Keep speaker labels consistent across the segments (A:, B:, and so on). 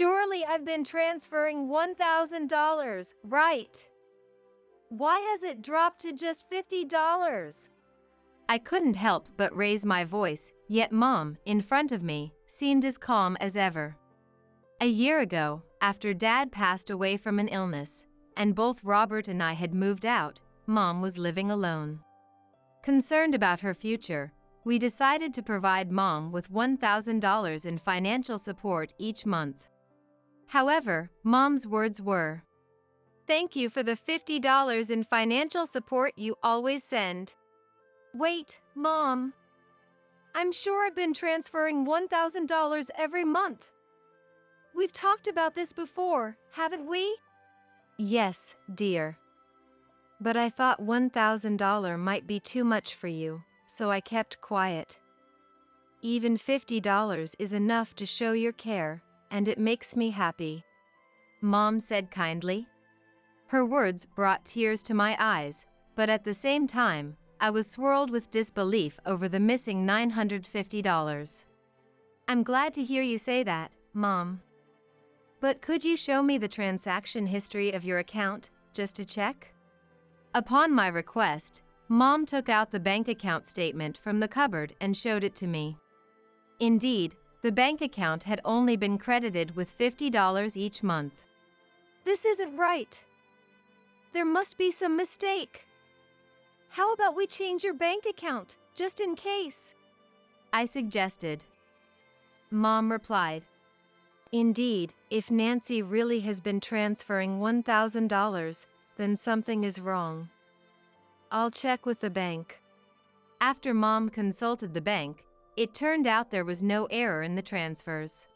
A: Surely I've been transferring $1,000, right? Why has it dropped to just $50? I couldn't help but raise my voice, yet Mom, in front of me, seemed as calm as ever. A year ago, after Dad passed away from an illness, and both Robert and I had moved out, Mom was living alone. Concerned about her future, we decided to provide Mom with $1,000 in financial support each month. However, Mom's words were, "Thank you for the $50 in financial support you always send." Wait, Mom. I'm sure I've been transferring $1,000 every month. We've talked about this before, haven't we? Yes, dear. But I thought $1,000 might be too much for you, so I kept quiet. Even $50 is enough to show your care, and it makes me happy, Mom said kindly. Her words brought tears to my eyes, but at the same time, I was swirled with disbelief over the missing $950. I'm glad to hear you say that, Mom. But could you show me the transaction history of your account, just to check? Upon my request, Mom took out the bank account statement from the cupboard and showed it to me. Indeed, the bank account had only been credited with $50 each month. This isn't right. There must be some mistake. How about we change your bank account, just in case? I suggested. Mom replied, Indeed, if Nancy really has been transferring $1,000, then something is wrong. I'll check with the bank. After Mom consulted the bank, it turned out there was no error in the transfers.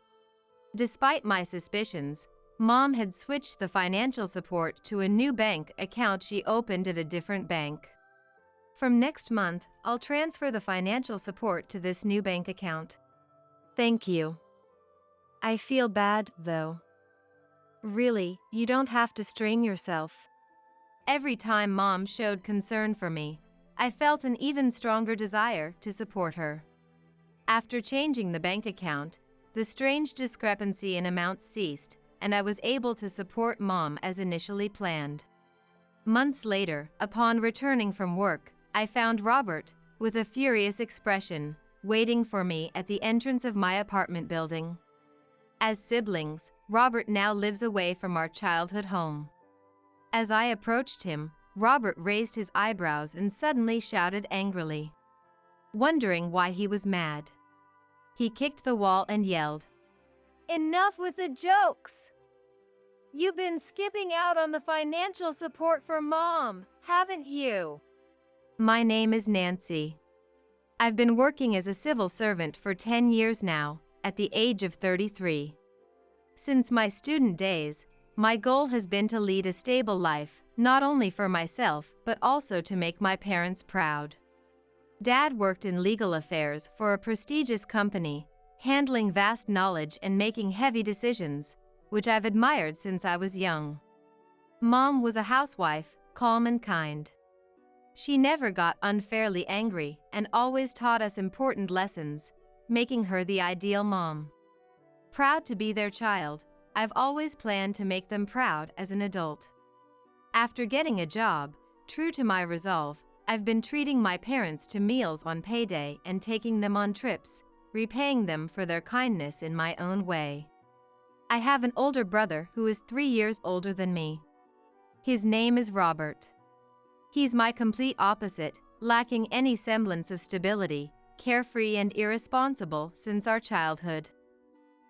A: Despite my suspicions, Mom had switched the financial support to a new bank account she opened at a different bank. From next month, I'll transfer the financial support to this new bank account. Thank you. I feel bad, though. Really, you don't have to strain yourself. Every time Mom showed concern for me, I felt an even stronger desire to support her. After changing the bank account, the strange discrepancy in amounts ceased, and I was able to support Mom as initially planned. Months later, upon returning from work, I found Robert, with a furious expression, waiting for me at the entrance of my apartment building. As siblings, Robert now lives away from our childhood home. As I approached him, Robert raised his eyebrows and suddenly shouted angrily. Wondering why he was mad, he kicked the wall and yelled, "Enough with the jokes! You've been skipping out on the financial support for Mom, haven't you?" My name is Nancy. I've been working as a civil servant for 10 years now, at the age of 33. Since my student days, my goal has been to lead a stable life, not only for myself but also to make my parents proud. Dad worked in legal affairs for a prestigious company, handling vast knowledge and making heavy decisions, which I've admired since I was young. Mom was a housewife, calm and kind. She never got unfairly angry and always taught us important lessons, making her the ideal mom. Proud to be their child, I've always planned to make them proud as an adult. After getting a job, true to my resolve, I've been treating my parents to meals on payday and taking them on trips, repaying them for their kindness in my own way. I have an older brother who is 3 years older than me. His name is Robert. He's my complete opposite, lacking any semblance of stability, carefree and irresponsible since our childhood.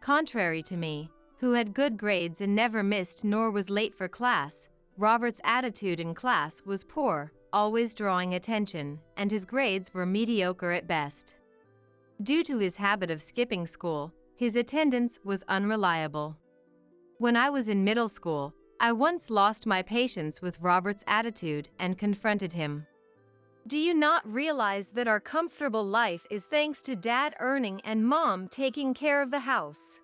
A: Contrary to me, who had good grades and never missed nor was late for class, Robert's attitude in class was poor, always drawing attention, and his grades were mediocre at best. Due to his habit of skipping school, his attendance was unreliable. When I was in middle school, I once lost my patience with Robert's attitude and confronted him. Do you not realize that our comfortable life is thanks to Dad earning and Mom taking care of the house?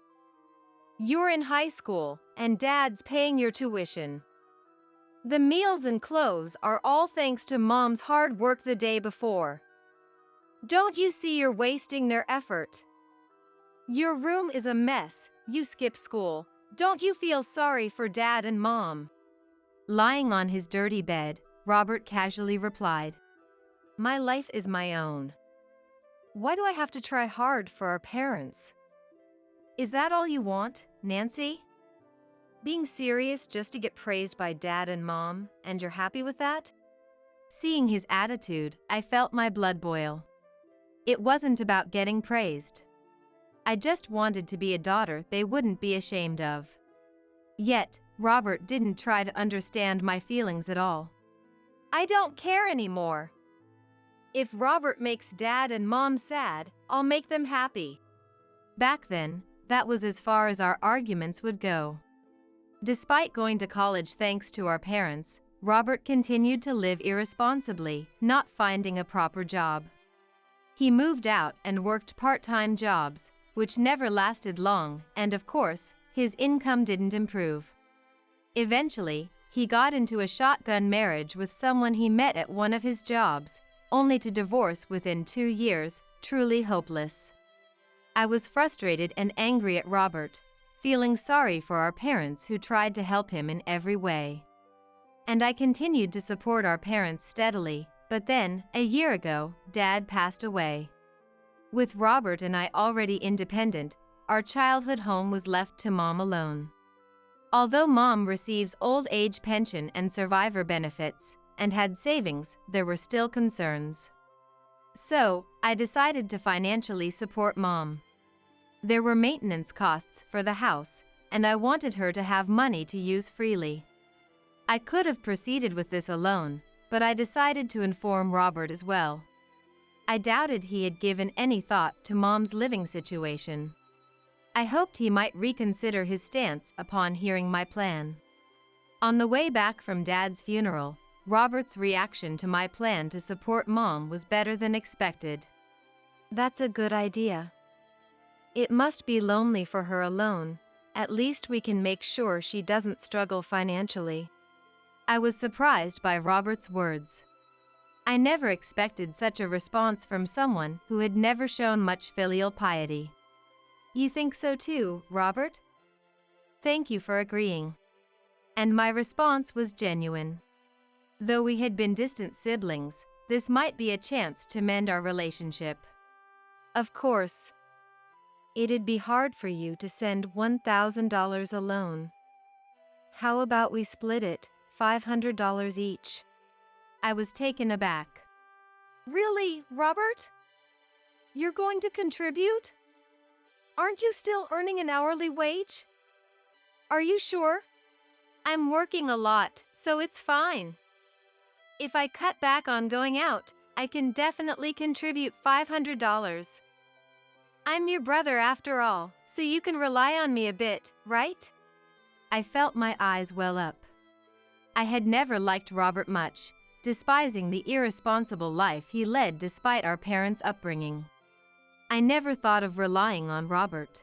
A: You're in high school, and Dad's paying your tuition. The meals and clothes are all thanks to Mom's hard work the day before. Don't you see you're wasting their effort? Your room is a mess, you skip school, Don't you feel sorry for Dad and Mom? Lying on his dirty bed, Robert casually replied, My life is my own. Why do I have to try hard for our parents? Is that all you want, Nancy? Being serious just to get praised by Dad and Mom, and you're happy with that? Seeing his attitude, I felt my blood boil. It wasn't about getting praised. I just wanted to be a daughter they wouldn't be ashamed of. Yet, Robert didn't try to understand my feelings at all. I don't care anymore. If Robert makes Dad and Mom sad, I'll make them happy. Back then, that was as far as our arguments would go. Despite going to college thanks to our parents, Robert continued to live irresponsibly, not finding a proper job. He moved out and worked part-time jobs, which never lasted long, and of course, his income didn't improve. Eventually, he got into a shotgun marriage with someone he met at one of his jobs, only to divorce within 2 years, truly hopeless. I was frustrated and angry at Robert, feeling sorry for our parents who tried to help him in every way. And I continued to support our parents steadily, but then, a year ago, Dad passed away. With Robert and I already independent, our childhood home was left to Mom alone. Although Mom receives old age pension and survivor benefits, and had savings, there were still concerns. So, I decided to financially support Mom. There were maintenance costs for the house, and I wanted her to have money to use freely. I could have proceeded with this alone, but I decided to inform Robert as well. I doubted he had given any thought to Mom's living situation. I hoped he might reconsider his stance upon hearing my plan. On the way back from Dad's funeral, Robert's reaction to my plan to support Mom was better than expected. That's a good idea. It must be lonely for her alone. At least we can make sure she doesn't struggle financially. I was surprised by Robert's words. I never expected such a response from someone who had never shown much filial piety. You think so too, Robert? Thank you for agreeing. And my response was genuine. Though we had been distant siblings, this might be a chance to mend our relationship. Of course. It'd be hard for you to send $1,000 alone. How about we split it, $500 each? I was taken aback. Really, Robert? You're going to contribute? Aren't you still earning an hourly wage? Are you sure? I'm working a lot, so it's fine. If I cut back on going out, I can definitely contribute $500. I'm your brother after all, so you can rely on me a bit, right? I felt my eyes well up. I had never liked Robert much, despising the irresponsible life he led despite our parents' upbringing. I never thought of relying on Robert.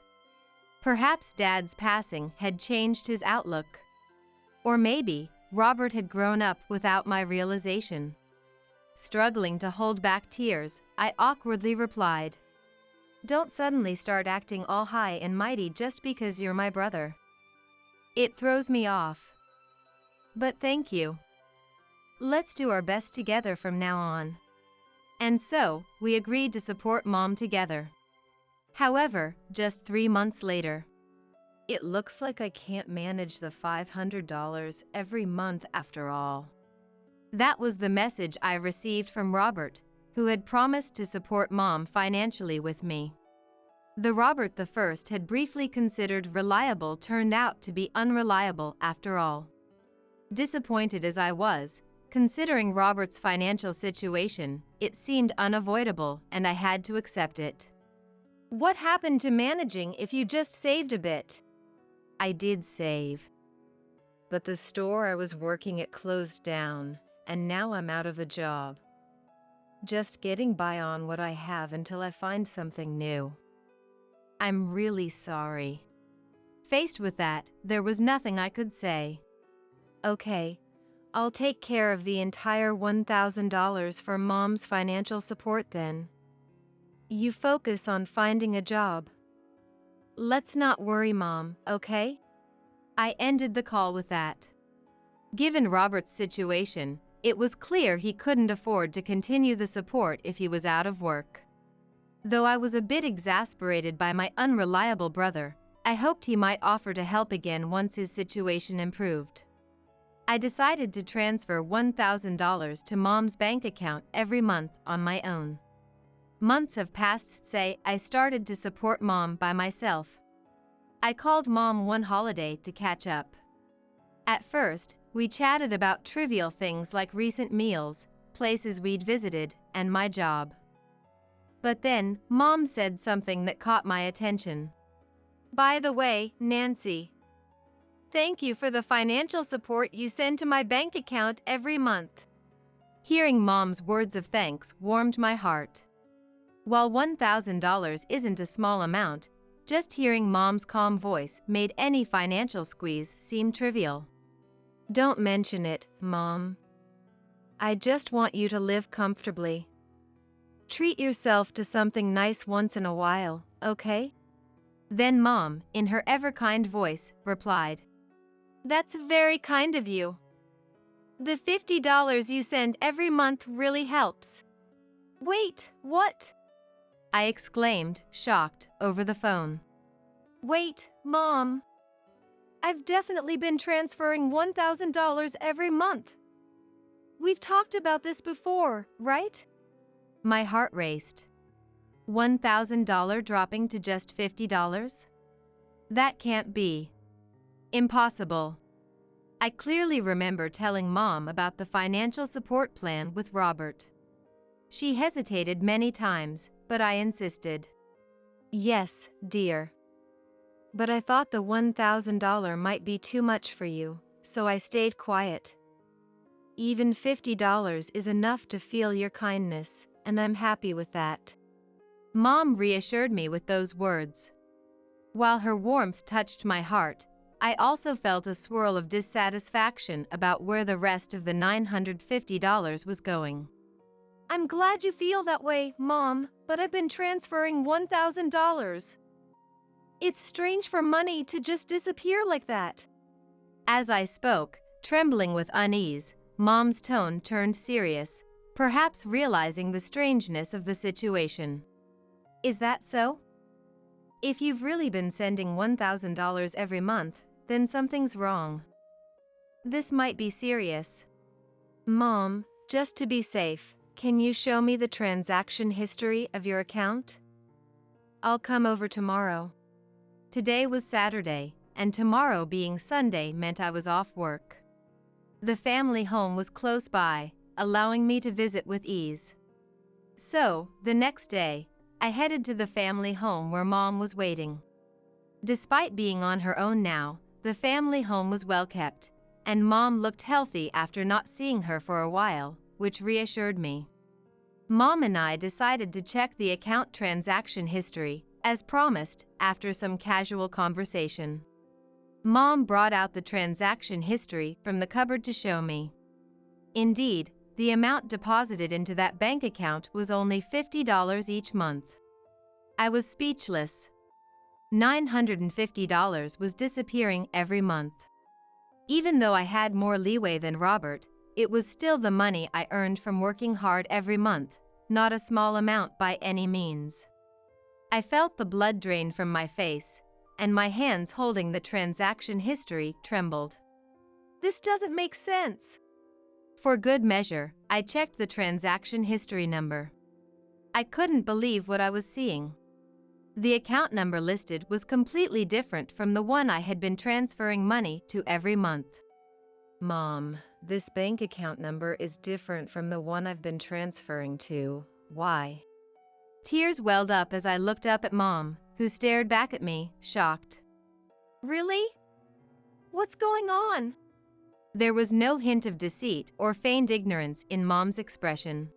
A: Perhaps Dad's passing had changed his outlook. Or maybe Robert had grown up without my realization. Struggling to hold back tears, I awkwardly replied, Don't suddenly start acting all high and mighty just because you're my brother. It throws me off. But thank you. Let's do our best together from now on. And so, we agreed to support Mom together. However, just 3 months later, it looks like I can't manage the $500 every month after all. That was the message I received from Robert, who had promised to support Mom financially with me. The Robert the First had briefly considered reliable turned out to be unreliable after all. Disappointed as I was, considering Robert's financial situation, it seemed unavoidable and I had to accept it. What happened to managing if you just saved a bit? I did save. But the store I was working at closed down, and now I'm out of a job. Just getting by on what I have until I find something new. I'm really sorry. Faced with that, there was nothing I could say. Okay, I'll take care of the entire $1,000 for Mom's financial support then. You focus on finding a job. Let's not worry Mom, okay? I ended the call with that. Given Robert's situation, it was clear he couldn't afford to continue the support if he was out of work. Though I was a bit exasperated by my unreliable brother, I hoped he might offer to help again once his situation improved. I decided to transfer $1,000 to Mom's bank account every month on my own. Months have passed since I started to support Mom by myself. I called Mom one holiday to catch up. At first, we chatted about trivial things like recent meals, places we'd visited, and my job. But then, Mom said something that caught my attention. "By the way, Nancy, thank you for the financial support you send to my bank account every month." Hearing Mom's words of thanks warmed my heart. While $1,000 isn't a small amount, just hearing Mom's calm voice made any financial squeeze seem trivial. "Don't mention it, Mom. I just want you to live comfortably. Treat yourself to something nice once in a while, okay?" Then Mom, in her ever-kind voice, replied, "That's very kind of you. The $50 you send every month really helps." "Wait, what?" I exclaimed, shocked, over the phone. "Wait, Mom. I've definitely been transferring $1,000 every month. We've talked about this before, right?" My heart raced. $1,000 dropping to just $50? That can't be. Impossible. I clearly remember telling Mom about the financial support plan with Robert. She hesitated many times, but I insisted. "Yes, dear. But I thought the $1,000 might be too much for you, so I stayed quiet. Even $50 is enough to feel your kindness, and I'm happy with that." Mom reassured me with those words. While her warmth touched my heart, I also felt a swirl of dissatisfaction about where the rest of the $950 was going. "I'm glad you feel that way, Mom, but I've been transferring $1,000. It's strange for money to just disappear like that." As I spoke, trembling with unease, Mom's tone turned serious, perhaps realizing the strangeness of the situation. "Is that so? If you've really been sending $1,000 every month, then something's wrong. This might be serious." "Mom, just to be safe, can you show me the transaction history of your account? I'll come over tomorrow." Today was Saturday, and tomorrow being Sunday meant I was off work. The family home was close by, allowing me to visit with ease. So, the next day, I headed to the family home where Mom was waiting. Despite being on her own now, the family home was well kept, and Mom looked healthy after not seeing her for a while, which reassured me. Mom and I decided to check the account transaction history, as promised, after some casual conversation. Mom brought out the transaction history from the cupboard to show me. Indeed, the amount deposited into that bank account was only $50 each month. I was speechless. $950 was disappearing every month. Even though I had more leeway than Robert, it was still the money I earned from working hard every month, not a small amount by any means. I felt the blood drain from my face, and my hands holding the transaction history trembled. "This doesn't make sense." For good measure, I checked the transaction history number. I couldn't believe what I was seeing. The account number listed was completely different from the one I had been transferring money to every month. "Mom, this bank account number is different from the one I've been transferring to. Why?" Tears welled up as I looked up at Mom, who stared back at me, shocked. "Really? What's going on?" There was no hint of deceit or feigned ignorance in Mom's expression.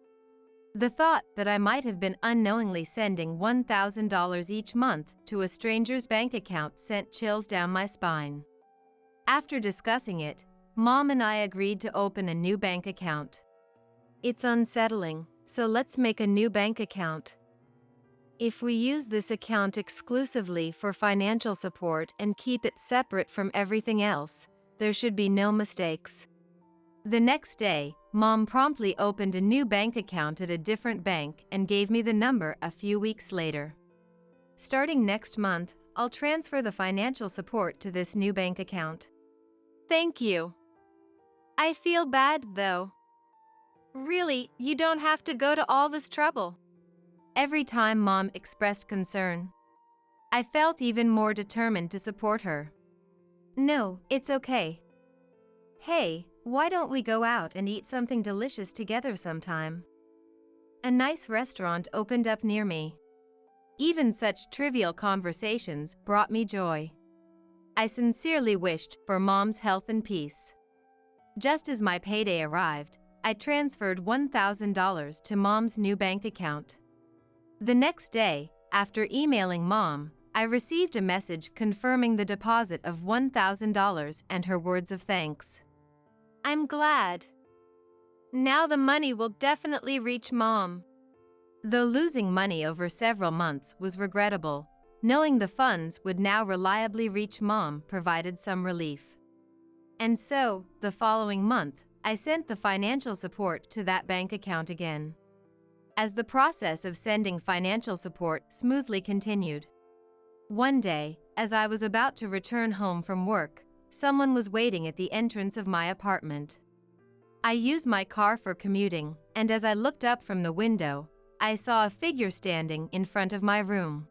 A: The thought that I might have been unknowingly sending $1,000 each month to a stranger's bank account sent chills down my spine. After discussing it, Mom and I agreed to open a new bank account. "It's unsettling, so let's make a new bank account." If we use this account exclusively for financial support and keep it separate from everything else, there should be no mistakes. The next day, Mom promptly opened a new bank account at a different bank and gave me the number a few weeks later. Starting next month, I'll transfer the financial support to this new bank account. Thank you. I feel bad, though. Really, you don't have to go to all this trouble. Every time Mom expressed concern, I felt even more determined to support her. No, it's okay. Hey, why don't we go out and eat something delicious together sometime? A nice restaurant opened up near me. Even such trivial conversations brought me joy. I sincerely wished for Mom's health and peace. Just as my payday arrived, I transferred $1,000 to Mom's new bank account. The next day, after emailing Mom, I received a message confirming the deposit of $1,000 and her words of thanks. I'm glad. Now the money will definitely reach Mom. Though losing money over several months was regrettable, knowing the funds would now reliably reach Mom provided some relief. And so, the following month, I sent the financial support to that bank account again. As the process of sending financial support smoothly continued. One day, as I was about to return home from work, someone was waiting at the entrance of my apartment. I use my car for commuting, and as I looked up from the window, I saw a figure standing in front of my room.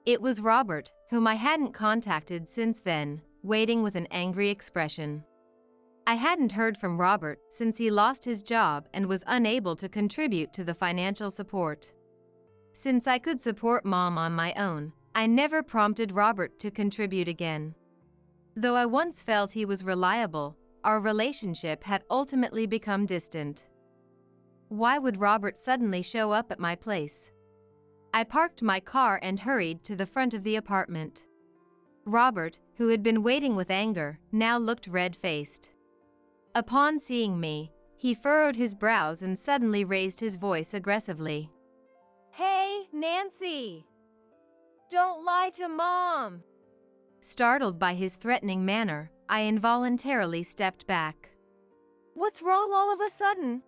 A: It was Robert, whom I hadn't contacted since then, waiting with an angry expression. I hadn't heard from Robert since he lost his job and was unable to contribute to the financial support. Since I could support Mom on my own, I never prompted Robert to contribute again. Though I once felt he was reliable, our relationship had ultimately become distant. Why would Robert suddenly show up at my place? I parked my car and hurried to the front of the apartment. Robert, who had been waiting with anger, now looked red-faced. Upon seeing me, he furrowed his brows and suddenly raised his voice aggressively. Hey, Nancy! Don't lie to Mom! Startled by his threatening manner, I involuntarily stepped back. What's wrong all of a sudden?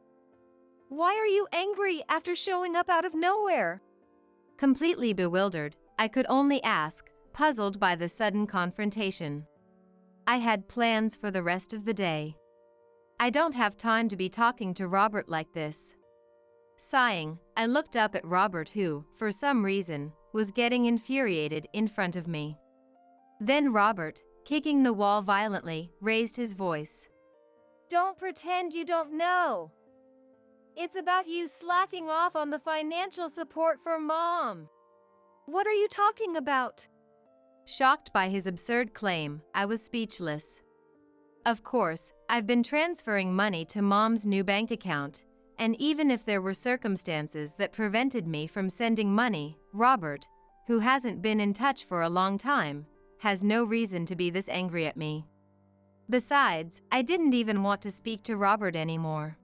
A: Why are you angry after showing up out of nowhere? Completely bewildered, I could only ask, puzzled by the sudden confrontation. I had plans for the rest of the day. I don't have time to be talking to Robert like this. Sighing, I looked up at Robert who, for some reason, was getting infuriated in front of me. Then Robert, kicking the wall violently, raised his voice. Don't pretend you don't know. It's about you slacking off on the financial support for Mom. What are you talking about? Shocked by his absurd claim, I was speechless. Of course, I've been transferring money to Mom's new bank account, and even if there were circumstances that prevented me from sending money, Robert, who hasn't been in touch for a long time, has no reason to be this angry at me. Besides, I didn't even want to speak to Robert anymore.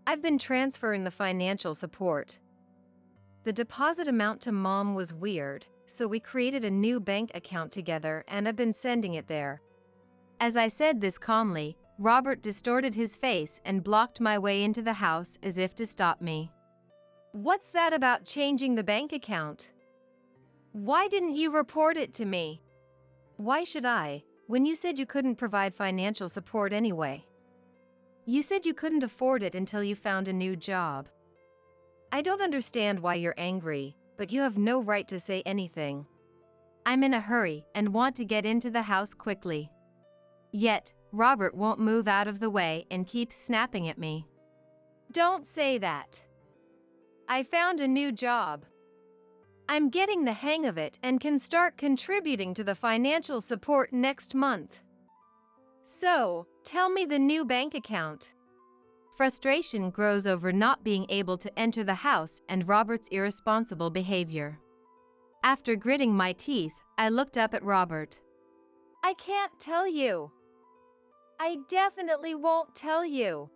A: I've been transferring the financial support. The deposit amount to Mom was weird, so we created a new bank account together and I've been sending it there. As I said this calmly, Robert distorted his face and blocked my way into the house as if to stop me. What's that about changing the bank account? Why didn't you report it to me? Why should I, when you said you couldn't provide financial support anyway? You said you couldn't afford it until you found a new job. I don't understand why you're angry, but you have no right to say anything. I'm in a hurry and want to get into the house quickly. Yet, Robert won't move out of the way and keeps snapping at me. Don't say that. I found a new job. I'm getting the hang of it and can start contributing to the financial support next month. So, tell me the new bank account. Frustration grows over not being able to enter the house and Robert's irresponsible behavior. After gritting my teeth, I looked up at Robert. I can't tell you. I definitely won't tell you.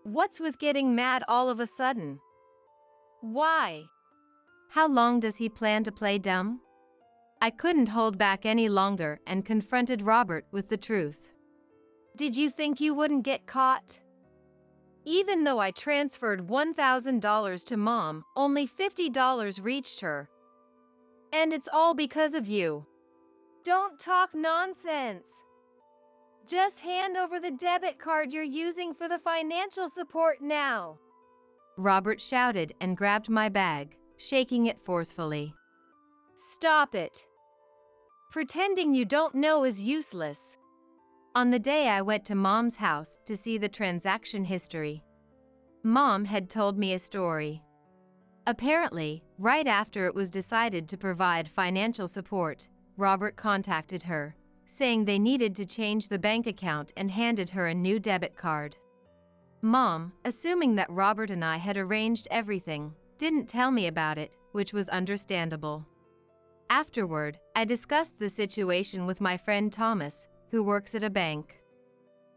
A: What's with getting mad all of a sudden? Why? How long does he plan to play dumb? I couldn't hold back any longer and confronted Robert with the truth. Did you think you wouldn't get caught? Even though I transferred $1,000 to Mom, only $50 reached her. And it's all because of you. Don't talk nonsense. Just hand over the debit card you're using for the financial support now. Robert shouted and grabbed my bag, shaking it forcefully. Stop it. Pretending you don't know is useless. On the day I went to Mom's house to see the transaction history, Mom had told me a story. Apparently, right after it was decided to provide financial support, Robert contacted her, saying they needed to change the bank account and handed her a new debit card. Mom, assuming that Robert and I had arranged everything, didn't tell me about it, which was understandable. Afterward, I discussed the situation with my friend Thomas, who works at a bank.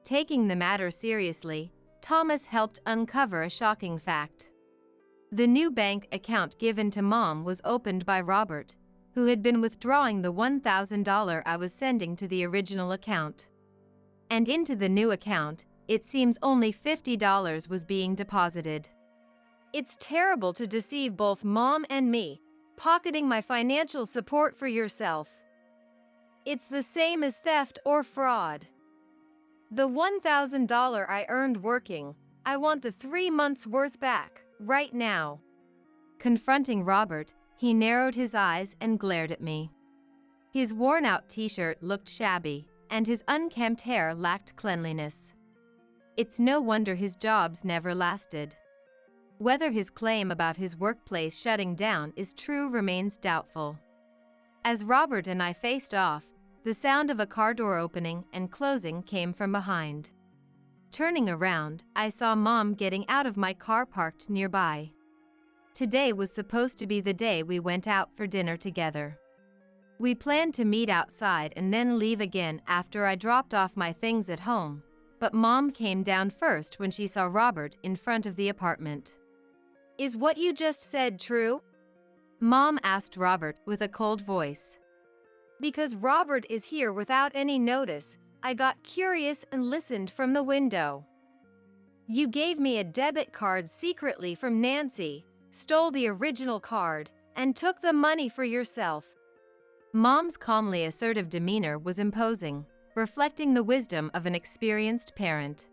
A: Taking the matter seriously, Thomas helped uncover a shocking fact. The new bank account given to Mom was opened by Robert, who had been withdrawing the $1,000 I was sending to the original account. And into the new account, it seems only $50 was being deposited. It's terrible to deceive both Mom and me, pocketing my financial support for yourself. It's the same as theft or fraud. The $1,000 I earned working, I want the 3 months' worth back, right now. Confronting Robert, he narrowed his eyes and glared at me. His worn-out t-shirt looked shabby, and his unkempt hair lacked cleanliness. It's no wonder his jobs never lasted. Whether his claim about his workplace shutting down is true remains doubtful. As Robert and I faced off, the sound of a car door opening and closing came from behind. Turning around, I saw Mom getting out of my car parked nearby. Today was supposed to be the day we went out for dinner together. We planned to meet outside and then leave again after I dropped off my things at home, but Mom came down first when she saw Robert in front of the apartment. Is what you just said true? Mom asked Robert with a cold voice. Because Robert is here without any notice, I got curious and listened from the window. You gave me a debit card secretly from Nancy, stole the original card, and took the money for yourself. Mom's calmly assertive demeanor was imposing, reflecting the wisdom of an experienced parent.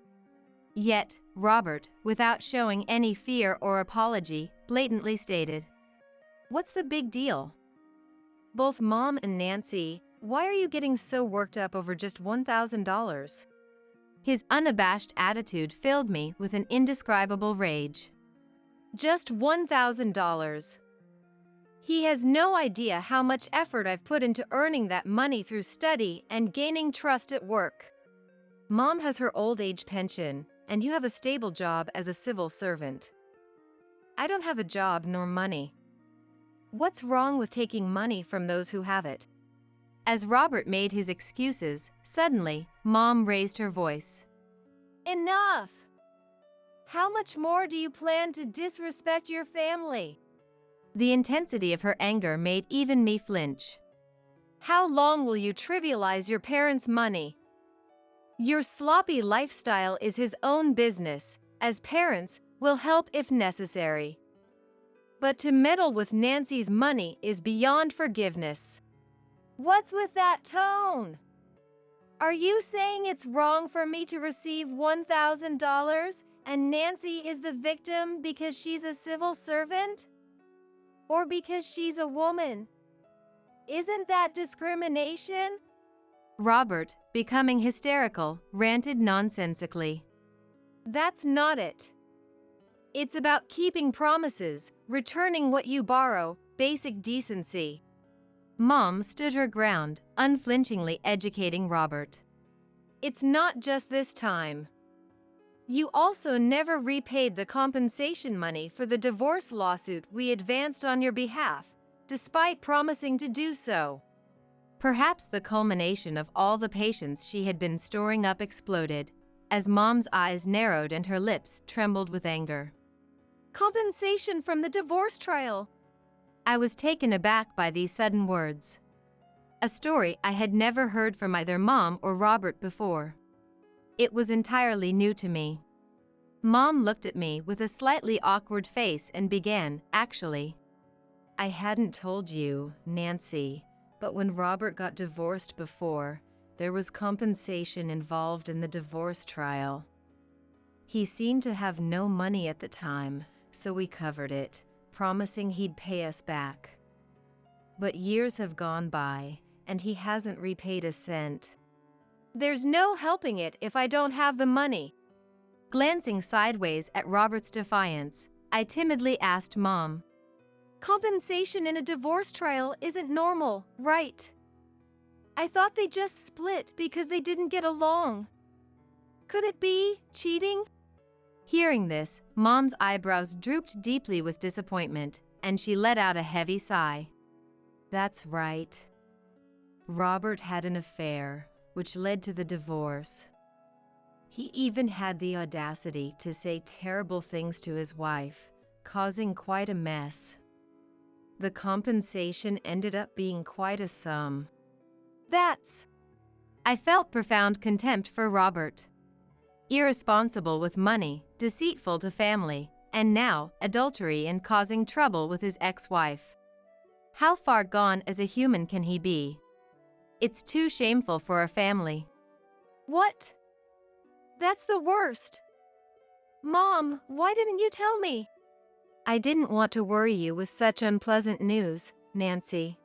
A: Yet, Robert, without showing any fear or apology, blatantly stated, "What's the big deal? Both Mom and Nancy, why are you getting so worked up over just $1,000? His unabashed attitude filled me with an indescribable rage. Just $1,000. He has no idea how much effort I've put into earning that money through study and gaining trust at work. Mom has her old age pension, and you have a stable job as a civil servant. I don't have a job nor money. What's wrong with taking money from those who have it?" As Robert made his excuses, suddenly, Mom raised her voice. Enough! How much more do you plan to disrespect your family? The intensity of her anger made even me flinch. How long will you trivialize your parents' money? Your sloppy lifestyle is his own business. As parents, we'll help if necessary. But to meddle with Nancy's money is beyond forgiveness. What's with that tone? Are you saying it's wrong for me to receive $1,000 and Nancy is the victim because she's a civil servant? Or because she's a woman? Isn't that discrimination? Robert, becoming hysterical, ranted nonsensically. That's not it. It's about keeping promises, returning what you borrow, basic decency. Mom stood her ground, unflinchingly educating Robert. It's not just this time. You also never repaid the compensation money for the divorce lawsuit we advanced on your behalf, despite promising to do so. Perhaps the culmination of all the patience she had been storing up exploded, as Mom's eyes narrowed and her lips trembled with anger. Compensation from the divorce trial? I was taken aback by these sudden words. A story I had never heard from either Mom or Robert before. It was entirely new to me. Mom looked at me with a slightly awkward face and began, "Actually, I hadn't told you, Nancy, but when Robert got divorced before, there was compensation involved in the divorce trial. He seemed to have no money at the time, so we covered it, promising he'd pay us back. But years have gone by, and he hasn't repaid a cent. There's no helping it if I don't have the money." Glancing sideways at Robert's defiance, I timidly asked Mom, "Compensation in a divorce trial isn't normal, right? I thought they just split because they didn't get along. Could it be cheating?" Hearing this, Mom's eyebrows drooped deeply with disappointment, and she let out a heavy sigh. "That's right. Robert had an affair, which led to the divorce. He even had the audacity to say terrible things to his wife, causing quite a mess. The compensation ended up being quite a sum." I felt profound contempt for Robert. Irresponsible with money, deceitful to family, and now adultery and causing trouble with his ex-wife. How far gone as a human can he be? It's too shameful for a family. "What? That's the worst. Mom, why didn't you tell me?" "I didn't want to worry you with such unpleasant news, Nancy.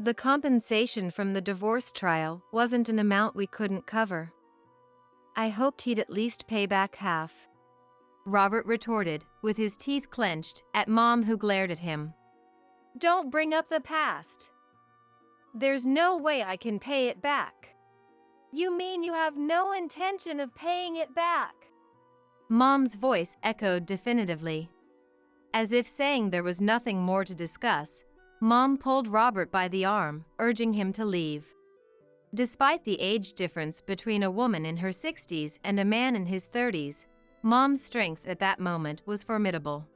A: The compensation from the divorce trial wasn't an amount we couldn't cover. I hoped he'd at least pay back half," Robert retorted, with his teeth clenched, at Mom, who glared at him. "Don't bring up the past. There's no way I can pay it back." "You mean you have no intention of paying it back?" Mom's voice echoed definitively. As if saying there was nothing more to discuss, Mom pulled Robert by the arm, urging him to leave. Despite the age difference between a woman in her 60s and a man in his 30s, Mom's strength at that moment was formidable.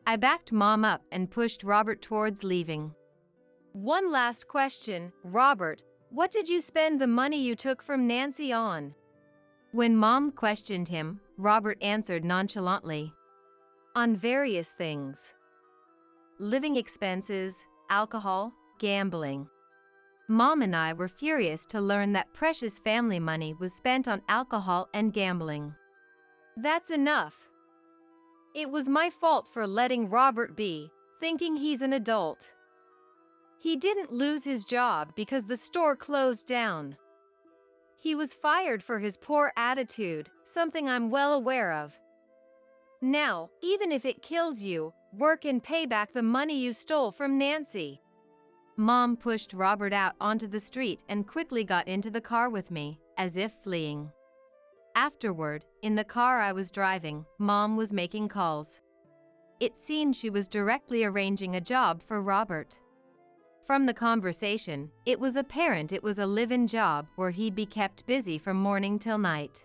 A: I backed Mom up and pushed Robert towards leaving. "One last question, Robert. What did you spend the money you took from Nancy on?" When Mom questioned him, Robert answered nonchalantly, "On various things. Living expenses, alcohol, gambling." Mom and I were furious to learn that precious family money was spent on alcohol and gambling. "That's enough. It was my fault for letting Robert be, thinking he's an adult. He didn't lose his job because the store closed down. He was fired for his poor attitude, something I'm well aware of. Now, even if it kills you, work and pay back the money you stole from Nancy." Mom pushed Robert out onto the street and quickly got into the car with me, as if fleeing. Afterward, in the car I was driving, Mom was making calls. It seemed she was directly arranging a job for Robert. From the conversation, it was apparent it was a live-in job where he'd be kept busy from morning till night.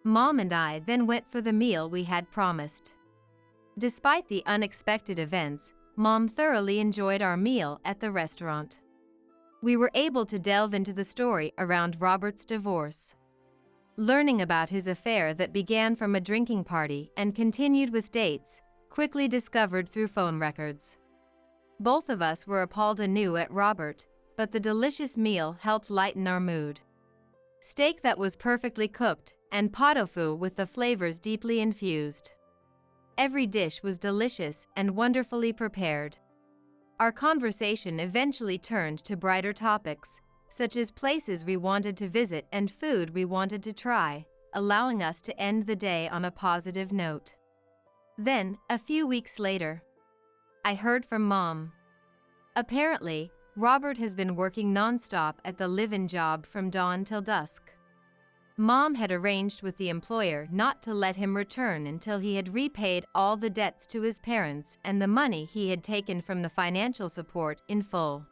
A: Mom and I then went for the meal we had promised. Despite the unexpected events, Mom thoroughly enjoyed our meal at the restaurant. We were able to delve into the story around Robert's divorce. Learning about his affair that began from a drinking party and continued with dates, quickly discovered through phone records. Both of us were appalled anew at Robert, but the delicious meal helped lighten our mood. Steak that was perfectly cooked, and pot au feu with the flavors deeply infused. Every dish was delicious and wonderfully prepared. Our conversation eventually turned to brighter topics, such as places we wanted to visit and food we wanted to try, allowing us to end the day on a positive note. Then, a few weeks later, I heard from Mom. Apparently, Robert has been working non-stop at the live-in job from dawn till dusk. Mom had arranged with the employer not to let him return until he had repaid all the debts to his parents and the money he had taken from the financial support in full.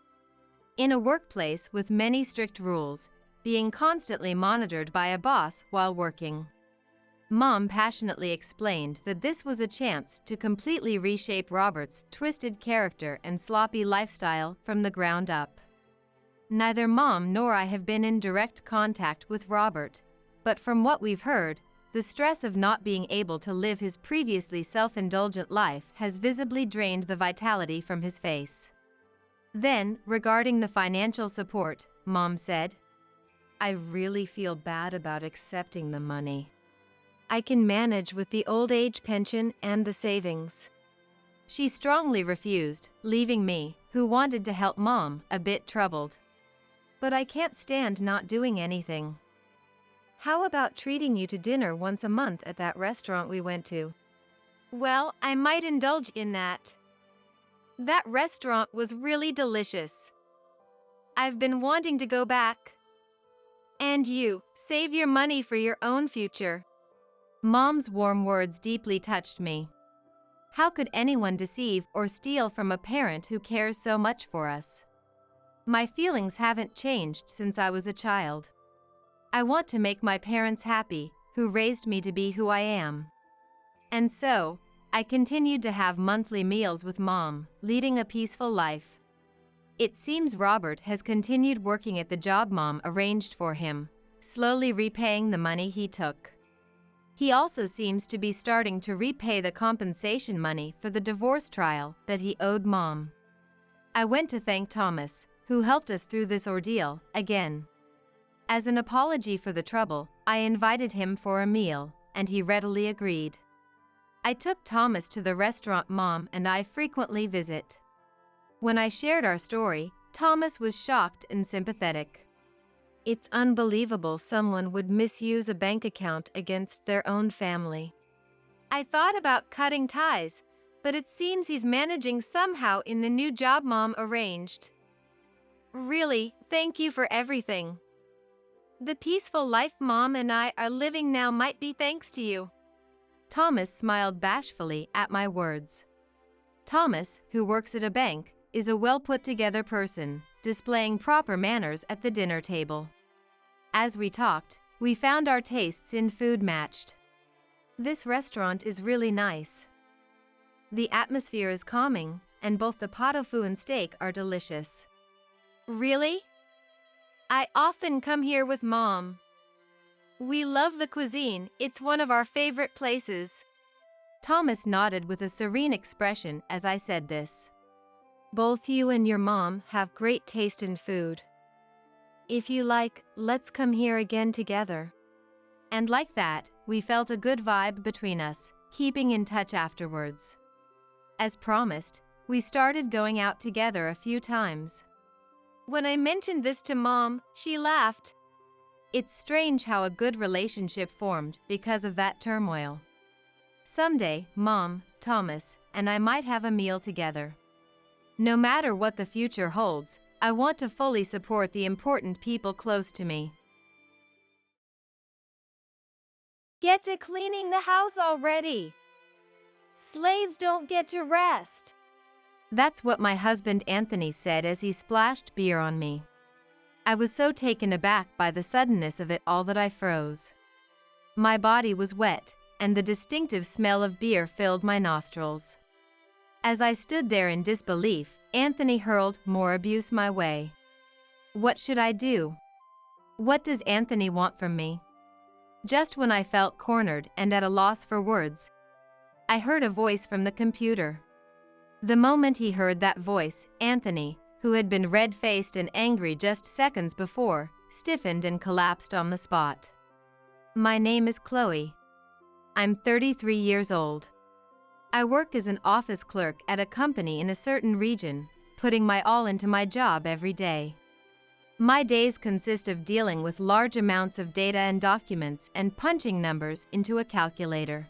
A: In a workplace with many strict rules, being constantly monitored by a boss while working. Mom passionately explained that this was a chance to completely reshape Robert's twisted character and sloppy lifestyle from the ground up. Neither Mom nor I have been in direct contact with Robert, but from what we've heard, the stress of not being able to live his previously self-indulgent life has visibly drained the vitality from his face. Then, regarding the financial support, Mom said, "I really feel bad about accepting the money. I can manage with the old age pension and the savings." She strongly refused, leaving me, who wanted to help Mom, a bit troubled. "But I can't stand not doing anything. How about treating you to dinner once a month at that restaurant we went to?" "Well, I might indulge in that. That restaurant was really delicious. I've been wanting to go back." "And you, save your money for your own future." Mom's warm words deeply touched me. How could anyone deceive or steal from a parent who cares so much for us? My feelings haven't changed since I was a child. I want to make my parents happy, who raised me to be who I am. And so, I continued to have monthly meals with Mom, leading a peaceful life. It seems Robert has continued working at the job Mom arranged for him, slowly repaying the money he took. He also seems to be starting to repay the compensation money for the divorce trial that he owed Mom. I went to thank Thomas, who helped us through this ordeal, again. As an apology for the trouble, I invited him for a meal, and he readily agreed. I took Thomas to the restaurant Mom and I frequently visit. When I shared our story, Thomas was shocked and sympathetic. "It's unbelievable someone would misuse a bank account against their own family. I thought about cutting ties, but it seems he's managing somehow in the new job Mom arranged. Really, thank you for everything. The peaceful life Mom and I are living now might be thanks to you." Thomas smiled bashfully at my words. Thomas, who works at a bank, is a well-put-together person, displaying proper manners at the dinner table. As we talked, we found our tastes in food matched. "This restaurant is really nice. The atmosphere is calming, and both the pot au feu and steak are delicious." "Really? I often come here with Mom. We love the cuisine, it's one of our favorite places." Thomas nodded with a serene expression as I said this. "Both you and your Mom have great taste in food. If you like, let's come here again together." And like that, we felt a good vibe between us, keeping in touch afterwards. As promised, we started going out together a few times. When I mentioned this to Mom, she laughed. It's strange how a good relationship formed because of that turmoil. Someday, Mom, Thomas, and I might have a meal together. No matter what the future holds, I want to fully support the important people close to me. Get to cleaning the house already. Slaves don't get to rest. That's what my husband Anthony said as he splashed beer on me. I was so taken aback by the suddenness of it all that I froze. My body was wet, and the distinctive smell of beer filled my nostrils. As I stood there in disbelief, Anthony hurled more abuse my way. What should I do? What does Anthony want from me? Just when I felt cornered and at a loss for words, I heard a voice from the computer. The moment he heard that voice, Anthony, who had been red-faced and angry just seconds before, stiffened and collapsed on the spot. "My name is Chloe. I'm 33 years old. I work as an office clerk at a company in a certain region, putting my all into my job every day. My days consist of dealing with large amounts of data and documents and punching numbers into a calculator.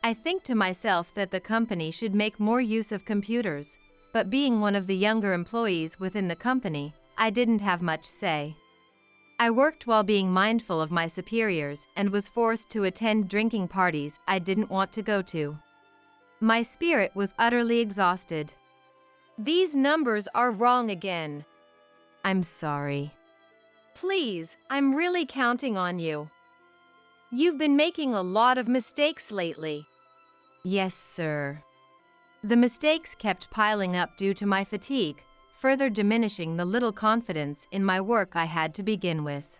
A: I think to myself that the company should make more use of computers, but being one of the younger employees within the company, I didn't have much say. I worked while being mindful of my superiors and was forced to attend drinking parties I didn't want to go to. My spirit was utterly exhausted. These numbers are wrong again. I'm sorry. Please, I'm really counting on you. You've been making a lot of mistakes lately.
B: Yes, sir. The mistakes kept piling up due to my fatigue, further diminishing the little confidence in my work I had to begin with.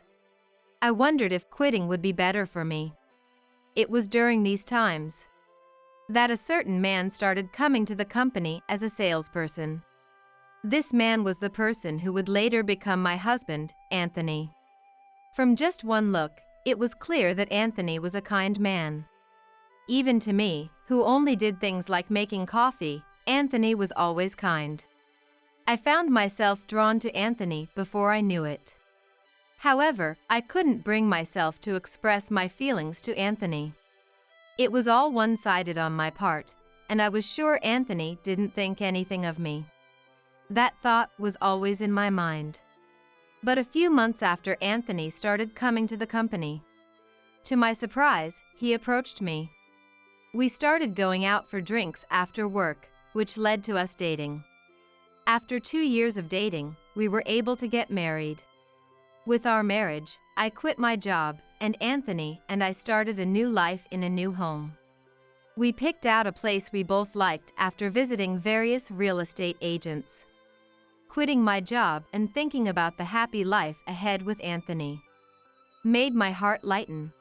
B: I wondered if quitting would be better for me. It was during these times that a certain man started coming to the company as a salesperson. This man was the person who would later become my husband, Anthony. From just one look, it was clear that Anthony was a kind man. Even to me, who only did things like making coffee, Anthony was always kind. I found myself drawn to Anthony before I knew it. However, I couldn't bring myself to express my feelings to Anthony. It was all one-sided on my part, and I was sure Anthony didn't think anything of me. That thought was always in my mind. But a few months after Anthony started coming to the company, to my surprise, he approached me. We started going out for drinks after work, which led to us dating. After 2 years of dating, we were able to get married. With our marriage, I quit my job, and Anthony and I started a new life in a new home. We picked out a place we both liked after visiting various real estate agents. Quitting my job and thinking about the happy life ahead with Anthony made my heart lighten.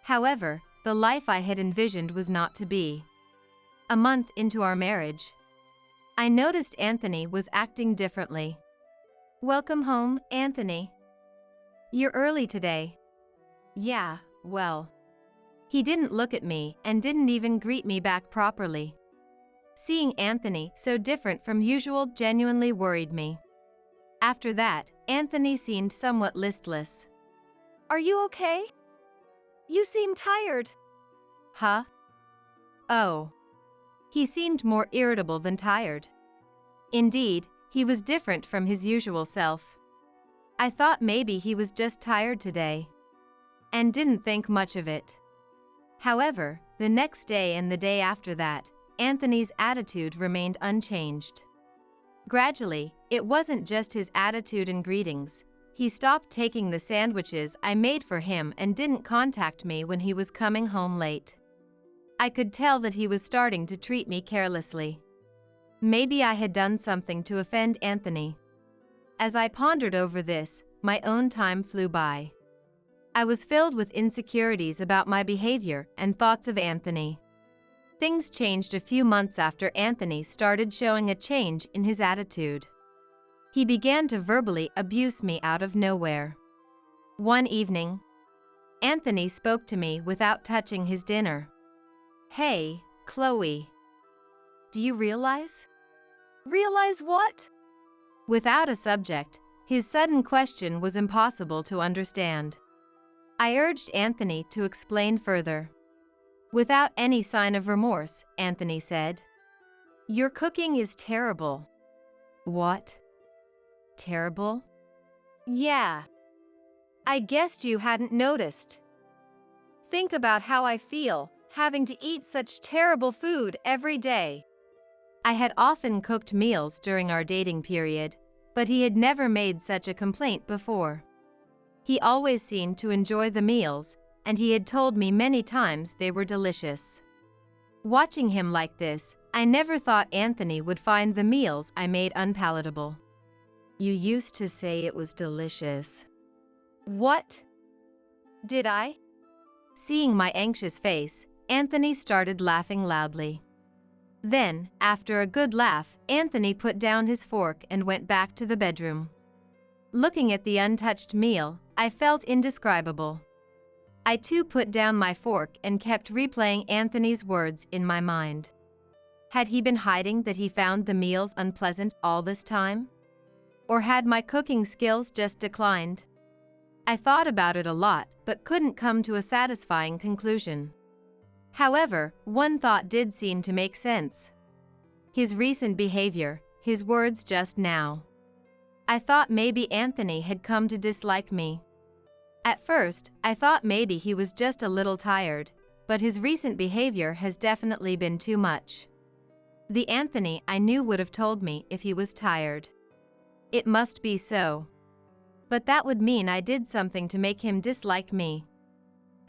B: However, the life I had envisioned was not to be. A month into our marriage, I noticed Anthony was acting differently. "Welcome home, Anthony. You're early today." "Yeah, well." He didn't look at me and didn't even greet me back properly. Seeing Anthony so different from usual genuinely worried me. After that, Anthony seemed somewhat listless.
A: Are you okay? You seem tired.
B: Huh? Oh. He seemed more irritable than tired. Indeed, he was different from his usual self. I thought maybe he was just tired today, and didn't think much of it. However, the next day and the day after that, Anthony's attitude remained unchanged. Gradually, it wasn't just his attitude and greetings. He stopped taking the sandwiches I made for him and didn't contact me when he was coming home late. I could tell that he was starting to treat me carelessly. Maybe I had done something to offend Anthony. As I pondered over this, my own time flew by. I was filled with insecurities about my behavior and thoughts of Anthony. Things changed a few months after Anthony started showing a change in his attitude. He began to verbally abuse me out of nowhere. One evening, Anthony spoke to me without touching his dinner. "Hey, Chloe. Do you realize?"
A: Realize what?
B: Without a subject, his sudden question was impossible to understand. I urged Anthony to explain further. Without any sign of remorse, Anthony said, "Your cooking is terrible." "What? Terrible?"
A: Yeah. I guessed you hadn't noticed. Think about how I feel, having to eat such terrible food every day.
B: I had often cooked meals during our dating period, but he had never made such a complaint before. He always seemed to enjoy the meals, and he had told me many times they were delicious. Watching him like this, I never thought Anthony would find the meals I made unpalatable. "You used to say it was delicious."
A: What? Did I?
B: Seeing my anxious face, Anthony started laughing loudly. Then, after a good laugh, Anthony put down his fork and went back to the bedroom. Looking at the untouched meal, I felt indescribable. I too put down my fork and kept replaying Anthony's words in my mind. Had he been hiding that he found the meals unpleasant all this time? Or had my cooking skills just declined? I thought about it a lot, but couldn't come to a satisfying conclusion. However, one thought did seem to make sense. His recent behavior, his words just now. I thought maybe Anthony had come to dislike me. At first, I thought maybe he was just a little tired, but his recent behavior has definitely been too much. The Anthony I knew would have told me if he was tired. It must be so. But that would mean I did something to make him dislike me.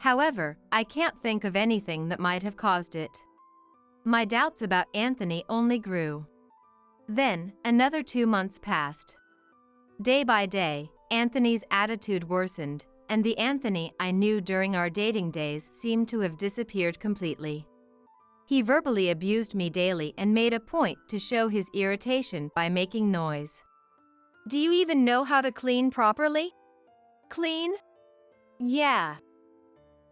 B: However, I can't think of anything that might have caused it. My doubts about Anthony only grew. Then, another 2 months passed. Day by day, Anthony's attitude worsened, and the Anthony I knew during our dating days seemed to have disappeared completely. He verbally abused me daily and made a point to show his irritation by making noise.
A: Do you even know how to clean properly? Clean? Yeah.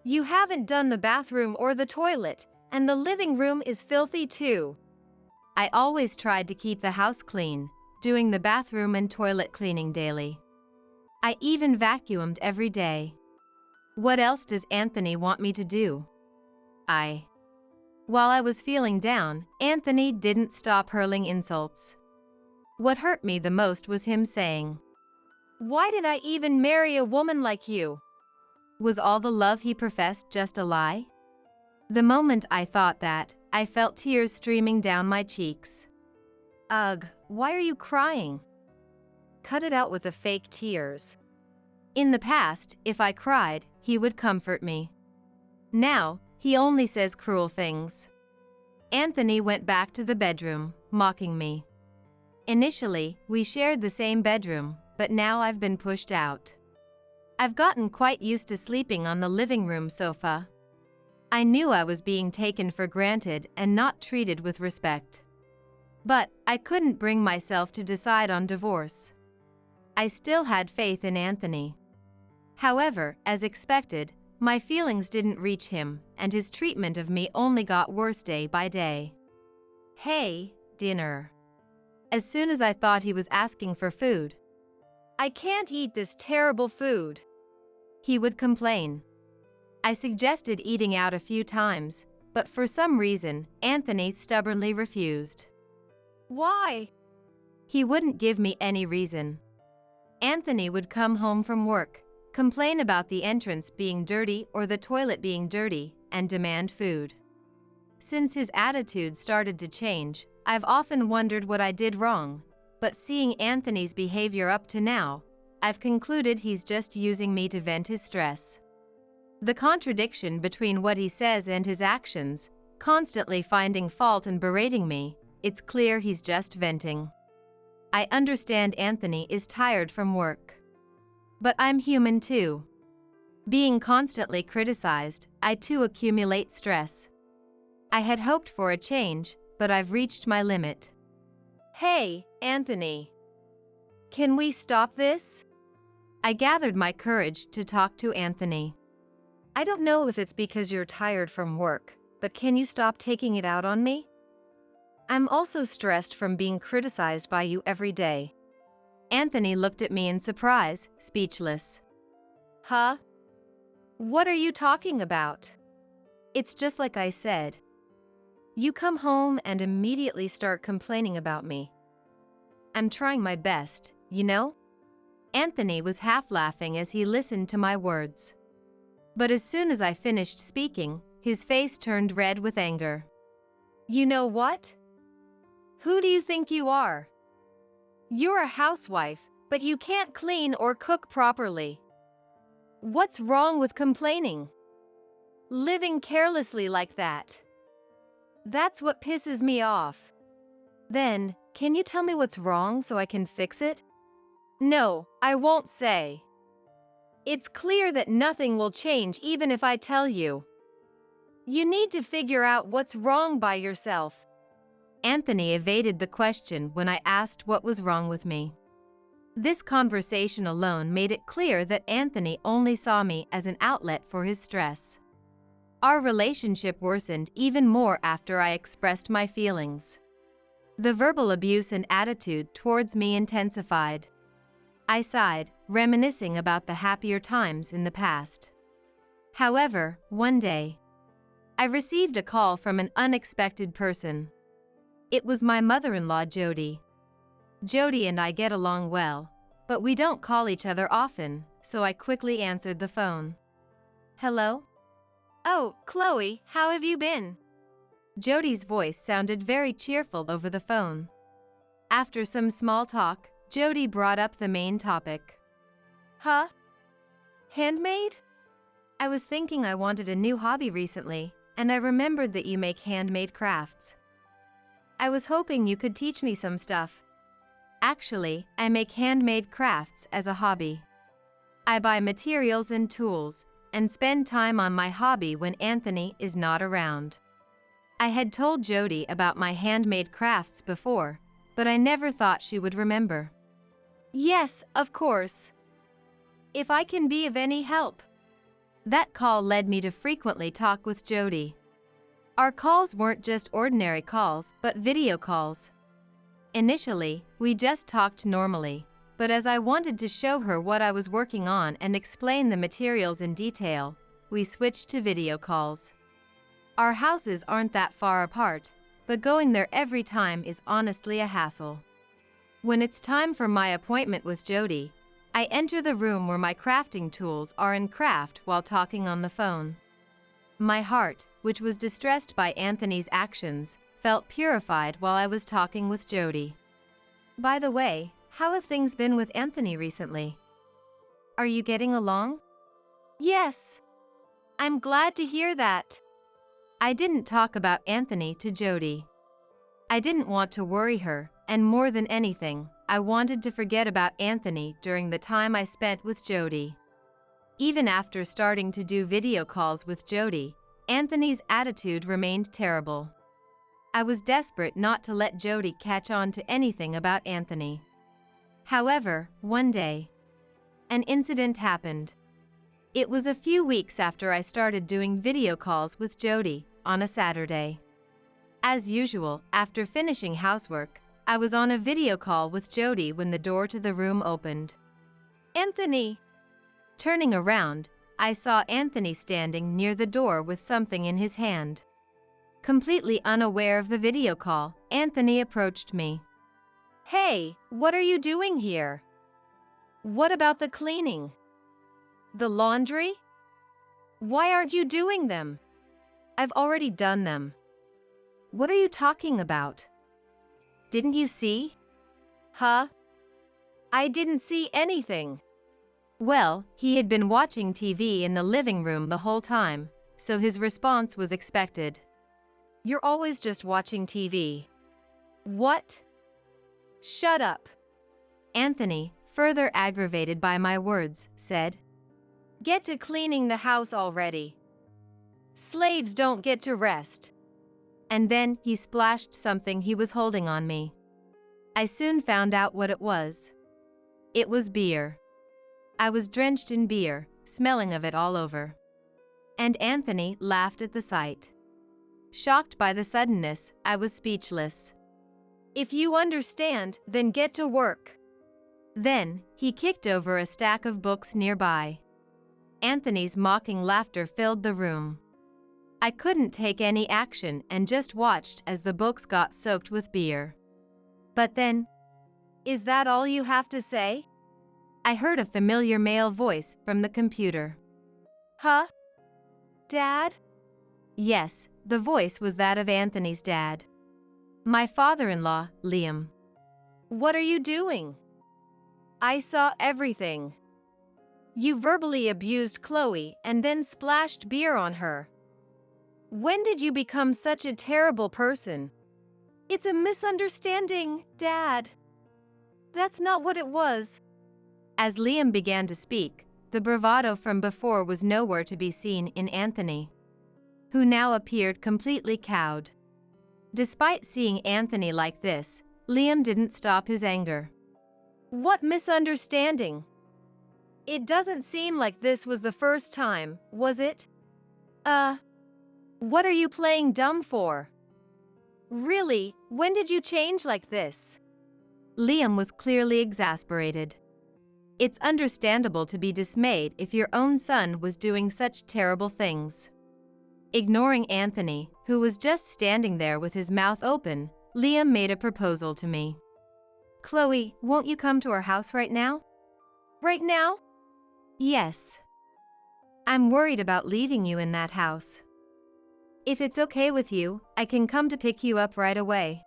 A: You haven't done the bathroom or the toilet, and the living room is filthy too.
B: I always tried to keep the house clean, doing the bathroom and toilet cleaning daily. I even vacuumed every day. What else does Anthony want me to do? While I was feeling down, Anthony didn't stop hurling insults. What hurt me the most was him saying,
A: "Why did I even marry a woman like you?"
B: Was all the love he professed just a lie? The moment I thought that, I felt tears streaming down my cheeks.
A: Ugh, why are you crying? Cut it out with the fake tears.
B: In the past, if I cried, he would comfort me. Now, he only says cruel things. Anthony went back to the bedroom, mocking me. Initially, we shared the same bedroom, but now I've been pushed out. I've gotten quite used to sleeping on the living room sofa. I knew I was being taken for granted and not treated with respect. But I couldn't bring myself to decide on divorce. I still had faith in Anthony. However, as expected, my feelings didn't reach him, and his treatment of me only got worse day by day. "Hey, dinner." As soon as I thought he was asking for food,
A: "I can't eat this terrible food,"
B: he would complain. I suggested eating out a few times, but for some reason, Anthony stubbornly refused.
A: "Why?"
B: He wouldn't give me any reason. Anthony would come home from work, complain about the entrance being dirty or the toilet being dirty, and demand food. Since his attitude started to change, I've often wondered what I did wrong, but seeing Anthony's behavior up to now, I've concluded he's just using me to vent his stress. The contradiction between what he says and his actions, constantly finding fault and berating me, it's clear he's just venting. I understand Anthony is tired from work. But I'm human too. Being constantly criticized, I too accumulate stress. I had hoped for a change, but I've reached my limit.
A: "Hey, Anthony. Can we stop this?"
B: I gathered my courage to talk to Anthony.
A: "I don't know if it's because you're tired from work, but can you stop taking it out on me? I'm also stressed from being criticized by you every day."
B: Anthony looked at me in surprise, speechless.
A: "Huh? What are you talking about?"
B: It's just like I said.
A: You come home and immediately start complaining about me.
B: I'm trying my best, you know? Anthony was half laughing as he listened to my words. But as soon as I finished speaking, his face turned red with anger.
A: "You know what? Who do you think you are? You're a housewife, but you can't clean or cook properly. What's wrong with complaining? Living carelessly like that. That's what pisses me off." "Then, can you tell me what's wrong so I can fix it?" "No, I won't say. It's clear that nothing will change even if I tell you. You need to figure out what's wrong by yourself."
B: Anthony evaded the question when I asked what was wrong with me. This conversation alone made it clear that Anthony only saw me as an outlet for his stress. Our relationship worsened even more after I expressed my feelings. The verbal abuse and attitude towards me intensified. I sighed, reminiscing about the happier times in the past. However, one day, I received a call from an unexpected person. It was my mother-in-law, Jody. Jody and I get along well, but we don't call each other often, so I quickly answered the phone. "Hello?"
A: "Oh, Chloe, how have you been?"
B: Jody's voice sounded very cheerful over the phone. After some small talk, Jody brought up the main topic.
A: "Huh? Handmaid?
B: I was thinking I wanted a new hobby recently, and I remembered that you make handmade crafts. I was hoping you could teach me some stuff. Actually, I make handmade crafts as a hobby. I buy materials and tools, and spend time on my hobby when Anthony is not around. I had told Jody about my handmade crafts before, but I never thought she would remember.
A: Yes, of course. If I can be of any help.
B: That call led me to frequently talk with Jody. Our calls weren't just ordinary calls, but video calls. Initially, we just talked normally, but as I wanted to show her what I was working on and explain the materials in detail, we switched to video calls. Our houses aren't that far apart, but going there every time is honestly a hassle. When it's time for my appointment with Jody, I enter the room where my crafting tools are and craft while talking on the phone. My heart, which was distressed by Anthony's actions, felt purified while I was talking with Jody. By the way, how have things been with Anthony recently? Are you getting along?
A: Yes. I'm glad to hear that.
B: I didn't talk about Anthony to Jody. I didn't want to worry her, and more than anything, I wanted to forget about Anthony during the time I spent with Jody. Even after starting to do video calls with Jody, Anthony's attitude remained terrible. I was desperate not to let Jody catch on to anything about Anthony. However, one day, an incident happened. It was a few weeks after I started doing video calls with Jody on a Saturday. As usual, after finishing housework, I was on a video call with Jody when the door to the room opened.
A: Anthony!
B: Turning around, I saw Anthony standing near the door with something in his hand. Completely unaware of the video call, Anthony approached me.
A: Hey, what are you doing here? What about the cleaning? The laundry? Why aren't you doing them?
B: I've already done them. What are you talking about? Didn't you see?
A: Huh? I didn't see anything.
B: Well, he had been watching TV in the living room the whole time, so his response was expected.
A: You're always just watching TV. What? Shut up.
B: Anthony, further aggravated by my words, said,
A: Get to cleaning the house already. Slaves don't get to rest.
B: And then he splashed something he was holding on me. I soon found out what it was. It was beer. I was drenched in beer, smelling of it all over. And Anthony laughed at the sight. Shocked by the suddenness, I was speechless.
A: If you understand, then get to work.
B: Then, he kicked over a stack of books nearby. Anthony's mocking laughter filled the room. I couldn't take any action and just watched as the books got soaked with beer. But then,
A: Is that all you have to say?
B: I heard a familiar male voice from the computer.
A: Huh? Dad?
B: Yes, the voice was that of Anthony's dad. My father-in-law, Liam.
A: What are you doing? I saw everything. You verbally abused Chloe and then splashed beer on her. When did you become such a terrible person? It's a misunderstanding, Dad. That's not what it was.
B: As Liam began to speak, the bravado from before was nowhere to be seen in Anthony, who now appeared completely cowed. Despite seeing Anthony like this, Liam didn't stop his anger.
A: What misunderstanding? It doesn't seem like this was the first time, was it? What are you playing dumb for? Really, when did you change like this?
B: Liam was clearly exasperated. It's understandable to be dismayed if your own son was doing such terrible things. Ignoring Anthony, who was just standing there with his mouth open, Liam made a proposal to me. Chloe, won't you come to our house right now?
A: Right now?
B: Yes. I'm worried about leaving you in that house. If it's okay with you, I can come to pick you up right away.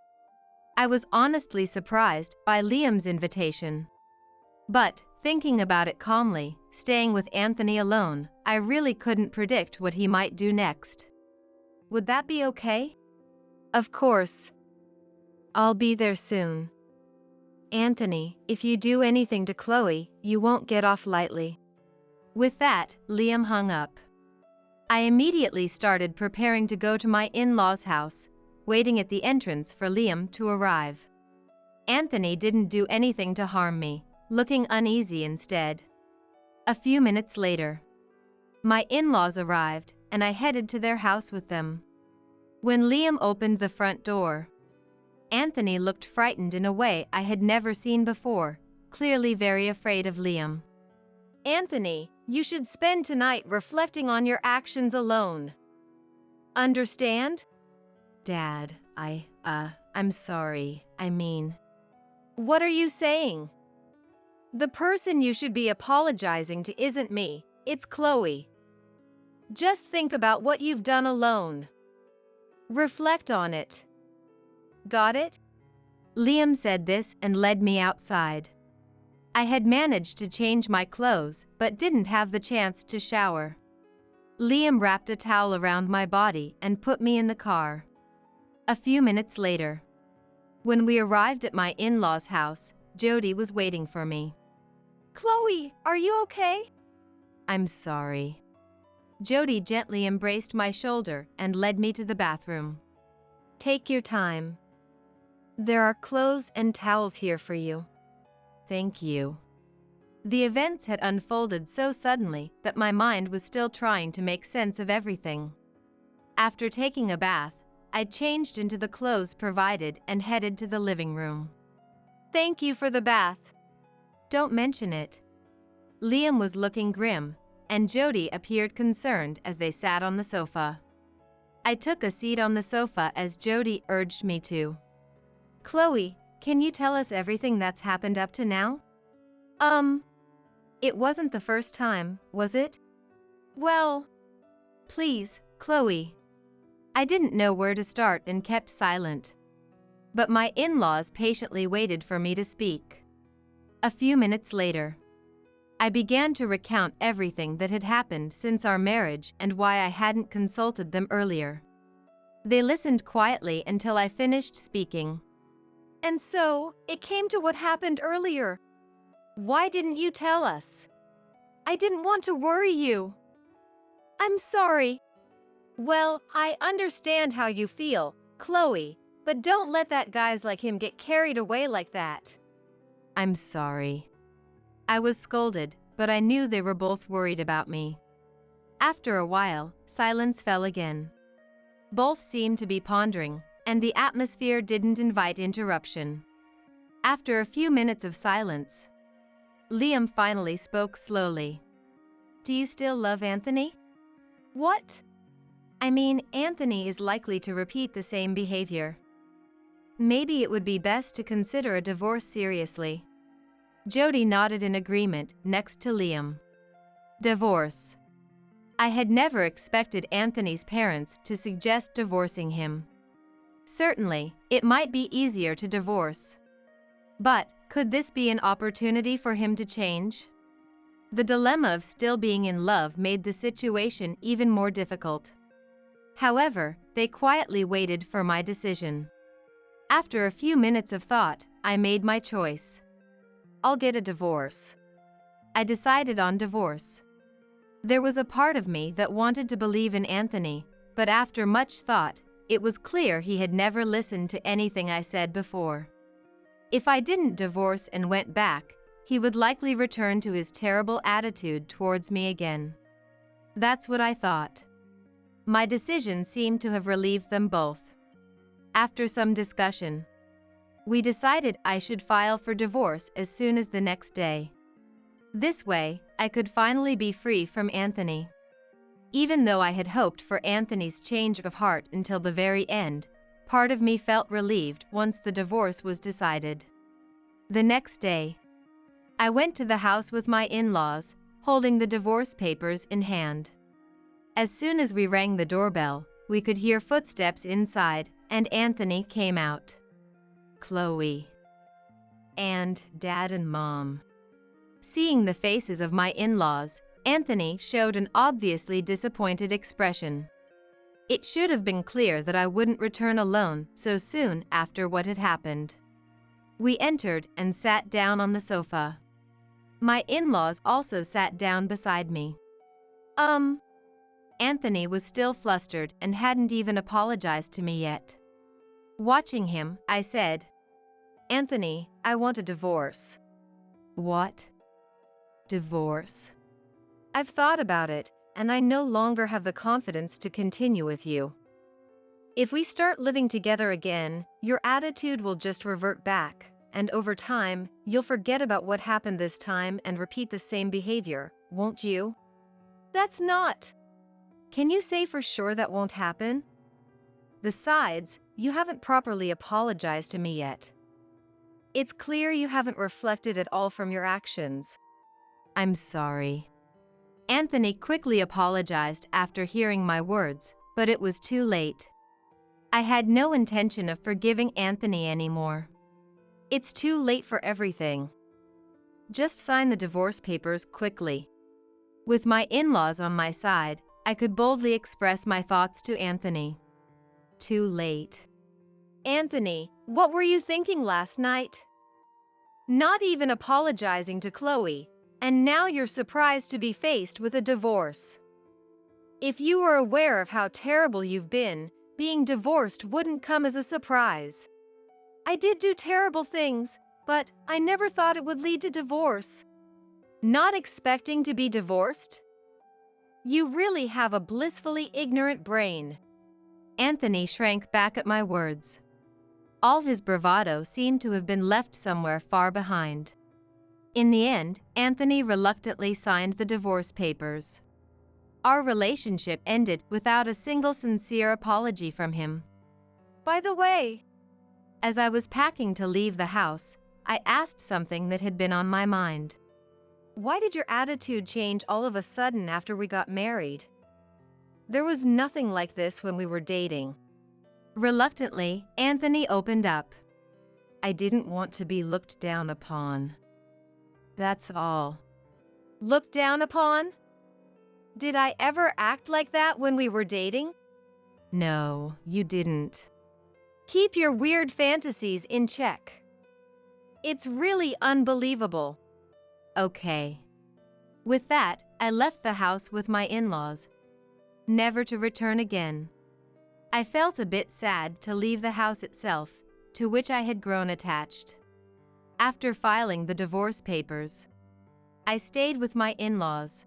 B: I was honestly surprised by Liam's invitation. But, Thinking about it calmly, staying with Anthony alone, I really couldn't predict what he might do next. Would that be okay? Of course. I'll be there soon. Anthony, if you do anything to Chloe, you won't get off lightly. With that, Liam hung up. I immediately started preparing to go to my in-laws' house, waiting at the entrance for Liam to arrive. Anthony didn't do anything to harm me, looking uneasy instead. A few minutes later, my in-laws arrived, and I headed to their house with them. When Liam opened the front door, Anthony looked frightened in a way I had never seen before, clearly very afraid of Liam.
A: Anthony, you should spend tonight reflecting on your actions alone. Understand?
B: Dad, I'm sorry.
A: What are you saying? The person you should be apologizing to isn't me, it's Chloe. Just think about what you've done alone. Reflect on it. Got it?
B: Liam said this and led me outside. I had managed to change my clothes but didn't have the chance to shower. Liam wrapped a towel around my body and put me in the car. A few minutes later, when we arrived at my in-laws' house, Jody was waiting for me.
A: Chloe, are you okay?
B: I'm sorry. Jody gently embraced my shoulder and led me to the bathroom.
A: Take your time. There are clothes and towels here for you.
B: Thank you. The events had unfolded so suddenly that my mind was still trying to make sense of everything. After taking a bath, I changed into the clothes provided and headed to the living room.
A: Thank you for the bath.
B: Don't mention it. Liam was looking grim, and Jody appeared concerned as they sat on the sofa. I took a seat on the sofa as Jody urged me to.
A: Chloe,
B: can you tell us everything that's happened up to now? It wasn't the first time, was it?
A: Well,
B: please, Chloe. I didn't know where to start and kept silent. But my in-laws patiently waited for me to speak. A few minutes later, I began to recount everything that had happened since our marriage and why I hadn't consulted them earlier. They listened quietly until I finished speaking.
A: And so, it came to what happened earlier. Why didn't you tell us? I didn't want to worry you. I'm sorry. Well, I understand how you feel, Chloe, but don't let that guys like him get carried away like that.
B: I'm sorry. I was scolded, but I knew they were both worried about me. After a while, silence fell again. Both seemed to be pondering, and the atmosphere didn't invite interruption. After a few minutes of silence, Liam finally spoke slowly. Do you still love Anthony?
A: What?
B: Anthony is likely to repeat the same behavior. Maybe it would be best to consider a divorce seriously. Jody nodded in agreement next to Liam. Divorce. I had never expected Anthony's parents to suggest divorcing him. Certainly, it might be easier to divorce. But, could this be an opportunity for him to change? The dilemma of still being in love made the situation even more difficult. However, they quietly waited for my decision. After a few minutes of thought, I made my choice. I'll get a divorce. I decided on divorce. There was a part of me that wanted to believe in Anthony, but after much thought, it was clear he had never listened to anything I said before. If I didn't divorce and went back, he would likely return to his terrible attitude towards me again. That's what I thought. My decision seemed to have relieved them both. After some discussion, we decided I should file for divorce as soon as the next day. This way, I could finally be free from Anthony. Even though I had hoped for Anthony's change of heart until the very end, part of me felt relieved once the divorce was decided. The next day, I went to the house with my in-laws, holding the divorce papers in hand. As soon as we rang the doorbell, we could hear footsteps inside, and Anthony came out. Chloe. And Dad and Mom. Seeing the faces of my in-laws, Anthony showed an obviously disappointed expression. It should have been clear that I wouldn't return alone so soon after what had happened. We entered and sat down on the sofa. My in-laws also sat down beside me. Anthony was still flustered and hadn't even apologized to me yet. Watching him, I said, "Anthony, I want a divorce." "What? Divorce?" "I've thought about it, and I no longer have the confidence to continue with you. If we start living together again, your attitude will just revert back, and over time, you'll forget about what happened this time and repeat the same behavior, won't you?" "That's not." "Can you say for sure that won't happen? Besides, you haven't properly apologized to me yet. It's clear you haven't reflected at all from your actions." "I'm sorry." Anthony quickly apologized after hearing my words, but it was too late. I had no intention of forgiving Anthony anymore. It's too late for everything. Just sign the divorce papers quickly. With my in-laws on my side, I could boldly express my thoughts to Anthony. Too late.
A: "Anthony, what were you thinking last night? Not even apologizing to Chloe, and now you're surprised to be faced with a divorce. If you were aware of how terrible you've been, being divorced wouldn't come as a surprise. I did do terrible things, but I never thought it would lead to divorce. Not expecting to be divorced? You really have a blissfully ignorant brain."
B: Anthony shrank back at my words. All his bravado seemed to have been left somewhere far behind. In the end, Anthony reluctantly signed the divorce papers. Our relationship ended without a single sincere apology from him.
A: "By the way,"
B: as I was packing to leave the house, I asked something that had been on my mind.
A: "Why did your attitude change all of a sudden after we got married? There was nothing like this when we were dating."
B: Reluctantly, Anthony opened up. "I didn't want to be looked down upon. That's all."
A: "Looked down upon? Did I ever act like that when we were dating?"
B: "No, you didn't."
A: "Keep your weird fantasies in check. It's really unbelievable."
B: Okay. With that, I left the house with my in-laws, never to return again. I felt a bit sad to leave the house itself, to which I had grown attached. After filing the divorce papers, I stayed with my in-laws.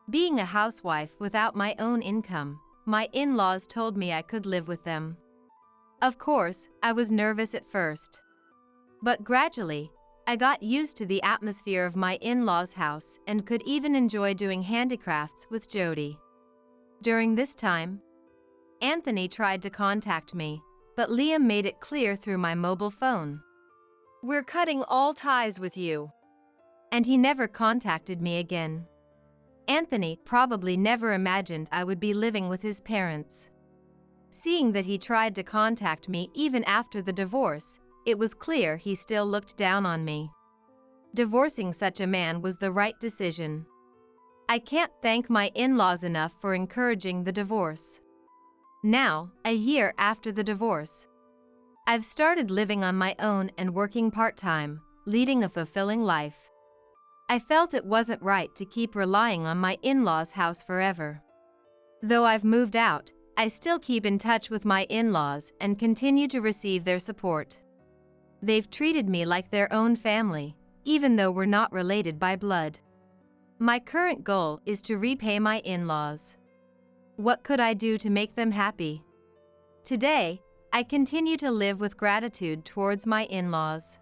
B: Being a housewife without my own income, my in-laws told me I could live with them. Of course, I was nervous at first. But gradually, I got used to the atmosphere of my in-laws' house and could even enjoy doing handicrafts with Jody. During this time, Anthony tried to contact me, but Liam made it clear through my mobile phone.
A: "We're cutting all ties with you."
B: And he never contacted me again. Anthony probably never imagined I would be living with his parents. Seeing that he tried to contact me even after the divorce, it was clear he still looked down on me. Divorcing such a man was the right decision. I can't thank my in-laws enough for encouraging the divorce. Now, a year after the divorce, I've started living on my own and working part-time, leading a fulfilling life. I felt it wasn't right to keep relying on my in-laws' house forever. Though I've moved out, I still keep in touch with my in-laws and continue to receive their support. They've treated me like their own family, even though we're not related by blood. My current goal is to repay my in-laws. What could I do to make them happy? Today, I continue to live with gratitude towards my in-laws.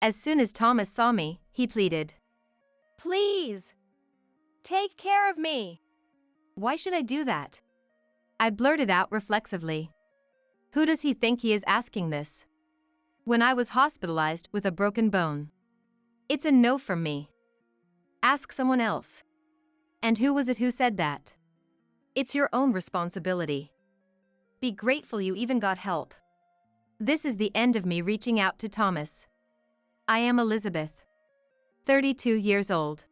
B: As soon as Thomas saw me, he pleaded,
A: "Please, take care of me."
B: "Why should I do that?" I blurted out reflexively. Who does he think he is asking this? When I was hospitalized with a broken bone. It's a no from me. Ask someone else. And who was it who said that? It's your own responsibility. Be grateful you even got help. This is the end of me reaching out to Thomas. I am Elizabeth, 32 years old.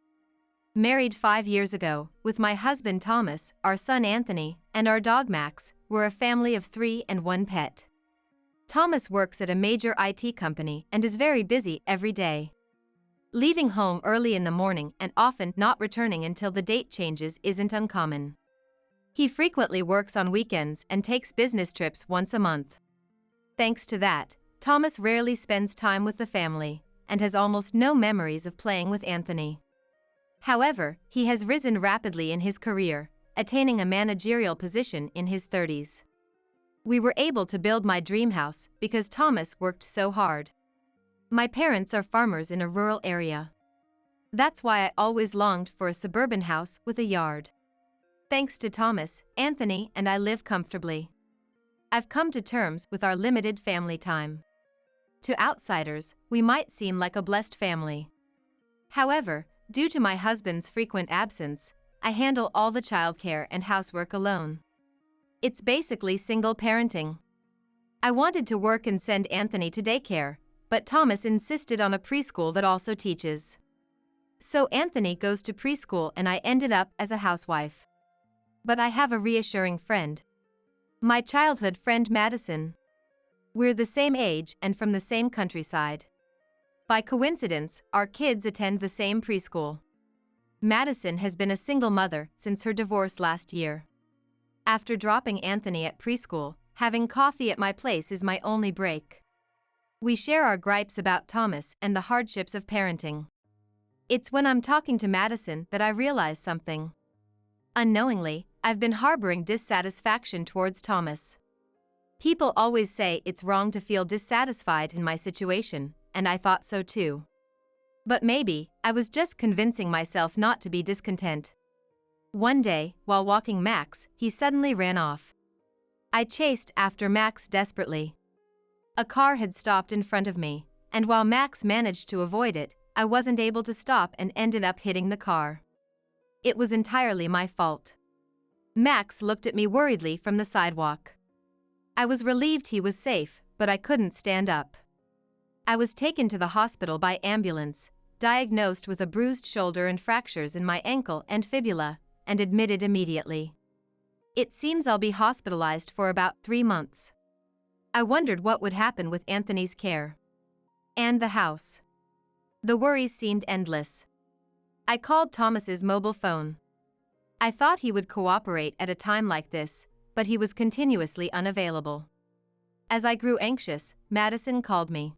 B: Married 5 years ago, with my husband Thomas, our son Anthony, and our dog Max. We're a family of 3 and 1 pet. Thomas works at a major IT company and is very busy every day. Leaving home early in the morning and often not returning until the date changes isn't uncommon. He frequently works on weekends and takes business trips once a month. Thanks to that, Thomas rarely spends time with the family and has almost no memories of playing with Anthony. However, he has risen rapidly in his career, attaining a managerial position in his 30s. We were able to build my dream house because Thomas worked so hard. My parents are farmers in a rural area. That's why I always longed for a suburban house with a yard. Thanks to Thomas, Anthony and I live comfortably. I've come to terms with our limited family time. To outsiders, we might seem like a blessed family. However, due to my husband's frequent absence, I handle all the childcare and housework alone. It's basically single parenting. I wanted to work and send Anthony to daycare, but Thomas insisted on a preschool that also teaches. So Anthony goes to preschool and I ended up as a housewife. But I have a reassuring friend. My childhood friend Madison. We're the same age and from the same countryside. By coincidence, our kids attend the same preschool. Madison has been a single mother since her divorce last year. After dropping Anthony at preschool, having coffee at my place is my only break. We share our gripes about Thomas and the hardships of parenting. It's when I'm talking to Madison that I realize something. Unknowingly, I've been harboring dissatisfaction towards Thomas. People always say it's wrong to feel dissatisfied in my situation, and I thought so too. But maybe, I was just convincing myself not to be discontent. One day, while walking Max, he suddenly ran off. I chased after Max desperately. A car had stopped in front of me, and while Max managed to avoid it, I wasn't able to stop and ended up hitting the car. It was entirely my fault. Max looked at me worriedly from the sidewalk. I was relieved he was safe, but I couldn't stand up. I was taken to the hospital by ambulance, diagnosed with a bruised shoulder and fractures in my ankle and fibula, and admitted immediately. It seems I'll be hospitalized for about 3 months. I wondered what would happen with Anthony's care. And the house. The worries seemed endless. I called Thomas's mobile phone. I thought he would cooperate at a time like this, but he was continuously unavailable. As I grew anxious, Madison called me.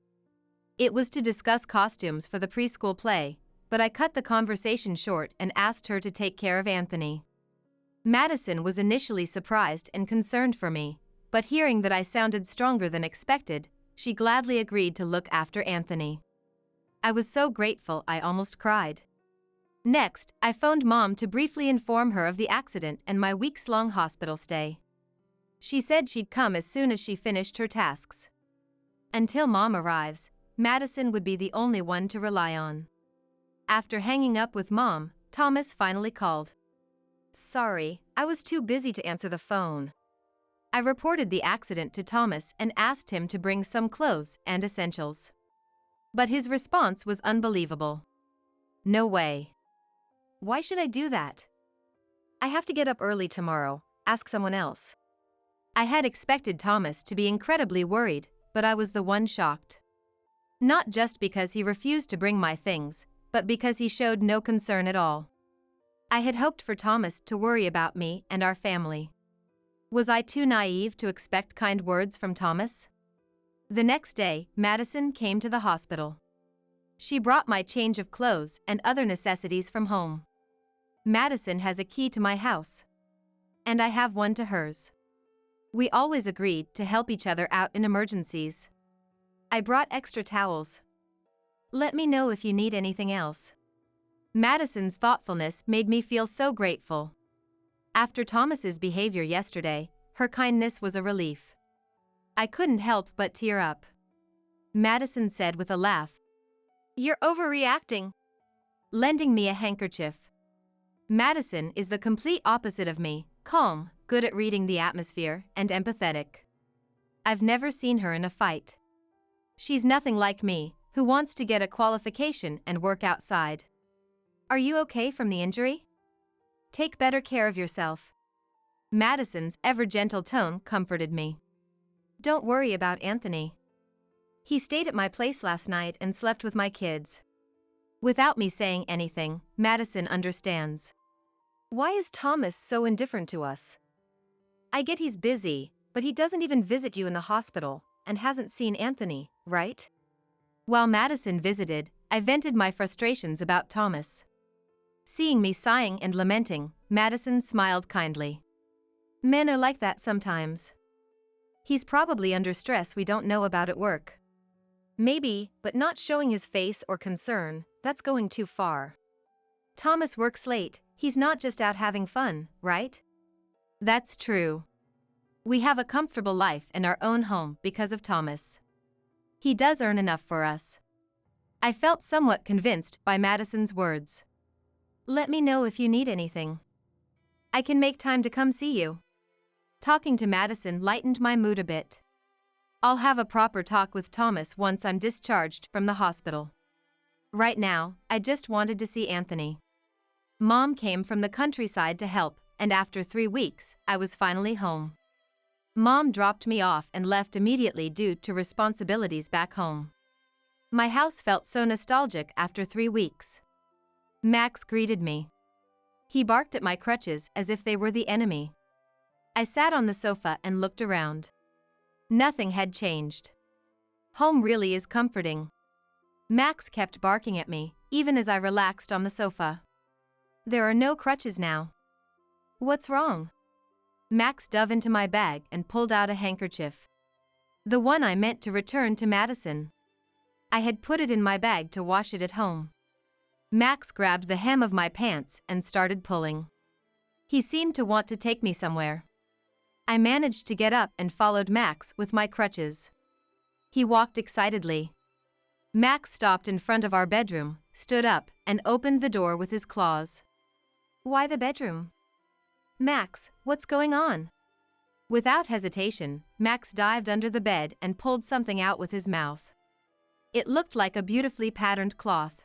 B: It was to discuss costumes for the preschool play, but I cut the conversation short and asked her to take care of Anthony. Madison was initially surprised and concerned for me, but hearing that I sounded stronger than expected, she gladly agreed to look after Anthony. I was so grateful I almost cried. Next, I phoned Mom to briefly inform her of the accident and my weeks-long hospital stay. She said she'd come as soon as she finished her tasks. Until Mom arrives, Madison would be the only one to rely on. After hanging up with Mom, Thomas finally called. Sorry, I was too busy to answer the phone. I reported the accident to Thomas and asked him to bring some clothes and essentials. But his response was unbelievable. No way. Why should I do that? I have to get up early tomorrow, ask someone else. I had expected Thomas to be incredibly worried, but I was the one shocked. Not just because he refused to bring my things, but because he showed no concern at all. I had hoped for Thomas to worry about me and our family. Was I too naive to expect kind words from Thomas? The next day, Madison came to the hospital. She brought my change of clothes and other necessities from home. Madison has a key to my house. And I have one to hers. We always agreed to help each other out in emergencies. I brought extra towels. Let me know if you need anything else. Madison's thoughtfulness made me feel so grateful. After Thomas's behavior yesterday, her kindness was a relief. I couldn't help but tear up. Madison said with a laugh, "You're overreacting," lending me a handkerchief. Madison is the complete opposite of me, calm, good at reading the atmosphere, and empathetic. I've never seen her in a fight. She's nothing like me, who wants to get a qualification and work outside. Are you okay from the injury? Take better care of yourself. Madison's ever-gentle tone comforted me. Don't worry about Anthony. He stayed at my place last night and slept with my kids. Without me saying anything, Madison understands. Why is Thomas so indifferent to us? I get he's busy, but he doesn't even visit you in the hospital and hasn't seen Anthony, right? While Madison visited, I vented my frustrations about Thomas. Seeing me sighing and lamenting, Madison smiled kindly. Men are like that sometimes. He's probably under stress we don't know about at work. Maybe, but not showing his face or concern, that's going too far. Thomas works late, he's not just out having fun, right? That's true. We have a comfortable life and our own home because of Thomas. He does earn enough for us. I felt somewhat convinced by Madison's words. Let me know if you need anything. I can make time to come see you. Talking to Madison lightened my mood a bit. I'll have a proper talk with Thomas once I'm discharged from the hospital. Right now, I just wanted to see Anthony. Mom came from the countryside to help, and after 3 weeks, I was finally home. Mom dropped me off and left immediately due to responsibilities back home. My house felt so nostalgic after 3 weeks. Max greeted me. He barked at my crutches as if they were the enemy. I sat on the sofa and looked around. Nothing had changed. Home really is comforting. Max kept barking at me, even as I relaxed on the sofa. There are no crutches now. What's wrong? Max dove into my bag and pulled out a handkerchief. The one I meant to return to Madison. I had put it in my bag to wash it at home. Max grabbed the hem of my pants and started pulling. He seemed to want to take me somewhere. I managed to get up and followed Max with my crutches. He walked excitedly. Max stopped in front of our bedroom, stood up, and opened the door with his claws. Why the bedroom? Max, what's going on? Without hesitation, Max dived under the bed and pulled something out with his mouth. It looked like a beautifully patterned cloth.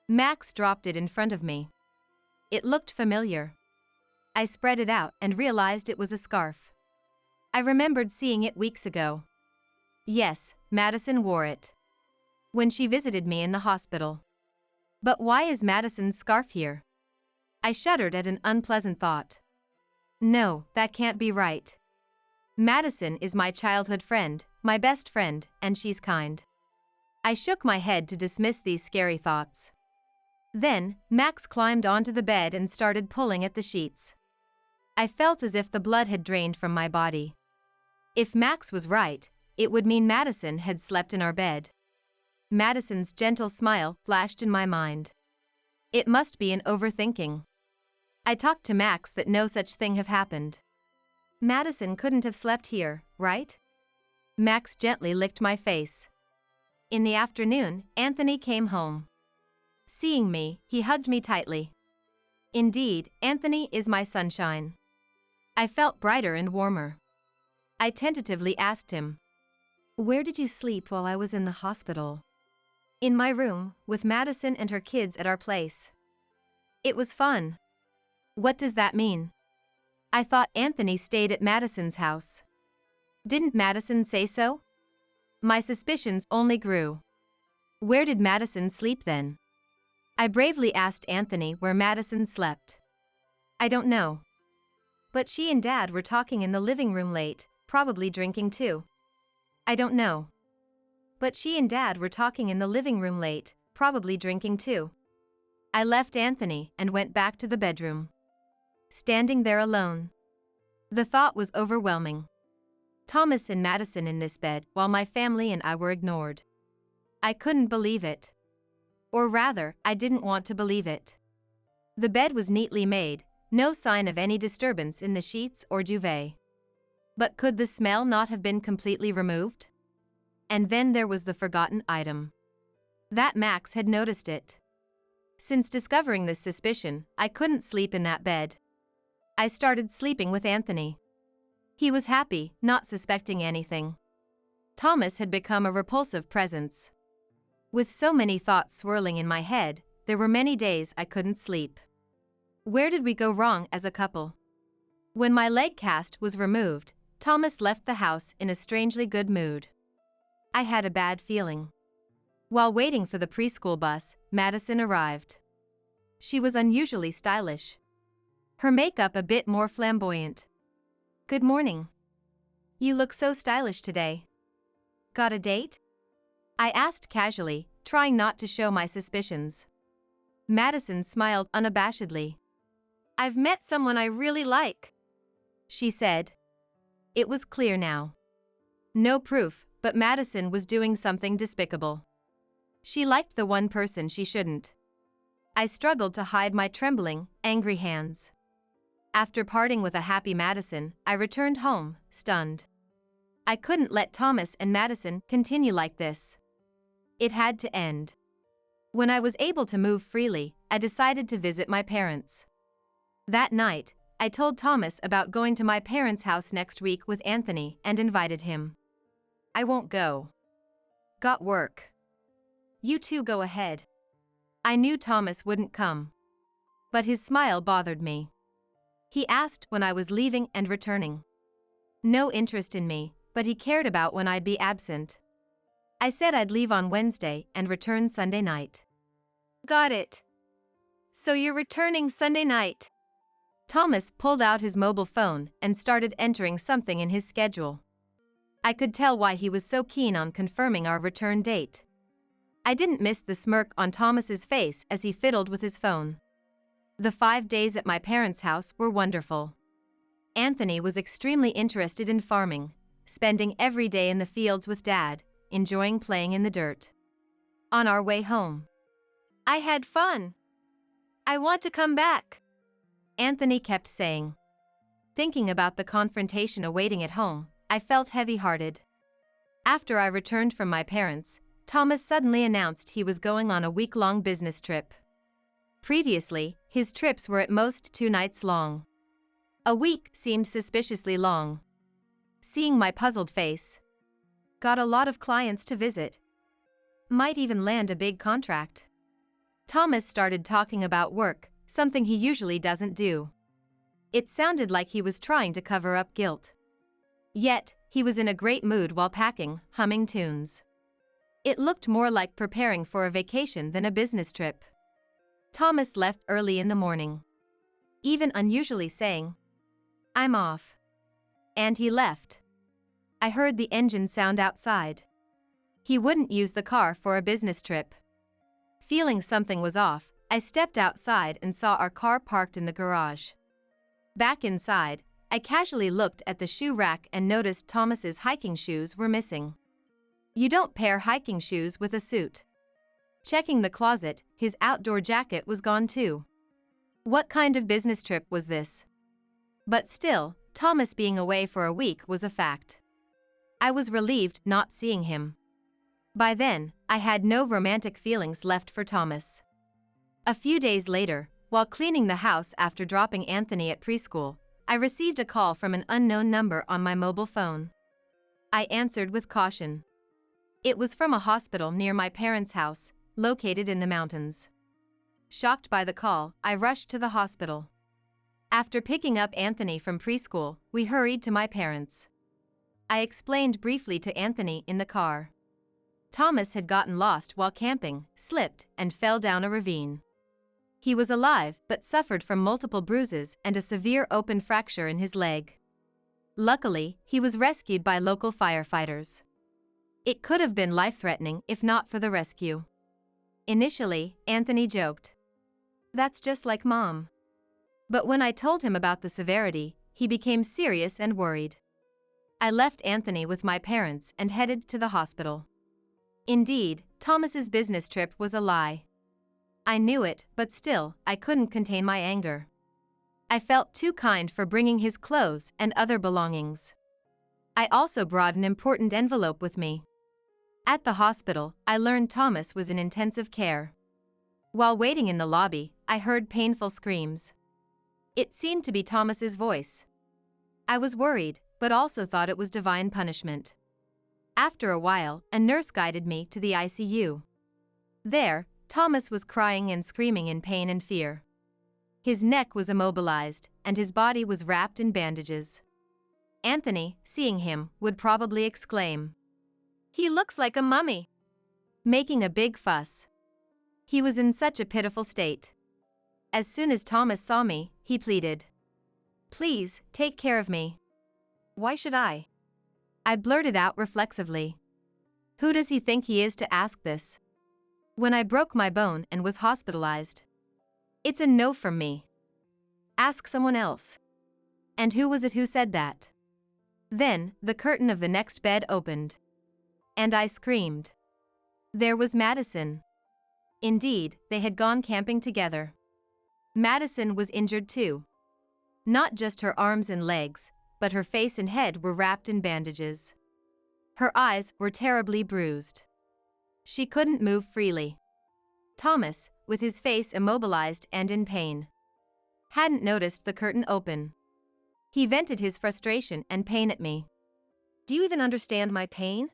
B: Max dropped it in front of me. It looked familiar. I spread it out and realized it was a scarf. I remembered seeing it weeks ago. Yes, Madison wore it when she visited me in the hospital. But why is Madison's scarf here? I shuddered at an unpleasant thought. No, that can't be right. Madison is my childhood friend, my best friend, and she's kind. I shook my head to dismiss these scary thoughts. Then, Max climbed onto the bed and started pulling at the sheets. I felt as if the blood had drained from my body. If Max was right, it would mean Madison had slept in our bed. Madison's gentle smile flashed in my mind. It must be an overthinking. I talked to Max that no such thing have happened. Madison couldn't have slept here, right? Max gently licked my face. In the afternoon, Anthony came home. Seeing me, he hugged me tightly. Indeed, Anthony is my sunshine. I felt brighter and warmer. I tentatively asked him, "Where did you sleep while I was in the hospital?" "In my room, with Madison and her kids at our place." "It was fun." "What does that mean?" "I thought Anthony stayed at Madison's house." "Didn't Madison say so?" My suspicions only grew. Where did Madison sleep then? I bravely asked Anthony where Madison slept. "I don't know. But she and Dad were talking in the living room late, probably drinking too." "I don't know. But she and Dad were talking in the living room late, probably drinking too." I left Anthony and went back to the bedroom. Standing there alone. The thought was overwhelming. Thomas and Madison in this bed while my family and I were ignored. I couldn't believe it. Or rather, I didn't want to believe it. The bed was neatly made, no sign of any disturbance in the sheets or duvet. But could the smell not have been completely removed? And then there was the forgotten item. That Max had noticed it. Since discovering this suspicion, I couldn't sleep in that bed. I started sleeping with Anthony. He was happy, not suspecting anything. Thomas had become a repulsive presence. With so many thoughts swirling in my head, there were many days I couldn't sleep. Where did we go wrong as a couple? When my leg cast was removed, Thomas left the house in a strangely good mood. I had a bad feeling. While waiting for the preschool bus, Madison arrived. She was unusually stylish. Her makeup a bit more flamboyant. "Good morning. You look so stylish today. Got a date?" I asked casually, trying not to show my suspicions. Madison smiled unabashedly. "I've met someone I really like," she said. It was clear now. No proof, but Madison was doing something despicable. She liked the one person she shouldn't. I struggled to hide my trembling, angry hands. After parting with a happy Madison, I returned home, stunned. I couldn't let Thomas and Madison continue like this. It had to end. When I was able to move freely, I decided to visit my parents. That night, I told Thomas about going to my parents' house next week with Anthony and invited him. "I won't go. Got work. You two go ahead." I knew Thomas wouldn't come. But his smile bothered me. He asked when I was leaving and returning. No interest in me, but he cared about when I'd be absent. I said I'd leave on Wednesday and return Sunday night.
A: "Got it. So you're returning Sunday night."
B: Thomas pulled out his mobile phone and started entering something in his schedule. I could tell why he was so keen on confirming our return date. I didn't miss the smirk on Thomas's face as he fiddled with his phone. The 5 days at my parents' house were wonderful. Anthony was extremely interested in farming, spending every day in the fields with Dad, enjoying playing in the dirt. On our way home,
A: "I had fun. I want to come back,"
B: Anthony kept saying. Thinking about the confrontation awaiting at home, I felt heavy-hearted. After I returned from my parents', Thomas suddenly announced he was going on a week-long business trip. Previously, his trips were at most 2 nights long. A week seemed suspiciously long. Seeing my puzzled face. Got a lot of clients to visit. Might even land a big contract. Thomas started talking about work, something he usually doesn't do. It sounded like he was trying to cover up guilt. Yet, he was in a great mood while packing, humming tunes. It looked more like preparing for a vacation than a business trip. Thomas left early in the morning. Even unusually saying, "I'm off." And he left. I heard the engine sound outside. He wouldn't use the car for a business trip. Feeling something was off, I stepped outside and saw our car parked in the garage. Back inside, I casually looked at the shoe rack and noticed Thomas's hiking shoes were missing. You don't pair hiking shoes with a suit. Checking the closet, his outdoor jacket was gone too. What kind of business trip was this? But still, Thomas being away for a week was a fact. I was relieved not seeing him. By then, I had no romantic feelings left for Thomas. A few days later, while cleaning the house after dropping Anthony at preschool, I received a call from an unknown number on my mobile phone. I answered with caution. It was from a hospital near my parents' house, located in the mountains. Shocked by the call, I rushed to the hospital. After picking up Anthony from preschool, we hurried to my parents. I explained briefly to Anthony in the car. Thomas had gotten lost while camping, slipped, and fell down a ravine. He was alive but suffered from multiple bruises and a severe open fracture in his leg. Luckily, he was rescued by local firefighters. It could have been life-threatening if not for the rescue. Initially, Anthony joked, "That's just like Mom." But when I told him about the severity, he became serious and worried. I left Anthony with my parents and headed to the hospital. Indeed, Thomas's business trip was a lie. I knew it, but still, I couldn't contain my anger. I felt too kind for bringing his clothes and other belongings. I also brought an important envelope with me. At the hospital, I learned Thomas was in intensive care. While waiting in the lobby, I heard painful screams. It seemed to be Thomas's voice. I was worried, but also thought it was divine punishment. After a while, a nurse guided me to the ICU. There, Thomas was crying and screaming in pain and fear. His neck was immobilized, and his body was wrapped in bandages. Anthony, seeing him, would probably exclaim,
A: "He looks like a mummy,"
B: making a big fuss. He was in such a pitiful state. As soon as Thomas saw me, he pleaded, "Please, take care of me."
A: "Why should I?"
B: I blurted out reflexively. Who does he think he is to ask this? When I broke my bone and was hospitalized. It's a no from me. Ask someone else. And who was it who said that? Then, the curtain of the next bed opened. And I screamed. There was Madison. Indeed, they had gone camping together. Madison was injured too. Not just her arms and legs, but her face and head were wrapped in bandages. Her eyes were terribly bruised. She couldn't move freely. Thomas, with his face immobilized and in pain, hadn't noticed the curtain open. He vented his frustration and pain at me.
A: "Do you even understand my pain?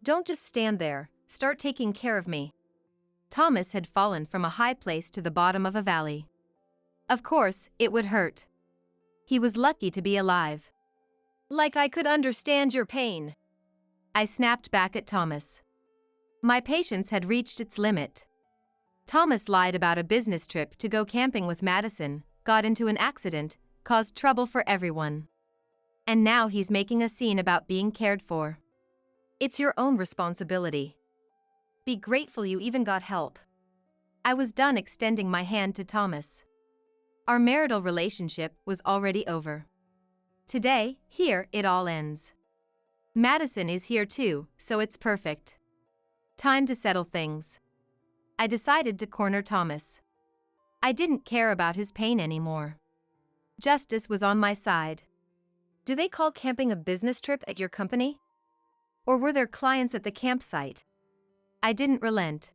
A: Don't just stand there, start taking care of me."
B: Thomas had fallen from a high place to the bottom of a valley. Of course, it would hurt. He was lucky to be alive.
A: "Like I could understand your pain,"
B: I snapped back at Thomas. My patience had reached its limit. Thomas lied about a business trip to go camping with Madison, got into an accident, caused trouble for everyone. And now he's making a scene about being cared for.
A: "It's your own responsibility. Be grateful you even got help."
B: I was done extending my hand to Thomas. Our marital relationship was already over. Today, here it all ends. Madison is here too, so it's perfect. Time to settle things. I decided to corner Thomas. I didn't care about his pain anymore. Justice was on my side.
A: "Do they call camping a business trip at your company? Or were there clients at the campsite?"
B: I didn't relent.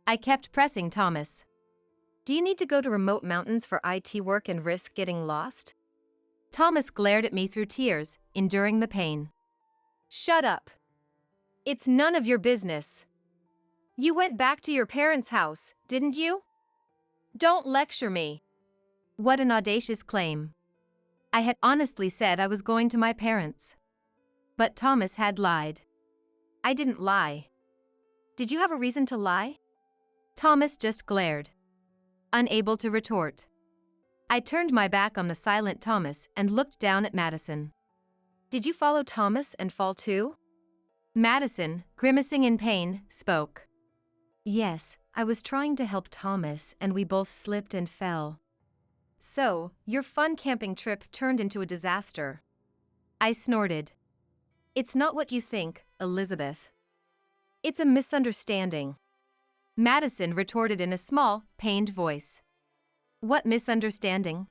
B: I kept pressing Thomas.
A: "Do you need to go to remote mountains for IT work and risk getting lost?"
B: Thomas glared at me through tears, enduring the pain.
A: "Shut up. It's none of your business. You went back to your parents' house, didn't you? Don't lecture me."
B: What an audacious claim. I had honestly said I was going to my parents. But Thomas had lied.
A: "I didn't lie. Did you have a reason to lie?"
B: Thomas just glared, unable to retort. I turned my back on the silent Thomas and looked down at Madison.
A: "Did you follow Thomas and fall too?"
B: Madison, grimacing in pain, spoke. "Yes, I was trying to help Thomas and we both slipped and fell."
A: "So, your fun camping trip turned into a disaster."
B: I snorted.
A: "It's not what you think, Elizabeth. It's a misunderstanding."
B: Madison retorted in a small, pained voice. What misunderstanding?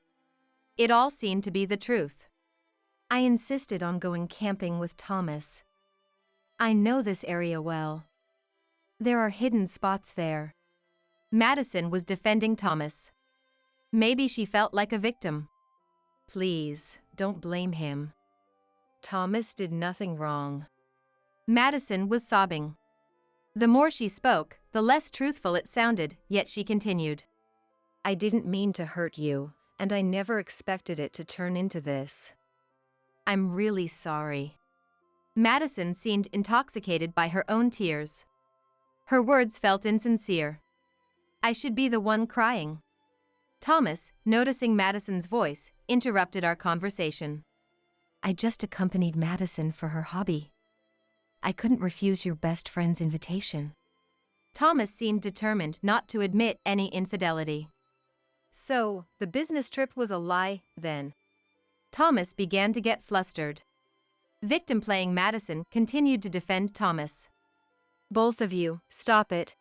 B: It all seemed to be the truth.
A: "I insisted on going camping with Thomas. I know this area well. There are hidden spots there."
B: Madison was defending Thomas. Maybe she felt like a victim.
A: "Please, don't blame him. Thomas did nothing wrong."
B: Madison was sobbing. The more she spoke, the less truthful it sounded, yet she continued.
A: "I didn't mean to hurt you, and I never expected it to turn into this. I'm really sorry."
B: Madison seemed intoxicated by her own tears. Her words felt insincere. I should be the one crying. Thomas, noticing Madison's voice, interrupted our conversation.
A: "I just accompanied Madison for her hobby. I couldn't refuse your best friend's invitation."
B: Thomas seemed determined not to admit any infidelity.
A: "So, the business trip was a lie, then?"
B: Thomas began to get flustered. Victim-playing Madison continued to defend Thomas.
A: "Both of you, stop it.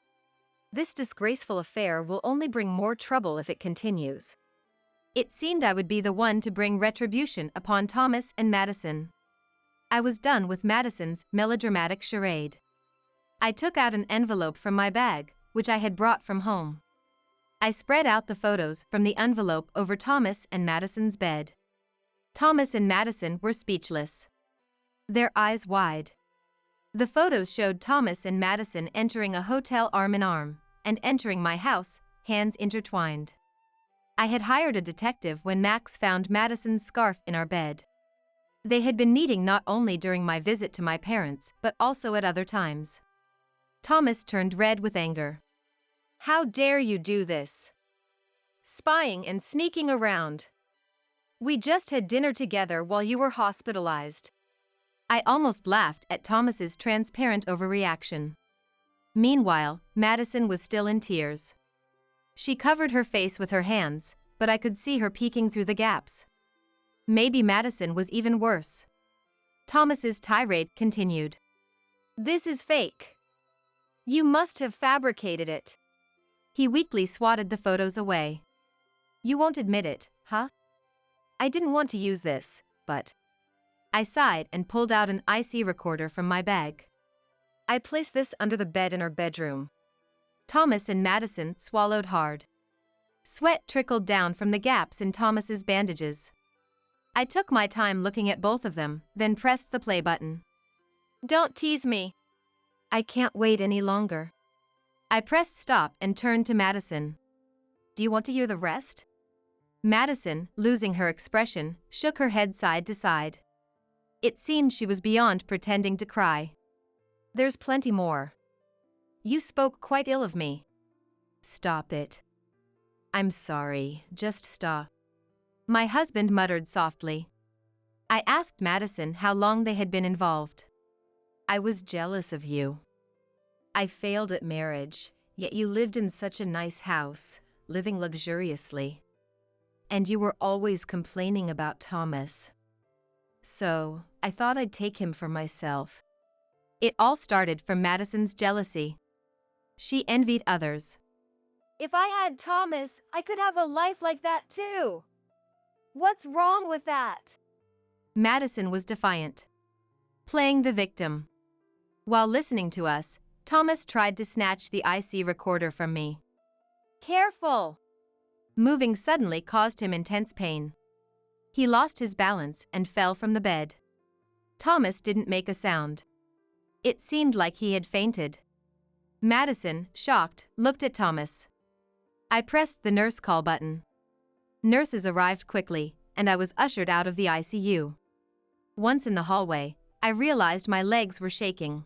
A: This disgraceful affair will only bring more trouble if it continues."
B: It seemed I would be the one to bring retribution upon Thomas and Madison. I was done with Madison's melodramatic charade. I took out an envelope from my bag, which I had brought from home. I spread out the photos from the envelope over Thomas and Madison's bed. Thomas and Madison were speechless. Their eyes wide. The photos showed Thomas and Madison entering a hotel arm in arm, and entering my house, hands intertwined. I had hired a detective when Max found Madison's scarf in our bed. They had been meeting not only during my visit to my parents, but also at other times. Thomas turned red with anger.
A: How dare you do this? Spying and sneaking around. We just had dinner together while you were hospitalized.
B: I almost laughed at Thomas's transparent overreaction. Meanwhile, Madison was still in tears. She covered her face with her hands, but I could see her peeking through the gaps. Maybe Madison was even worse. Thomas's tirade continued.
A: This is fake. You must have fabricated it.
B: He weakly swatted the photos away.
A: You won't admit it, huh? I didn't want to use this, but...
B: I sighed and pulled out an IC recorder from my bag.
A: I placed this under the bed in our bedroom.
B: Thomas and Madison swallowed hard. Sweat trickled down from the gaps in Thomas's bandages. I took my time looking at both of them, then pressed the play button.
A: Don't tease me. I can't wait any longer.
B: I pressed stop and turned to Madison.
A: Do you want to hear the rest?
B: Madison, losing her expression, shook her head side to side. It seemed she was beyond pretending to cry.
A: There's plenty more. You spoke quite ill of me.
B: Stop it. I'm sorry, just stop. My husband muttered softly. I asked Madison how long they had been involved. I was jealous of you. I failed at marriage, yet you lived in such a nice house, living luxuriously. And you were always complaining about Thomas. So, I thought I'd take him for myself. It all started from Madison's jealousy. She envied others.
A: If I had Thomas, I could have a life like that too. What's wrong with that?
B: Madison was defiant. Playing the victim. While listening to us, Thomas tried to snatch the IC recorder from me.
A: Careful!
B: Moving suddenly caused him intense pain. He lost his balance and fell from the bed. Thomas didn't make a sound. It seemed like he had fainted. Madison, shocked, looked at Thomas. I pressed the nurse call button. Nurses arrived quickly, and I was ushered out of the ICU. Once in the hallway, I realized my legs were shaking.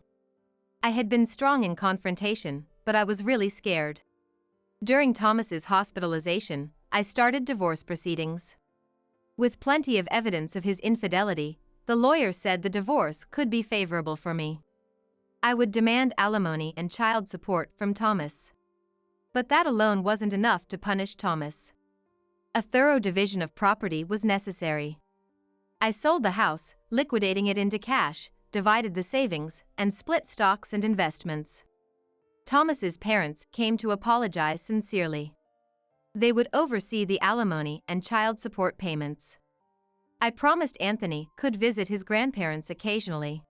B: I had been strong in confrontation, but I was really scared. During Thomas's hospitalization, I started divorce proceedings. With plenty of evidence of his infidelity, the lawyer said the divorce could be favorable for me. I would demand alimony and child support from Thomas. But that alone wasn't enough to punish Thomas. A thorough division of property was necessary. I sold the house, liquidating it into cash, divided the savings, and split stocks and investments. Thomas's parents came to apologize sincerely. They would oversee the alimony and child support payments. I promised Anthony could visit his grandparents occasionally.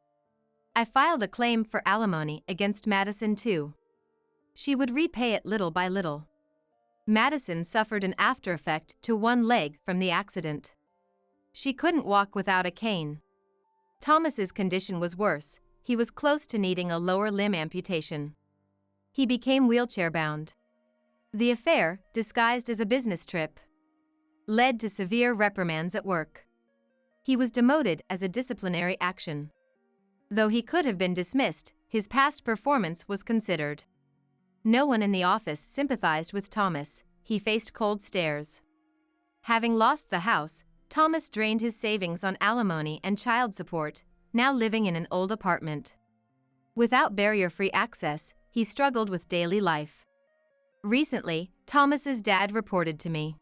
B: I filed a claim for alimony against Madison too. She would repay it little by little. Madison suffered an after effect to one leg from the accident. She couldn't walk without a cane. Thomas's condition was worse. He was close to needing a lower limb amputation. He became wheelchair-bound. The affair, disguised as a business trip, led to severe reprimands at work. He was demoted as a disciplinary action. Though he could have been dismissed, his past performance was considered. No one in the office sympathized with Thomas. He faced cold stares. Having lost the house, Thomas drained his savings on alimony and child support, now living in an old apartment. Without barrier-free access, he struggled with daily life. Recently, Thomas's dad reported to me.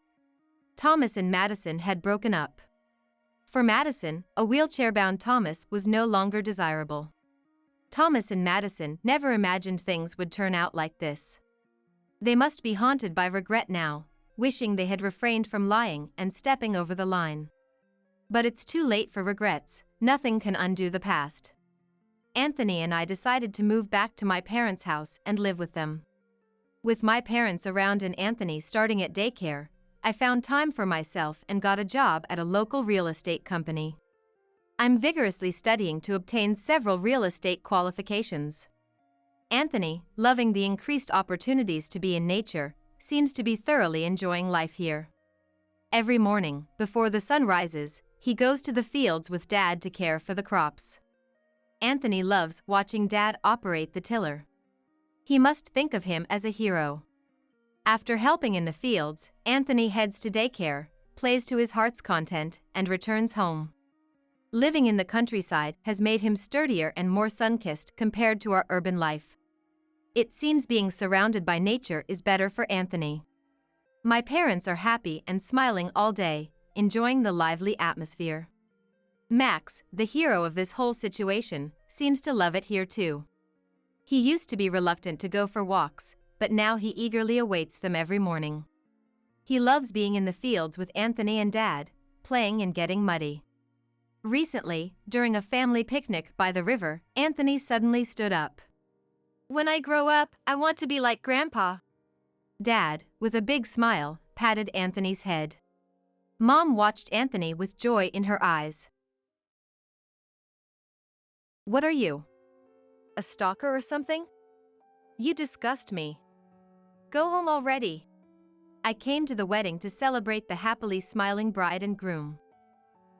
B: Thomas and Madison had broken up. For Madison, a wheelchair-bound Thomas was no longer desirable. Thomas and Madison never imagined things would turn out like this. They must be haunted by regret now, wishing they had refrained from lying and stepping over the line. But it's too late for regrets. Nothing can undo the past. Anthony and I decided to move back to my parents' house and live with them. With my parents around and Anthony starting at daycare, I found time for myself and got a job at a local real estate company. I'm vigorously studying to obtain several real estate qualifications. Anthony, loving the increased opportunities to be in nature, seems to be thoroughly enjoying life here. Every morning, before the sun rises, he goes to the fields with Dad to care for the crops. Anthony loves watching Dad operate the tiller. He must think of him as a hero. After helping in the fields, Anthony heads to daycare, plays to his heart's content, and returns home. Living in the countryside has made him sturdier and more sun-kissed compared to our urban life. It seems being surrounded by nature is better for Anthony. My parents are happy and smiling all day, enjoying the lively atmosphere. Max, the hero of this whole situation, seems to love it here too. He used to be reluctant to go for walks, but now he eagerly awaits them every morning. He loves being in the fields with Anthony and Dad, playing and getting muddy. Recently, during a family picnic by the river, Anthony suddenly stood up.
A: When I grow up, I want to be like Grandpa.
B: Dad, with a big smile, patted Anthony's head. Mom watched Anthony with joy in her eyes. What are you?
A: A stalker or something?
B: You disgust me. Go home already. I came to the wedding to celebrate the happily smiling bride and groom.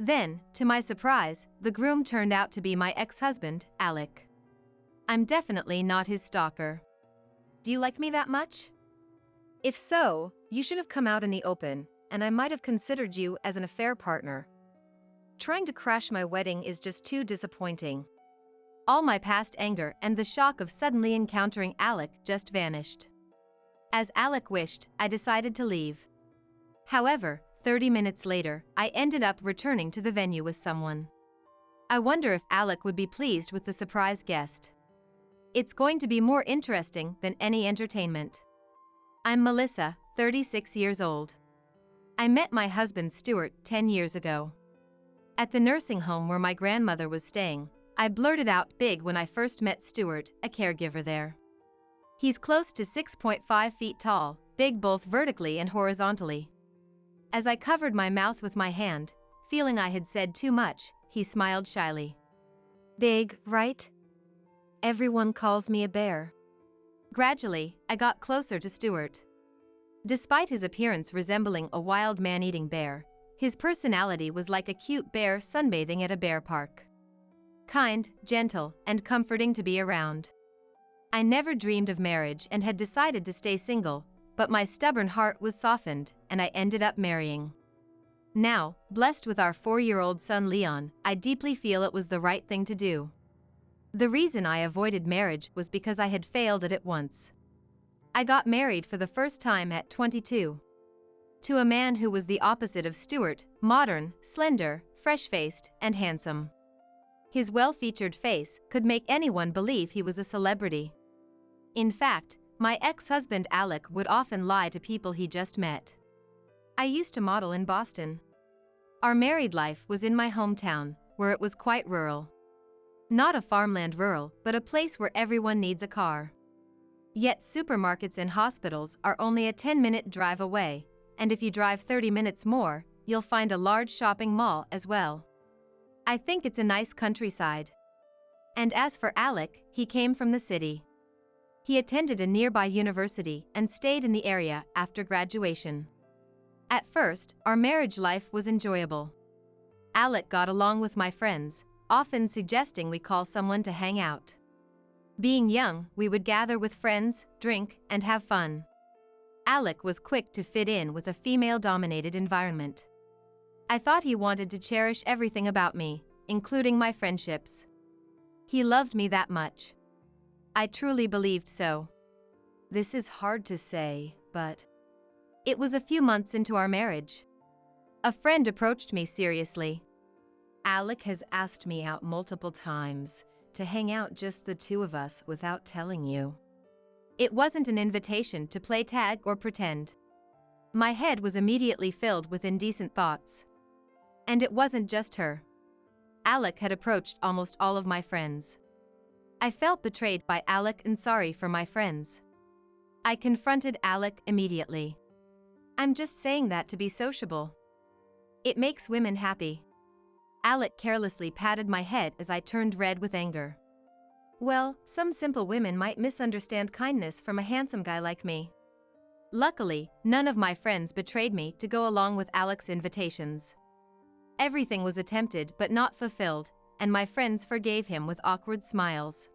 B: Then, to my surprise, the groom turned out to be my ex-husband, Alec. I'm definitely not his stalker.
A: Do you like me that much? If so, you should have come out in the open, and I might have considered you as an affair partner. Trying to crash my wedding is just too disappointing.
B: All my past anger and the shock of suddenly encountering Alec just vanished. As Alec wished, I decided to leave. However, 30 minutes later, I ended up returning to the venue with someone. I wonder if Alec would be pleased with the surprise guest. It's going to be more interesting than any entertainment. I'm Melissa, 36 years old. I met my husband Stuart 10 years ago. At the nursing home where my grandmother was staying, I blurted out big when I first met Stuart, a caregiver there. He's close to 6.5 feet tall, big both vertically and horizontally. As I covered my mouth with my hand, feeling I had said too much, he smiled shyly.
A: Big, right? Everyone calls me a bear.
B: Gradually, I got closer to Stuart. Despite his appearance resembling a wild man-eating bear, his personality was like a cute bear sunbathing at a bear park. Kind, gentle, and comforting to be around. I never dreamed of marriage and had decided to stay single, but my stubborn heart was softened, and I ended up marrying. Now, blessed with our 4-year-old son Leon, I deeply feel it was the right thing to do. The reason I avoided marriage was because I had failed at it once. I got married for the first time at 22. To a man who was the opposite of Stuart, modern, slender, fresh-faced, and handsome. His well-featured face could make anyone believe he was a celebrity. In fact, my ex-husband Alec would often lie to people he just met. I used to model in Boston. Our married life was in my hometown, where it was quite rural. Not a farmland rural, but a place where everyone needs a car. Yet supermarkets and hospitals are only a 10-minute drive away, and if you drive 30 minutes more, you'll find a large shopping mall as well. I think it's a nice countryside. And as for Alec, he came from the city. He attended a nearby university and stayed in the area after graduation. At first, our marriage life was enjoyable. Alec got along with my friends, often suggesting we call someone to hang out. Being young, we would gather with friends, drink, and have fun. Alec was quick to fit in with a female-dominated environment. I thought he wanted to cherish everything about me, including my friendships. He loved me that much. I truly believed so. This is hard to say, but it was a few months into our marriage. A friend approached me seriously. Alec has asked me out multiple times, to hang out just the two of us without telling you. It wasn't an invitation to play tag or pretend. My head was immediately filled with indecent thoughts. And it wasn't just her. Alec had approached almost all of my friends. I felt betrayed by Alec and sorry for my friends. I confronted Alec immediately. I'm just saying that to be sociable. It makes women happy. Alec carelessly patted my head as I turned red with anger. Well, some simple women might misunderstand kindness from a handsome guy like me. Luckily, none of my friends betrayed me to go along with Alec's invitations. Everything was attempted but not fulfilled, and my friends forgave him with awkward smiles.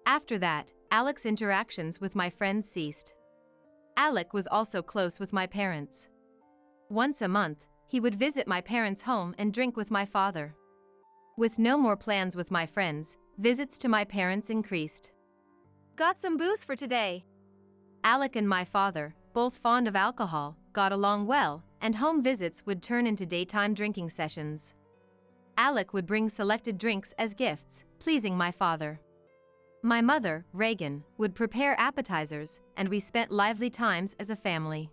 B: After that, Alec's interactions with my friends ceased. Alec was also close with my parents. Once a month, he would visit my parents' home and drink with my father. With no more plans with my friends, visits to my parents increased.
A: Got some booze for today.
B: Alec and my father, both fond of alcohol, got along well, and home visits would turn into daytime drinking sessions. Alec would bring selected drinks as gifts, pleasing my father. My mother, Reagan, would prepare appetizers, and we spent lively times as a family.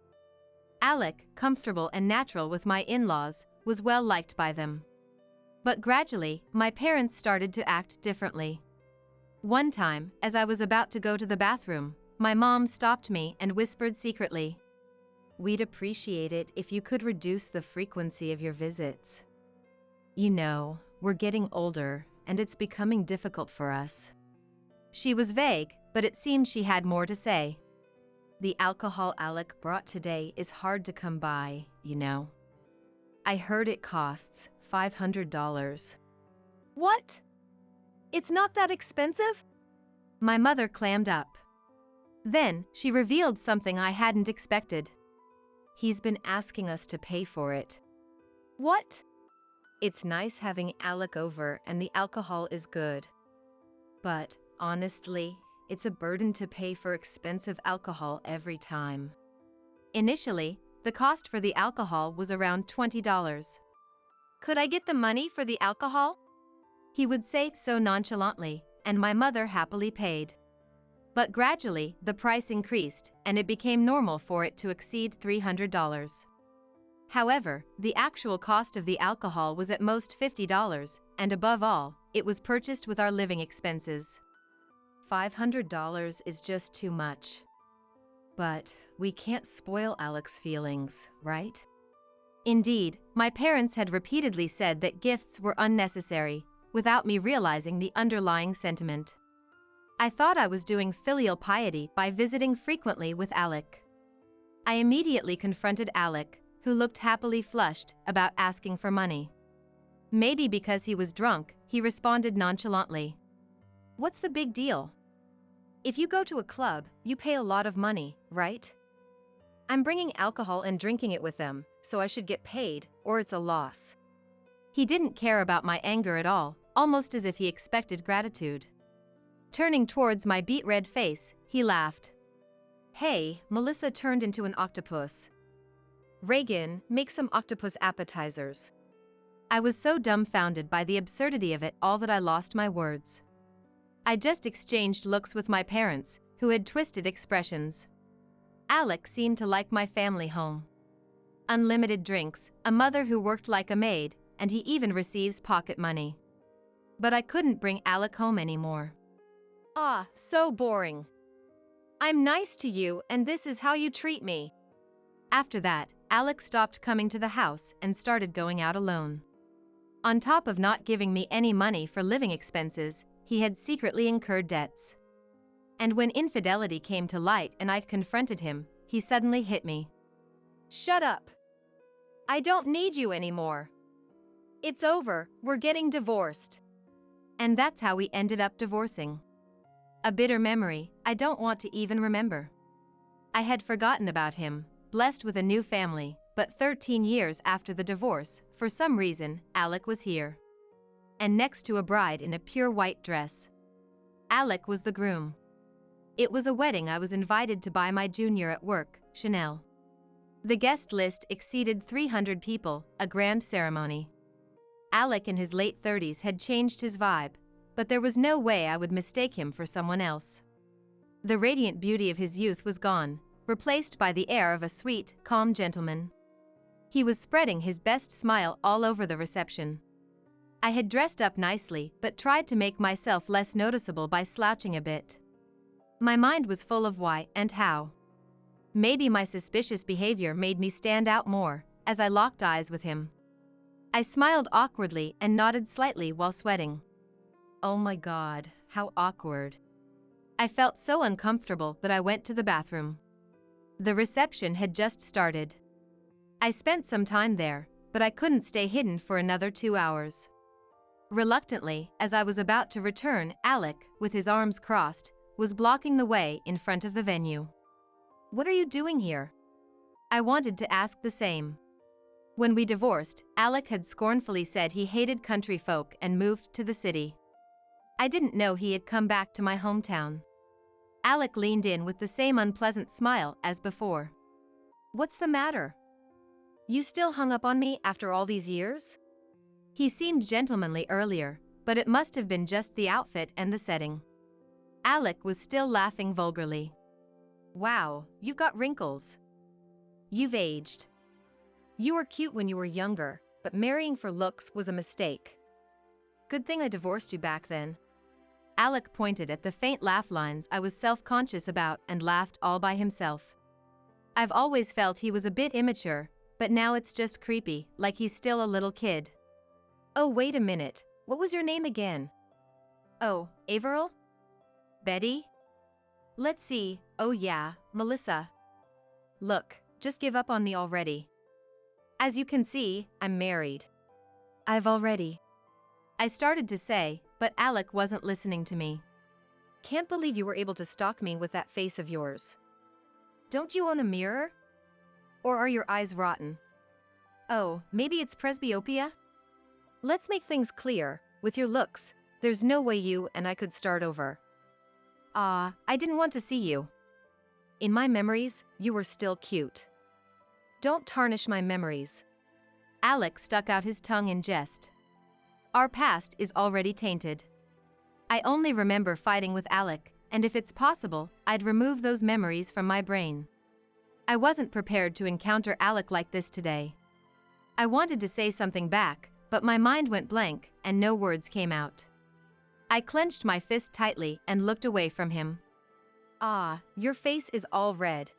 B: Alec, comfortable and natural with my in-laws, was well liked by them. But gradually, my parents started to act differently. One time, as I was about to go to the bathroom, my mom stopped me and whispered secretly, "We'd appreciate it if you could reduce the frequency of your visits. You know, we're getting older, and it's becoming difficult for us." She was vague, but it seemed she had more to say. "The alcohol Alec brought today is hard to come by, you know. I heard it costs $500.
A: What? It's not that expensive?
B: My mother clammed up. Then, she revealed something I hadn't expected. "He's been asking us to pay for it."
A: What?
B: "It's nice having Alec over and the alcohol is good. But, honestly, it's a burden to pay for expensive alcohol every time." Initially, the cost for the alcohol was around $20.
A: "Could I get the money for the alcohol?"
B: He would say so nonchalantly, and my mother happily paid. But gradually, the price increased, and it became normal for it to exceed $300. However, the actual cost of the alcohol was at most $50, and above all, it was purchased with our living expenses. $500 is just too much. But we can't spoil Alec's feelings, right? Indeed, my parents had repeatedly said that gifts were unnecessary, without me realizing the underlying sentiment. I thought I was doing filial piety by visiting frequently with Alec. I immediately confronted Alec, who looked happily flushed, about asking for money. Maybe because he was drunk, he responded nonchalantly, "What's the big deal? If you go to a club, you pay a lot of money, right? I'm bringing alcohol and drinking it with them, so I should get paid, or it's a loss." He didn't care about my anger at all, almost as if he expected gratitude. Turning towards my beet-red face, he laughed. "Hey, Melissa turned into an octopus. Reagan, make some octopus appetizers." I was so dumbfounded by the absurdity of it all that I lost my words. I just exchanged looks with my parents, who had twisted expressions. Alec seemed to like my family home. Unlimited drinks, a mother who worked like a maid, and he even receives pocket money. But I couldn't bring Alec home anymore.
A: Ah, so boring. I'm nice to you and this is how you treat me.
B: After that, Alec stopped coming to the house and started going out alone. On top of not giving me any money for living expenses, he had secretly incurred debts. And when infidelity came to light and I confronted him, he suddenly hit me.
A: "Shut up. I don't need you anymore. It's over, we're getting divorced."
B: And that's how we ended up divorcing. A bitter memory I don't want to even remember. I had forgotten about him, blessed with a new family, but 13 years after the divorce, for some reason, Alec was here. And next to a bride in a pure white dress. Alec was the groom. It was a wedding I was invited to by my junior at work, Chanel. The guest list exceeded 300 people, a grand ceremony. Alec in his late 30s had changed his vibe, but there was no way I would mistake him for someone else. The radiant beauty of his youth was gone, replaced by the air of a sweet, calm gentleman. He was spreading his best smile all over the reception. I had dressed up nicely but tried to make myself less noticeable by slouching a bit. My mind was full of why and how. Maybe my suspicious behavior made me stand out more, as I locked eyes with him. I smiled awkwardly and nodded slightly while sweating. Oh my God, how awkward. I felt so uncomfortable that I went to the bathroom. The reception had just started. I spent some time there, but I couldn't stay hidden for another 2 hours. Reluctantly, as I was about to return, Alec, with his arms crossed, was blocking the way in front of the venue. What are you doing here? I wanted to ask the same. When we divorced, Alec had scornfully said he hated country folk and moved to the city. I didn't know he had come back to my hometown. Alec leaned in with the same unpleasant smile as before. What's the matter? You still hung up on me after all these years? He seemed gentlemanly earlier, but it must have been just the outfit and the setting. Alec was still laughing vulgarly. Wow, you've got wrinkles. You've aged. You were cute when you were younger, but marrying for looks was a mistake. Good thing I divorced you back then. Alec pointed at the faint laugh lines I was self-conscious about and laughed all by himself. I've always felt he was a bit immature, but now it's just creepy, like he's still a little kid. Oh, wait a minute, what was your name again? Oh, Averill? Betty? Let's see, oh yeah, Melissa. Look, just give up on me already. As you can see, I'm married. I've already. I started to say, but Alec wasn't listening to me. Can't believe you were able to stalk me with that face of yours. Don't you own a mirror? Or are your eyes rotten? Oh, maybe it's presbyopia? Let's make things clear, with your looks, there's no way you and I could start over. Ah, I didn't want to see you. In my memories, you were still cute. Don't tarnish my memories. Alec stuck out his tongue in jest. Our past is already tainted. I only remember fighting with Alec, and if it's possible, I'd remove those memories from my brain. I wasn't prepared to encounter Alec like this today. I wanted to say something back, but my mind went blank and no words came out. I clenched my fist tightly and looked away from him. Ah, your face is all red.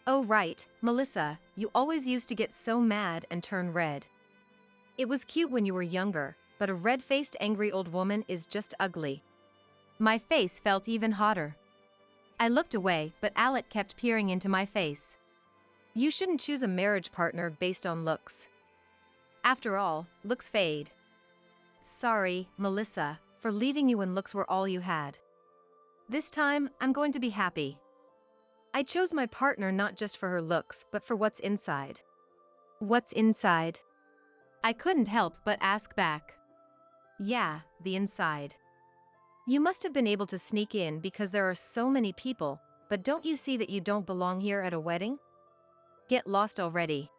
B: Oh right, Melissa, you always used to get so mad and turn red. It was cute when you were younger, but a red-faced angry old woman is just ugly. My face felt even hotter. I looked away, but Alec kept peering into my face. You shouldn't choose a marriage partner based on looks. After all, looks fade. Sorry, Melissa, for leaving you when looks were all you had. This time, I'm going to be happy. I chose my partner not just for her looks, but for what's inside. What's inside? I couldn't help but ask back. Yeah, the inside. You must have been able to sneak in because there are so many people, but don't you see that you don't belong here at a wedding? Get lost already.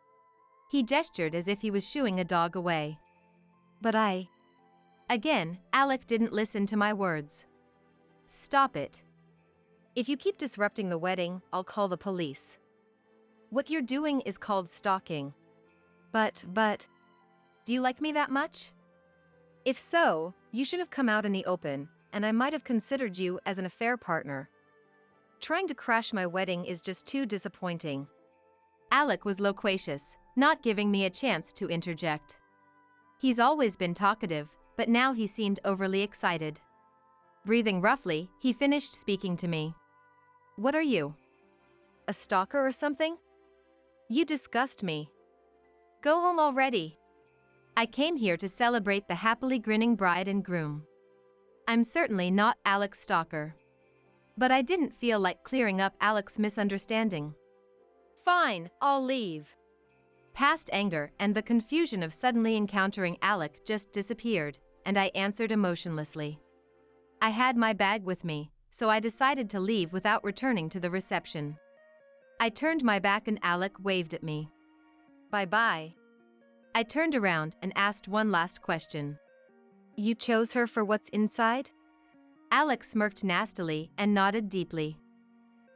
B: He gestured as if he was shooing a dog away. But I... Again, Alec didn't listen to my words. Stop it. If you keep disrupting the wedding, I'll call the police. What you're doing is called stalking. But, do you like me that much? If so, you should have come out in the open, and I might have considered you as an affair partner. Trying to crash my wedding is just too disappointing. Alec was loquacious, not giving me a chance to interject. He's always been talkative, but now he seemed overly excited. Breathing roughly, he finished speaking to me. What are you? A stalker or something? You disgust me. Go home already. I came here to celebrate the happily grinning bride and groom. I'm certainly not Alec's stalker. But I didn't feel like clearing up Alec's misunderstanding. Fine, I'll leave. Past anger and the confusion of suddenly encountering Alec just disappeared, and I answered emotionlessly. I had my bag with me, so I decided to leave without returning to the reception. I turned my back and Alec waved at me. Bye-bye. I turned around and asked one last question. You chose her for what's inside? Alec smirked nastily and nodded deeply.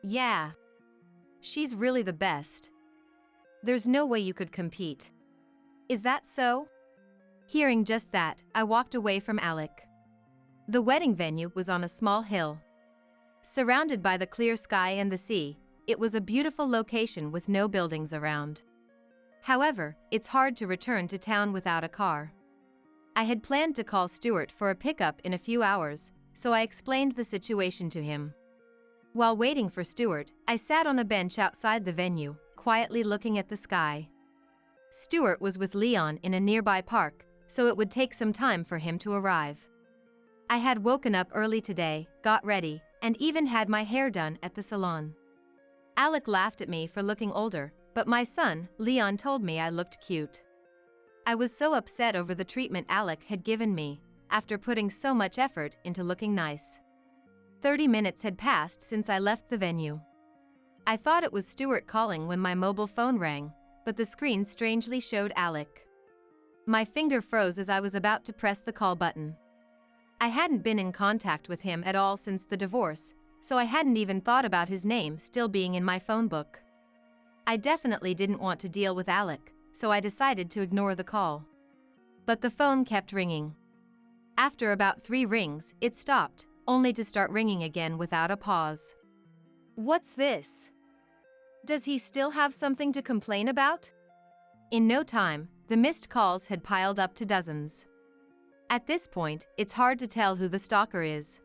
B: Yeah. She's really the best. There's no way you could compete. Is that so? Hearing just that, I walked away from Alec. The wedding venue was on a small hill. Surrounded by the clear sky and the sea, it was a beautiful location with no buildings around. However, it's hard to return to town without a car. I had planned to call Stuart for a pickup in a few hours, so I explained the situation to him. While waiting for Stuart, I sat on a bench outside the venue, quietly looking at the sky. Stuart was with Leon in a nearby park, so it would take some time for him to arrive. I had woken up early today, got ready, and even had my hair done at the salon. Alec laughed at me for looking older, but my son, Leon, told me I looked cute. I was so upset over the treatment Alec had given me, after putting so much effort into looking nice. 30 minutes had passed since I left the venue. I thought it was Stuart calling when my mobile phone rang, but the screen strangely showed Alec. My finger froze as I was about to press the call button. I hadn't been in contact with him at all since the divorce, so I hadn't even thought about his name still being in my phone book. I definitely didn't want to deal with Alec, so I decided to ignore the call. But the phone kept ringing. After about 3 rings, it stopped, only to start ringing again without a pause.
A: What's this? Does he still have something to complain about?
B: In no time, the missed calls had piled up to dozens. At this point, it's hard to tell who the stalker is.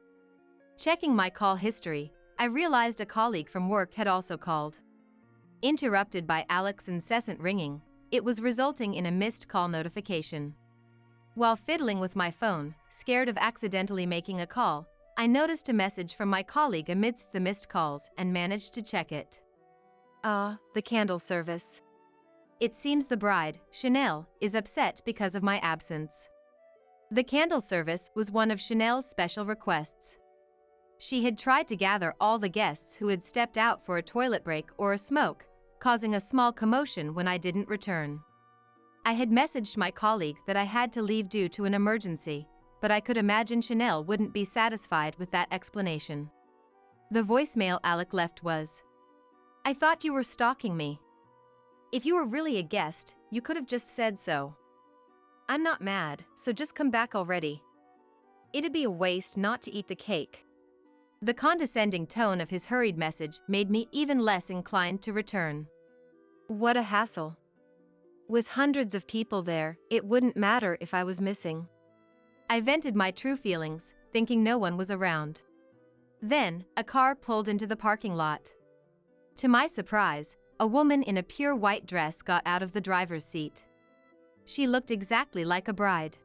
B: Checking my call history, I realized a colleague from work had also called. Interrupted by Alec's incessant ringing, it was resulting in a missed call notification. While fiddling with my phone, scared of accidentally making a call, I noticed a message from my colleague amidst the missed calls and managed to check it.
A: The candle service.
B: It seems the bride, Chanel, is upset because of my absence. The candle service was one of Chanel's special requests. She had tried to gather all the guests who had stepped out for a toilet break or a smoke, causing a small commotion when I didn't return. I had messaged my colleague that I had to leave due to an emergency, but I could imagine Chanel wouldn't be satisfied with that explanation. The voicemail Alec left was, "I thought you were stalking me. If you were really a guest, you could have just said so. I'm not mad, so just come back already. It'd be a waste not to eat the cake." The condescending tone of his hurried message made me even less inclined to return.
A: What a hassle. With hundreds of people there, it wouldn't matter if I was missing.
B: I vented my true feelings, thinking no one was around. Then, a car pulled into the parking lot. To my surprise, a woman in a pure white dress got out of the driver's seat. She looked exactly like a bride.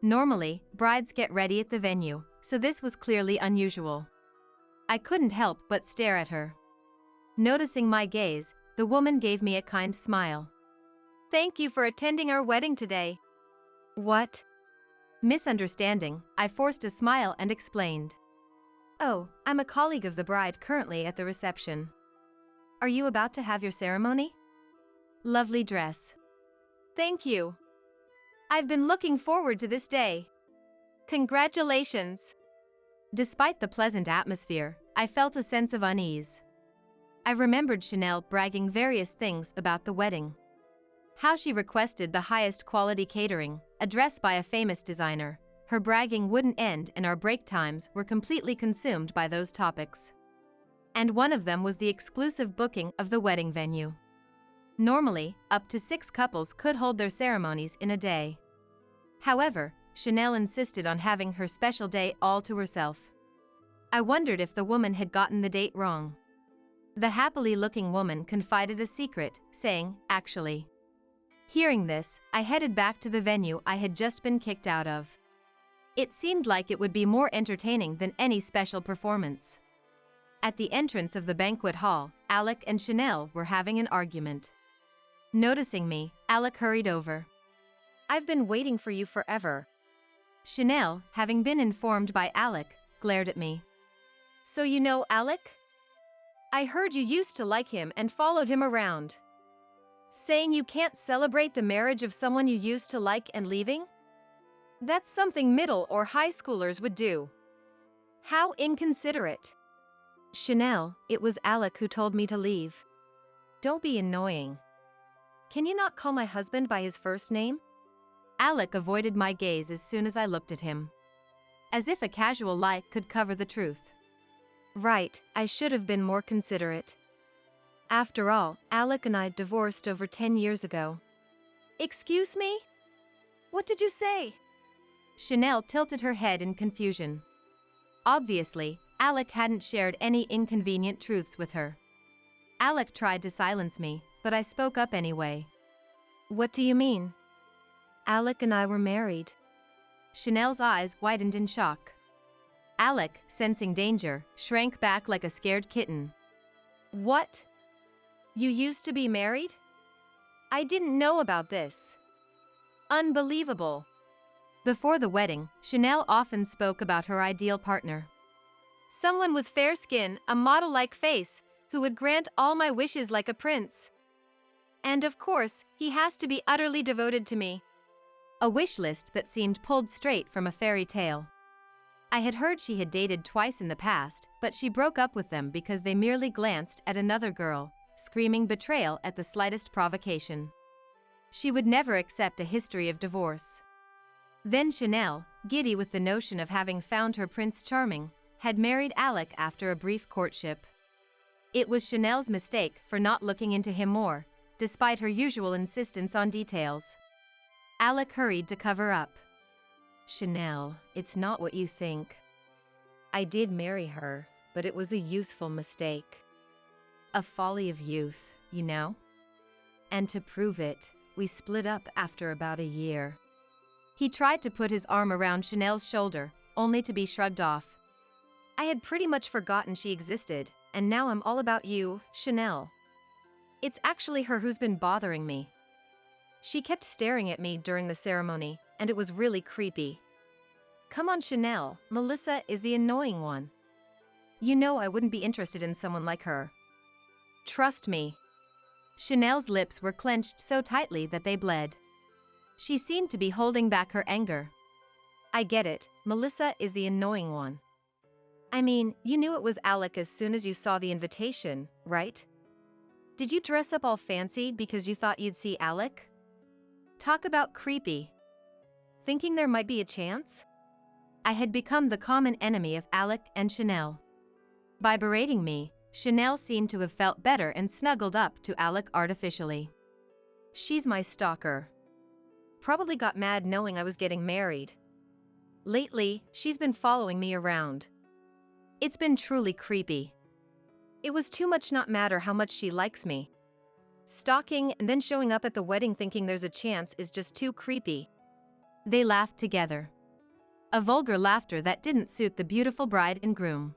B: Normally, brides get ready at the venue, so this was clearly unusual. I couldn't help but stare at her. Noticing my gaze, the woman gave me a kind smile.
A: "Thank you for attending our wedding today." "What?"
B: Misunderstanding, I forced a smile and explained. "Oh, I'm a colleague of the bride currently at the reception. Are you about to have your ceremony? Lovely dress."
A: "Thank you. I've been looking forward to this day. Congratulations."
B: Despite the pleasant atmosphere, I felt a sense of unease. I remembered Chanel bragging various things about the wedding. How she requested the highest quality catering, a dress by a famous designer. Her bragging wouldn't end and our break times were completely consumed by those topics. And one of them was the exclusive booking of the wedding venue. Normally, up to 6 couples could hold their ceremonies in a day. However, Chanel insisted on having her special day all to herself. I wondered if the woman had gotten the date wrong. The happily-looking woman confided a secret, saying, "Actually." Hearing this, I headed back to the venue I had just been kicked out of. It seemed like it would be more entertaining than any special performance. At the entrance of the banquet hall, Alec and Chanel were having an argument. Noticing me, Alec hurried over.
A: "I've been waiting for you forever."
B: Chanel, having been informed by Alec, glared at me.
A: "So you know Alec? I heard you used to like him and followed him around. Saying you can't celebrate the marriage of someone you used to like and leaving? That's something middle or high schoolers would do. How inconsiderate."
B: "Chanel, it was Alec who told me to leave. Don't be annoying.
A: Can you not call my husband by his first name?"
B: Alec avoided my gaze as soon as I looked at him. As if a casual lie could cover the truth.
A: "Right, I should have been more considerate. After all, Alec and I divorced over 10 years ago. Excuse me? What did you say?
B: Chanel tilted her head in confusion. Obviously, Alec hadn't shared any inconvenient truths with her. Alec tried to silence me, but I spoke up anyway.
A: What do you mean? Alec and I were married.
B: Chanel's eyes widened in shock. Alec, sensing danger, shrank back like a scared kitten.
A: What? You used to be married? I didn't know about this. Unbelievable.
B: Before the wedding, Chanel often spoke about her ideal partner.
A: Someone with fair skin, a model-like face, who would grant all my wishes like a prince. And of course, he has to be utterly devoted to me.
B: A wish list that seemed pulled straight from a fairy tale. I had heard she had dated twice in the past, but she broke up with them because they merely glanced at another girl, screaming betrayal at the slightest provocation. She would never accept a history of divorce. Then Chanel, giddy with the notion of having found her Prince Charming, had married Alec after a brief courtship. It was Chanel's mistake for not looking into him more, despite her usual insistence on details. Alec hurried to cover up.
A: Chanel, it's not what you think. I did marry her, but it was a youthful mistake. A folly of youth, you know? And to prove it, we split up after about a year.
B: He tried to put his arm around Chanel's shoulder, only to be shrugged off.
A: I had pretty much forgotten she existed, and now I'm all about you, Chanel. It's actually her who's been bothering me. She kept staring at me during the ceremony, and it was really creepy. Come on, Chanel, Melissa is the annoying one. You know I wouldn't be interested in someone like her. Trust me.
B: Chanel's lips were clenched so tightly that they bled. She seemed to be holding back her anger.
A: I get it, Melissa is the annoying one. I mean, you knew it was Alec as soon as you saw the invitation, right? Did you dress up all fancy because you thought you'd see Alec? Talk about creepy. Thinking there might be a chance?
B: I had become the common enemy of Alec and Chanel. By berating me, Chanel seemed to have felt better and snuggled up to Alec artificially.
A: She's my stalker. Probably got mad knowing I was getting married. Lately, she's been following me around. It's been truly creepy. It was too much not matter how much she likes me. Stalking and then showing up at the wedding thinking there's a chance is just too creepy.
B: They laughed together. A vulgar laughter that didn't suit the beautiful bride and groom.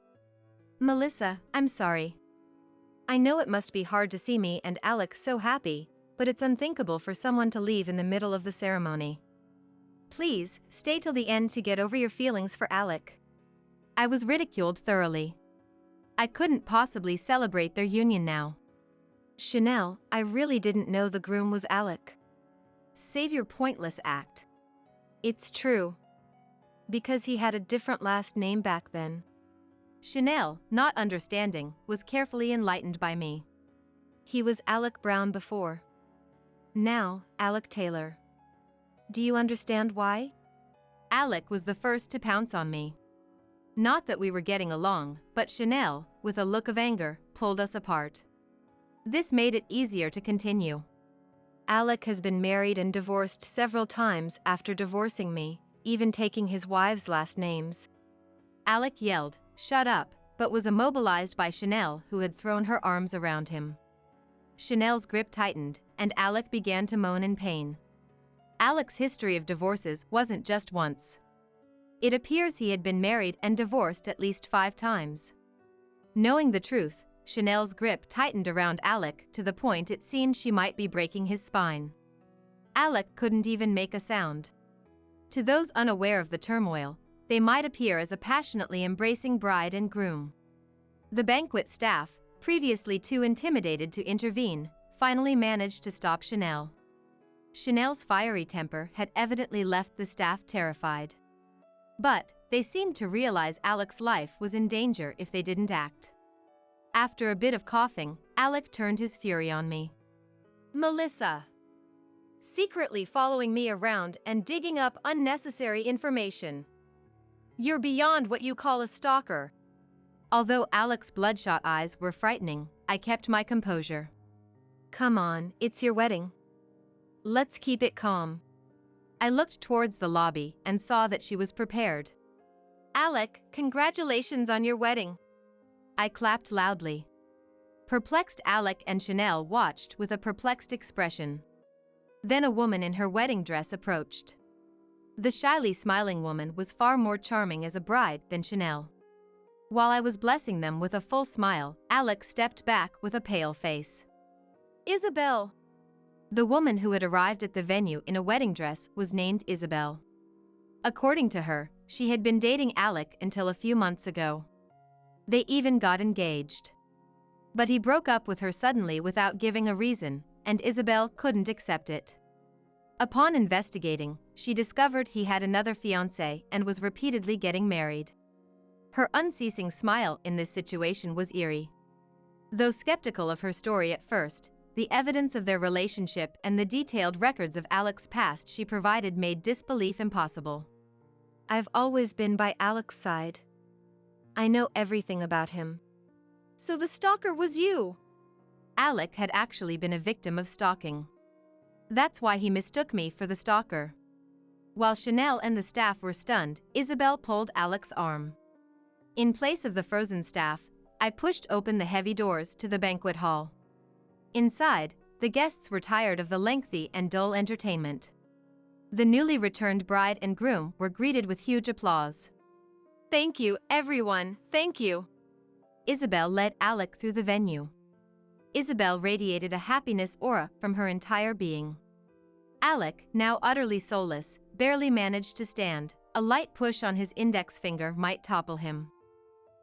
A: Melissa, I'm sorry. I know it must be hard to see me and Alec so happy, but it's unthinkable for someone to leave in the middle of the ceremony. Please, stay till the end to get over your feelings for Alec.
B: I was ridiculed thoroughly. I couldn't possibly celebrate their union now.
A: Chanel, I really didn't know the groom was Alec. Save your pointless act. It's true. Because he had a different last name back then.
B: Chanel, not understanding, was carefully enlightened by me.
A: He was Alec Brown before. Now, Alec Taylor. Do you understand why?
B: Alec was the first to pounce on me. Not that we were getting along, but Chanel, with a look of anger, pulled us apart. This made it easier to continue.
A: Alec has been married and divorced several times after divorcing me, even taking his wives' last names.
B: Alec yelled, "Shut up," but was immobilized by Chanel, who had thrown her arms around him. Chanel's grip tightened, and Alec began to moan in pain. Alec's history of divorces wasn't just once. It appears he had been married and divorced at least 5 times. Knowing the truth, Chanel's grip tightened around Alec to the point it seemed she might be breaking his spine. Alec couldn't even make a sound. To those unaware of the turmoil, they might appear as a passionately embracing bride and groom. The banquet staff, previously too intimidated to intervene, finally managed to stop Chanel. Chanel's fiery temper had evidently left the staff terrified. But they seemed to realize Alec's life was in danger if they didn't act. After a bit of coughing, Alec turned his fury on me.
A: Melissa. Secretly following me around and digging up unnecessary information. You're beyond what you call a stalker.
B: Although Alec's bloodshot eyes were frightening, I kept my composure. Come on, it's your wedding. Let's keep it calm. I looked towards the lobby and saw that she was prepared.
A: Alec, congratulations on your wedding.
B: I clapped loudly. Perplexed Alec and Chanel watched with a perplexed expression. Then a woman in her wedding dress approached. The shyly smiling woman was far more charming as a bride than Chanel. While I was blessing them with a full smile, Alec stepped back with a pale face.
A: Isabel.
B: The woman who had arrived at the venue in a wedding dress was named Isabel. According to her, she had been dating Alec until a few months ago. They even got engaged. But he broke up with her suddenly without giving a reason, and Isabel couldn't accept it. Upon investigating, she discovered he had another fiancé and was repeatedly getting married. Her unceasing smile in this situation was eerie. Though skeptical of her story at first, the evidence of their relationship and the detailed records of Alec's past she provided made disbelief impossible.
A: I've always been by Alec's side. I know everything about him. So the stalker was you?
B: Alec had actually been a victim of stalking. That's why he mistook me for the stalker. While Chanel and the staff were stunned, Isabel pulled Alec's arm. In place of the frozen staff, I pushed open the heavy doors to the banquet hall. Inside, the guests were tired of the lengthy and dull entertainment. The newly returned bride and groom were greeted with huge applause.
A: Thank you, everyone, thank you.
B: Isabel led Alec through the venue. Isabel radiated a happiness aura from her entire being. Alec, now utterly soulless, barely managed to stand. A light push on his index finger might topple him.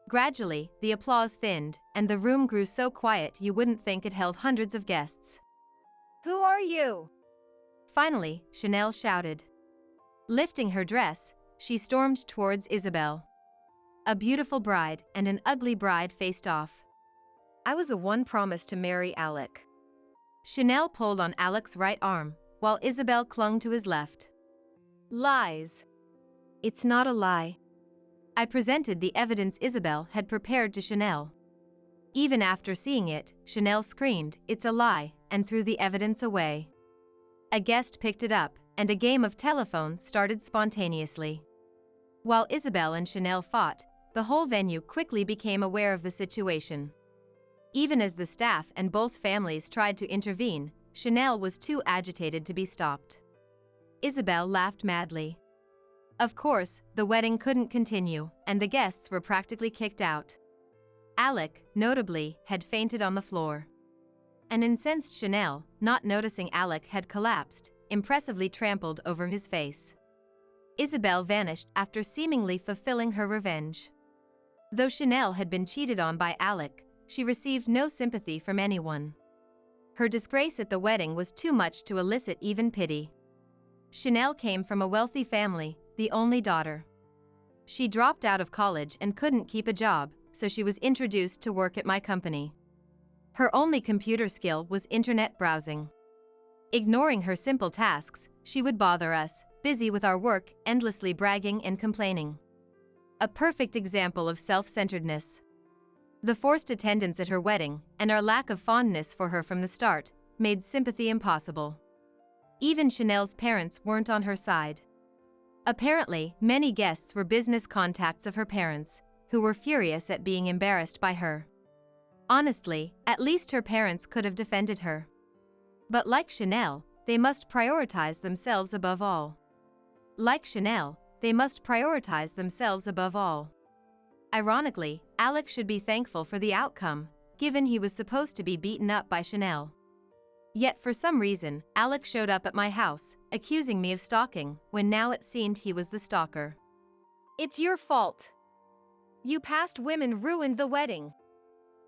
B: Gradually, the applause thinned, and the room grew so quiet you wouldn't think it held hundreds of guests.
A: Who are you?
B: Finally, Chanel shouted. Lifting her dress, she stormed towards Isabel. A beautiful bride and an ugly bride faced off.
A: I was the one promised to marry Alec.
B: Chanel pulled on Alec's right arm, while Isabel clung to his left.
A: Lies. It's not a lie.
B: I presented the evidence Isabel had prepared to Chanel. Even after seeing it, Chanel screamed, "It's a lie," and threw the evidence away. A guest picked it up, and a game of telephone started spontaneously. While Isabel and Chanel fought, the whole venue quickly became aware of the situation. Even as the staff and both families tried to intervene, Chanel was too agitated to be stopped. Isabel laughed madly. Of course, the wedding couldn't continue, and the guests were practically kicked out. Alec, notably, had fainted on the floor. An incensed Chanel, not noticing Alec had collapsed, impressively trampled over his face. Isabel vanished after seemingly fulfilling her revenge. Though Chanel had been cheated on by Alec, she received no sympathy from anyone. Her disgrace at the wedding was too much to elicit even pity. Chanel came from a wealthy family, the only daughter. She dropped out of college and couldn't keep a job, so she was introduced to work at my company. Her only computer skill was internet browsing. Ignoring her simple tasks, she would bother us, busy with our work, endlessly bragging and complaining. A perfect example of self-centeredness. The forced attendance at her wedding, and our lack of fondness for her from the start, made sympathy impossible. Even Chanel's parents weren't on her side. Apparently, many guests were business contacts of her parents, who were furious at being embarrassed by her. Honestly, at least her parents could have defended her. But like Chanel, they must prioritize themselves above all. Like Chanel, they must prioritize themselves above all. Ironically, Alec should be thankful for the outcome, given he was supposed to be beaten up by Chanel. Yet for some reason, Alec showed up at my house, accusing me of stalking, when now it seemed he was the stalker.
A: It's your fault. You past women ruined the wedding.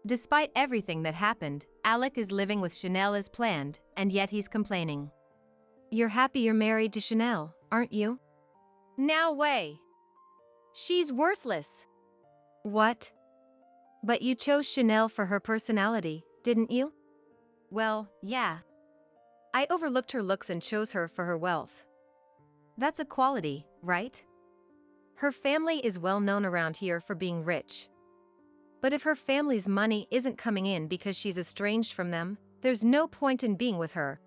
B: Despite everything that happened, Alec is living with Chanel as planned, and yet he's complaining.
A: You're happy you're married to Chanel, aren't you? Now way. She's worthless. What? But you chose Chanel for her personality, didn't you?
B: Well, yeah.
A: I overlooked her looks and chose her for her wealth.
B: That's a quality, right?
A: Her family is well known around here for being rich. But if her family's money isn't coming in because she's estranged from them, there's no point in being with her.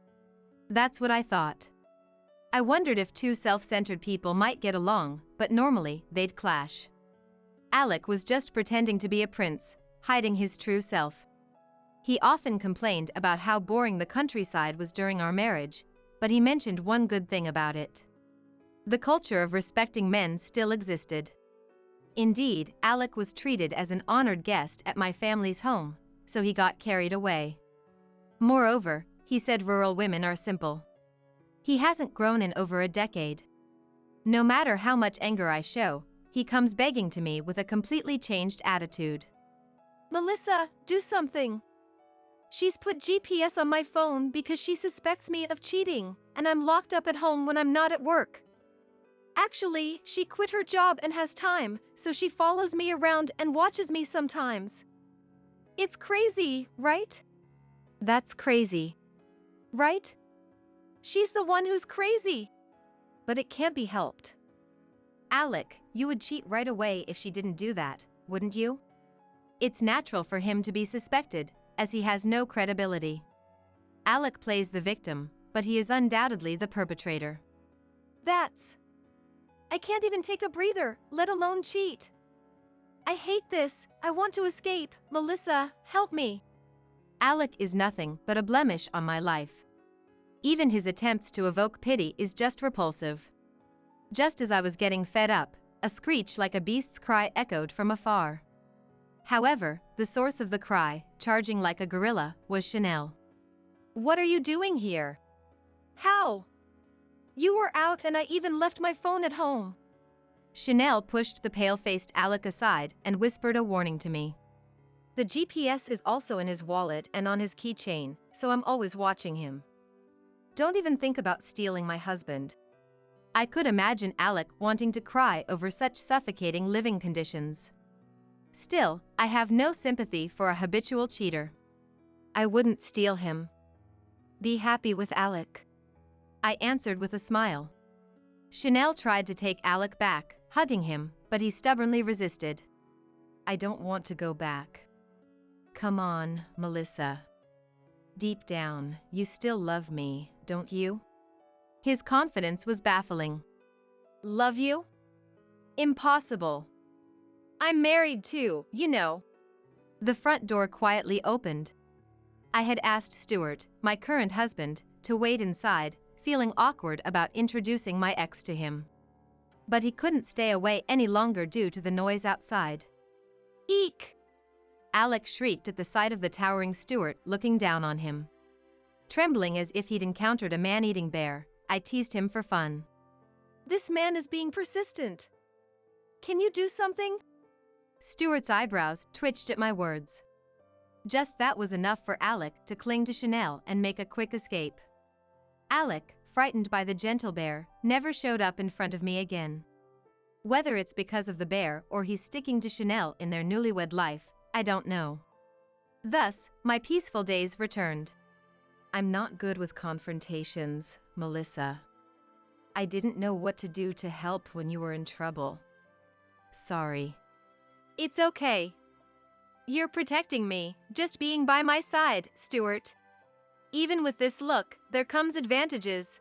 B: That's what I thought. I wondered if two self-centered people might get along, but normally, they'd clash. Alec was just pretending to be a prince, hiding his true self. He often complained about how boring the countryside was during our marriage, but he mentioned one good thing about it. The culture of respecting men still existed. Indeed, Alec was treated as an honored guest at my family's home, so he got carried away. Moreover, he said rural women are simple. He hasn't grown in over a decade. No matter how much anger I show, he comes begging to me with a completely changed attitude.
A: Melissa, do something. She's put GPS on my phone because she suspects me of cheating, and I'm locked up at home when I'm not at work. Actually, she quit her job and has time, so she follows me around and watches me sometimes. It's crazy, right?
B: That's crazy.
A: Right? She's the one who's crazy.
B: But it can't be helped. Alec, you would cheat right away if she didn't do that, wouldn't you? It's natural for him to be suspected, as he has no credibility. Alec plays the victim, but he is undoubtedly the perpetrator.
A: I can't even take a breather, let alone cheat. I hate this. I want to escape. Melissa, help me.
B: Alec is nothing but a blemish on my life. Even his attempts to evoke pity is just repulsive. Just as I was getting fed up, a screech like a beast's cry echoed from afar. However, the source of the cry, charging like a gorilla, was Chanel.
A: What are you doing here? How? You were out and I even left my phone at home.
B: Chanel pushed the pale-faced Alec aside and whispered a warning to me.
A: The GPS is also in his wallet and on his keychain, so I'm always watching him. Don't even think about stealing my husband.
B: I could imagine Alec wanting to cry over such suffocating living conditions. Still, I have no sympathy for a habitual cheater.
A: I wouldn't steal him. Be happy with Alec.
B: I answered with a smile. Chanel tried to take Alec back, hugging him, but he stubbornly resisted. I don't want to go back. Come on, Melissa. Deep down, you still love me, don't you? His confidence was baffling.
A: Love you? Impossible. I'm married too, you know.
B: The front door quietly opened. I had asked Stuart, my current husband, to wait inside, feeling awkward about introducing my ex to him. But he couldn't stay away any longer due to the noise outside.
A: Eek!
B: Alec shrieked at the sight of the towering Stuart looking down on him. Trembling as if he'd encountered a man-eating bear, I teased him for fun.
A: This man is being persistent. Can you do something?
B: Stuart's eyebrows twitched at my words. Just that was enough for Alec to cling to Chanel and make a quick escape. Alec, frightened by the gentle bear, never showed up in front of me again. Whether it's because of the bear or he's sticking to Chanel in their newlywed life, I don't know. Thus, my peaceful days returned. I'm not good with confrontations, Melissa. I didn't know what to do to help when you were in trouble. Sorry.
A: It's okay. You're protecting me, just being by my side, Stuart. Even with this look, there comes advantages.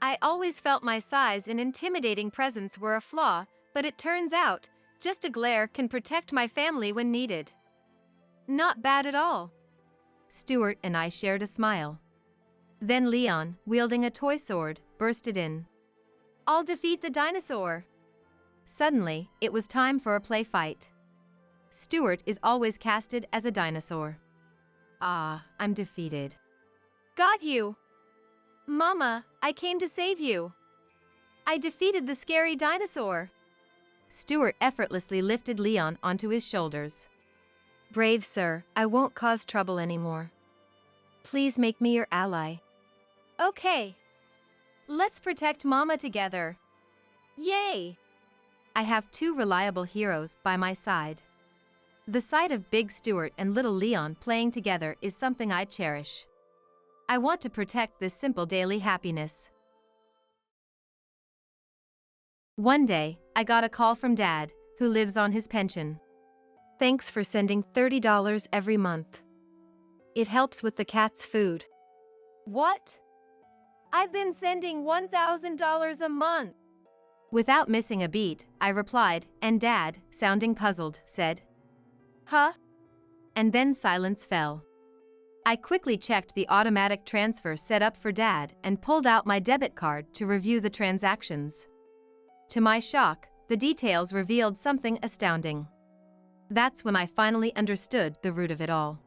A: I always felt my size and intimidating presence were a flaw, but it turns out, just a glare can protect my family when needed. Not bad at all.
B: Stuart and I shared a smile. Then Leon, wielding a toy sword, bursted in.
A: I'll defeat the dinosaur.
B: Suddenly, it was time for a play fight. Stuart is always casted as a dinosaur. Ah, I'm defeated.
A: Got you. Mama, I came to save you. I defeated the scary dinosaur.
B: Stuart effortlessly lifted Leon onto his shoulders.
A: Brave sir, I won't cause trouble anymore. Please make me your ally. Okay. Let's protect Mama together. Yay!
B: I have two reliable heroes by my side. The sight of Big Stuart and Little Leon playing together is something I cherish. I want to protect this simple daily happiness. One day, I got a call from Dad, who lives on his pension. Thanks for sending $30 every month. It helps with the cat's food.
A: What? I've been sending $1,000 a month.
B: Without missing a beat, I replied, and Dad, sounding puzzled, said,
A: Huh?
B: And then silence fell. I quickly checked the automatic transfer set up for Dad and pulled out my debit card to review the transactions. To my shock, the details revealed something astounding. That's when I finally understood the root of it all.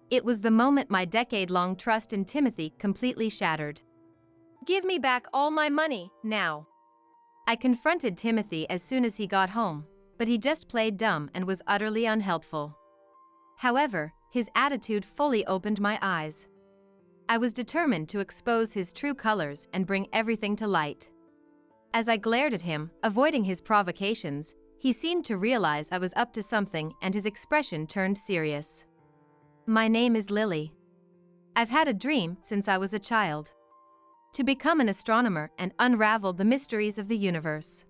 B: It was the moment my decade-long trust in Timothy completely shattered.
A: Give me back all my money, now.
B: I confronted Timothy as soon as he got home, but he just played dumb and was utterly unhelpful. However, his attitude fully opened my eyes. I was determined to expose his true colors and bring everything to light. As I glared at him, avoiding his provocations, he seemed to realize I was up to something and his expression turned serious. My name is Lily. I've had a dream since I was a child. To become an astronomer and unravel the mysteries of the universe.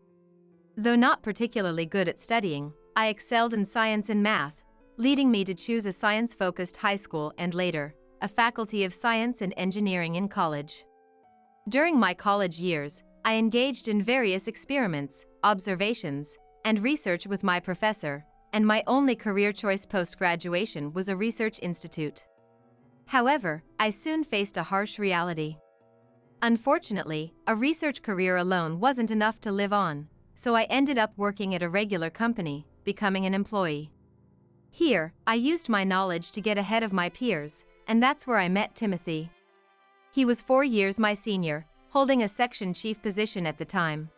B: Though not particularly good at studying, I excelled in science and math, leading me to choose a science-focused high school and later, a faculty of science and engineering in college. During my college years, I engaged in various experiments, observations, and research with my professor, and my only career choice post-graduation was a research institute. However, I soon faced a harsh reality. Unfortunately, a research career alone wasn't enough to live on, so I ended up working at a regular company, becoming an employee. Here, I used my knowledge to get ahead of my peers, and that's where I met Timothy. He was 4 years my senior, holding a section chief position at the time.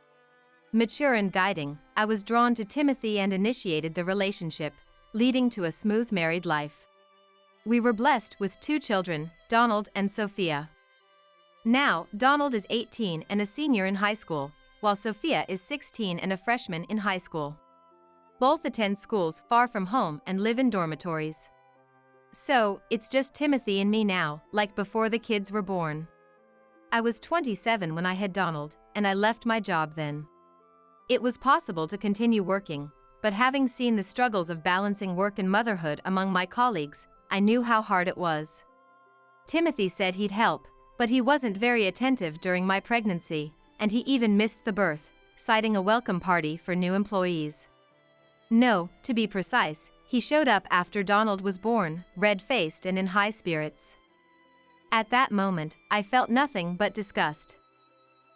B: Mature and guiding, I was drawn to Timothy and initiated the relationship, leading to a smooth married life. We were blessed with 2 children, Donald and Sophia. Now, Donald is 18 and a senior in high school, while Sophia is 16 and a freshman in high school. Both attend schools far from home and live in dormitories. So, it's just Timothy and me now, like before the kids were born. I was 27 when I had Donald, and I left my job then. It was possible to continue working, but having seen the struggles of balancing work and motherhood among my colleagues, I knew how hard it was. Timothy said he'd help, but he wasn't very attentive during my pregnancy, and he even missed the birth, citing a welcome party for new employees. No, to be precise, he showed up after Donald was born, red-faced and in high spirits. At that moment, I felt nothing but disgust.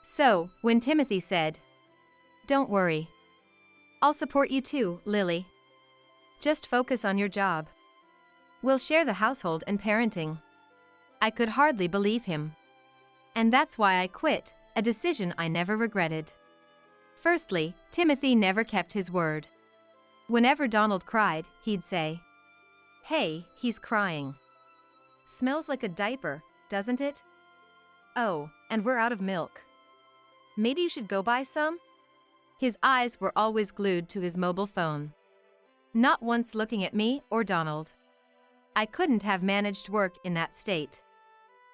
B: So, when Timothy said, "Don't worry. I'll support you too, Lily. Just focus on your job. We'll share the household and parenting," I could hardly believe him. And that's why I quit, a decision I never regretted. Firstly, Timothy never kept his word. Whenever Donald cried, he'd say, "Hey, he's crying. Smells like a diaper, doesn't it? Oh, and we're out of milk. Maybe you should go buy some?" His eyes were always glued to his mobile phone. Not once looking at me or Donald. I couldn't have managed work in that state.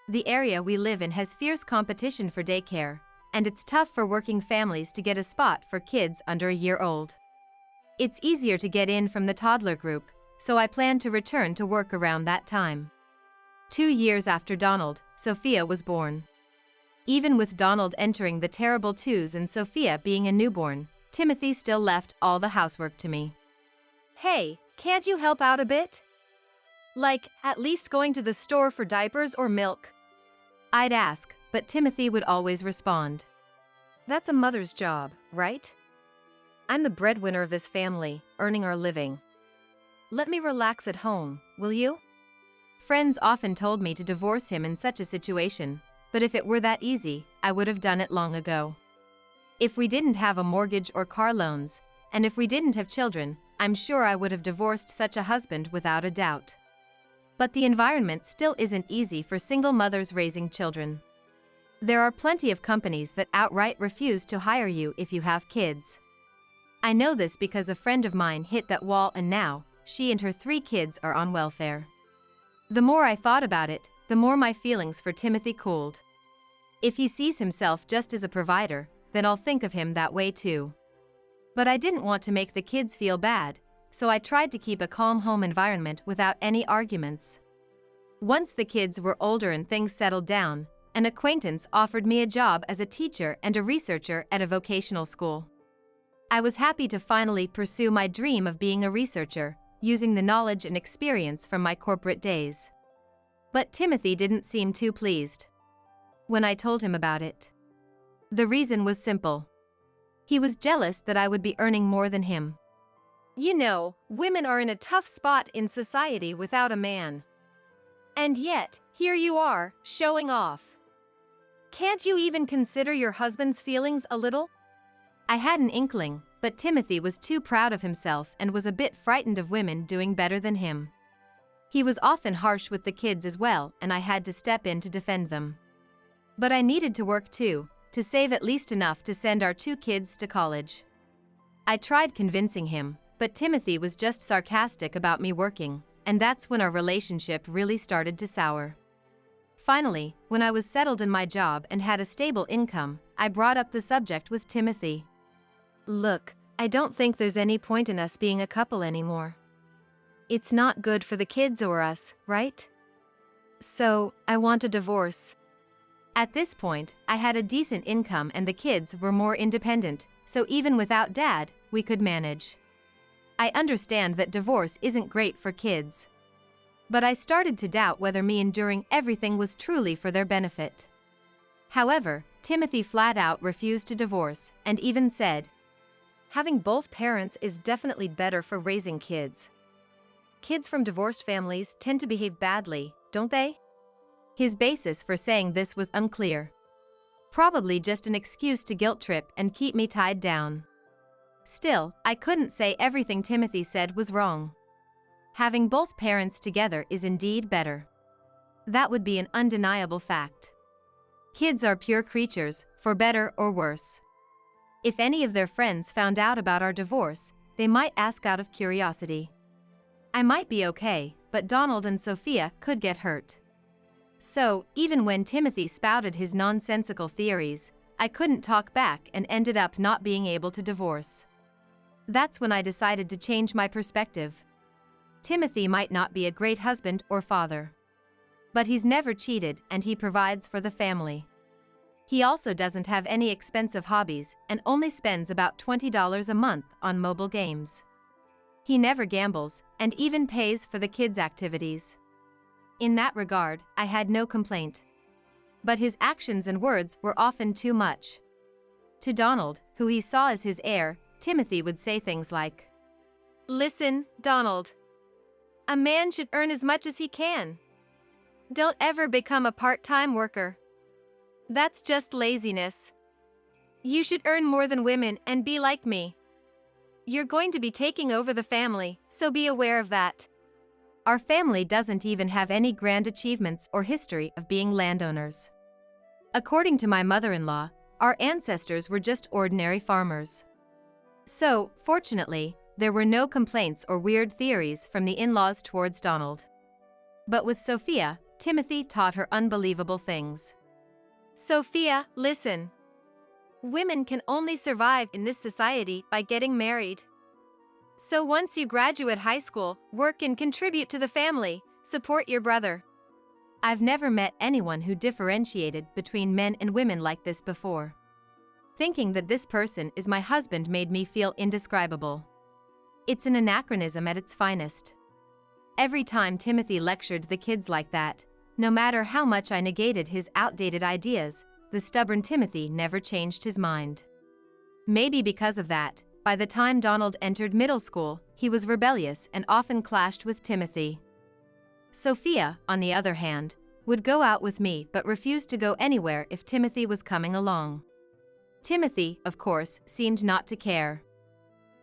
B: The area we live in has fierce competition for daycare, and it's tough for working families to get a spot for kids under a year old. It's easier to get in from the toddler group, so I plan to return to work around that time. 2 years after Donald, Sophia was born. Even with Donald entering the terrible 2s and Sophia being a newborn, Timothy still left all the housework to me.
A: Hey, can't you help out a bit? Like, at least going to the store for diapers or milk?
B: I'd ask, but Timothy would always respond,
A: "That's a mother's job, right? I'm the breadwinner of this family, earning our living. Let me relax at home, will you?"
B: Friends often told me to divorce him in such a situation, but if it were that easy, I would have done it long ago. If we didn't have a mortgage or car loans, and if we didn't have children, I'm sure I would have divorced such a husband without a doubt. But the environment still isn't easy for single mothers raising children. There are plenty of companies that outright refuse to hire you if you have kids. I know this because a friend of mine hit that wall and now, she and her 3 kids are on welfare. The more I thought about it, the more my feelings for Timothy cooled. If he sees himself just as a provider, then I'll think of him that way too. But I didn't want to make the kids feel bad, so I tried to keep a calm home environment without any arguments. Once the kids were older and things settled down, an acquaintance offered me a job as a teacher and a researcher at a vocational school. I was happy to finally pursue my dream of being a researcher, using the knowledge and experience from my corporate days. But Timothy didn't seem too pleased when I told him about it. The reason was simple. He was jealous that I would be earning more than him.
A: You know, women are in a tough spot in society without a man. And yet, here you are, showing off. Can't you even consider your husband's feelings a little?
B: I had an inkling, but Timothy was too proud of himself and was a bit frightened of women doing better than him. He was often harsh with the kids as well, and I had to step in to defend them. But I needed to work too, to save at least enough to send our 2 kids to college. I tried convincing him, but Timothy was just sarcastic about me working, and that's when our relationship really started to sour. Finally, when I was settled in my job and had a stable income, I brought up the subject with Timothy.
A: Look, I don't think there's any point in us being a couple anymore. It's not good for the kids or us, right? So, I want a divorce.
B: At this point, I had a decent income and the kids were more independent, so even without Dad, we could manage. I understand that divorce isn't great for kids. But I started to doubt whether me enduring everything was truly for their benefit. However, Timothy flat out refused to divorce and even said,
A: having both parents is definitely better for raising kids. Kids from divorced families tend to behave badly, don't they?
B: His basis for saying this was unclear. Probably just an excuse to guilt trip and keep me tied down. Still, I couldn't say everything Timothy said was wrong. Having both parents together is indeed better. That would be an undeniable fact. Kids are pure creatures, for better or worse. If any of their friends found out about our divorce, they might ask out of curiosity. I might be okay, but Donald and Sophia could get hurt. So, even when Timothy spouted his nonsensical theories, I couldn't talk back and ended up not being able to divorce. That's when I decided to change my perspective. Timothy might not be a great husband or father. But he's never cheated and he provides for the family. He also doesn't have any expensive hobbies and only spends about $20 a month on mobile games. He never gambles and even pays for the kids' activities. In that regard, I had no complaint. But his actions and words were often too much. To Donald, who he saw as his heir, Timothy would say things like,
A: "Listen, Donald. A man should earn as much as he can. Don't ever become a part-time worker. That's just laziness. You should earn more than women and be like me. You're going to be taking over the family, so be aware of that."
B: Our family doesn't even have any grand achievements or history of being landowners. According to my mother-in-law, our ancestors were just ordinary farmers. So, fortunately, there were no complaints or weird theories from the in-laws towards Donald. But with Sophia, Timothy taught her unbelievable things.
A: Sophia, listen. Women can only survive in this society by getting married. So once you graduate high school, work and contribute to the family, support your brother.
B: I've never met anyone who differentiated between men and women like this before. Thinking that this person is my husband made me feel indescribable. It's an anachronism at its finest. Every time Timothy lectured the kids like that, no matter how much I negated his outdated ideas, the stubborn Timothy never changed his mind. Maybe because of that, by the time Donald entered middle school, he was rebellious and often clashed with Timothy. Sophia, on the other hand, would go out with me but refused to go anywhere if Timothy was coming along. Timothy, of course, seemed not to care.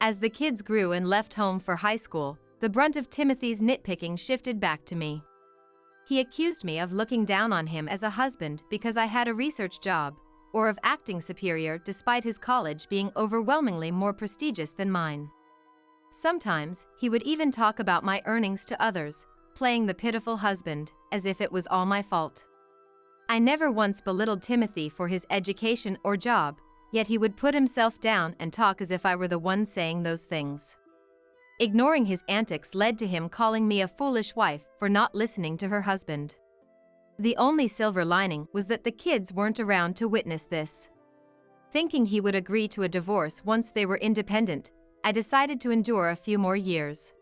B: As the kids grew and left home for high school, the brunt of Timothy's nitpicking shifted back to me. He accused me of looking down on him as a husband because I had a research job, or of acting superior despite his college being overwhelmingly more prestigious than mine. Sometimes, he would even talk about my earnings to others, playing the pitiful husband, as if it was all my fault. I never once belittled Timothy for his education or job, yet he would put himself down and talk as if I were the one saying those things. Ignoring his antics led to him calling me a foolish wife for not listening to her husband. The only silver lining was that the kids weren't around to witness this. Thinking he would agree to a divorce once they were independent, I decided to endure a few more years.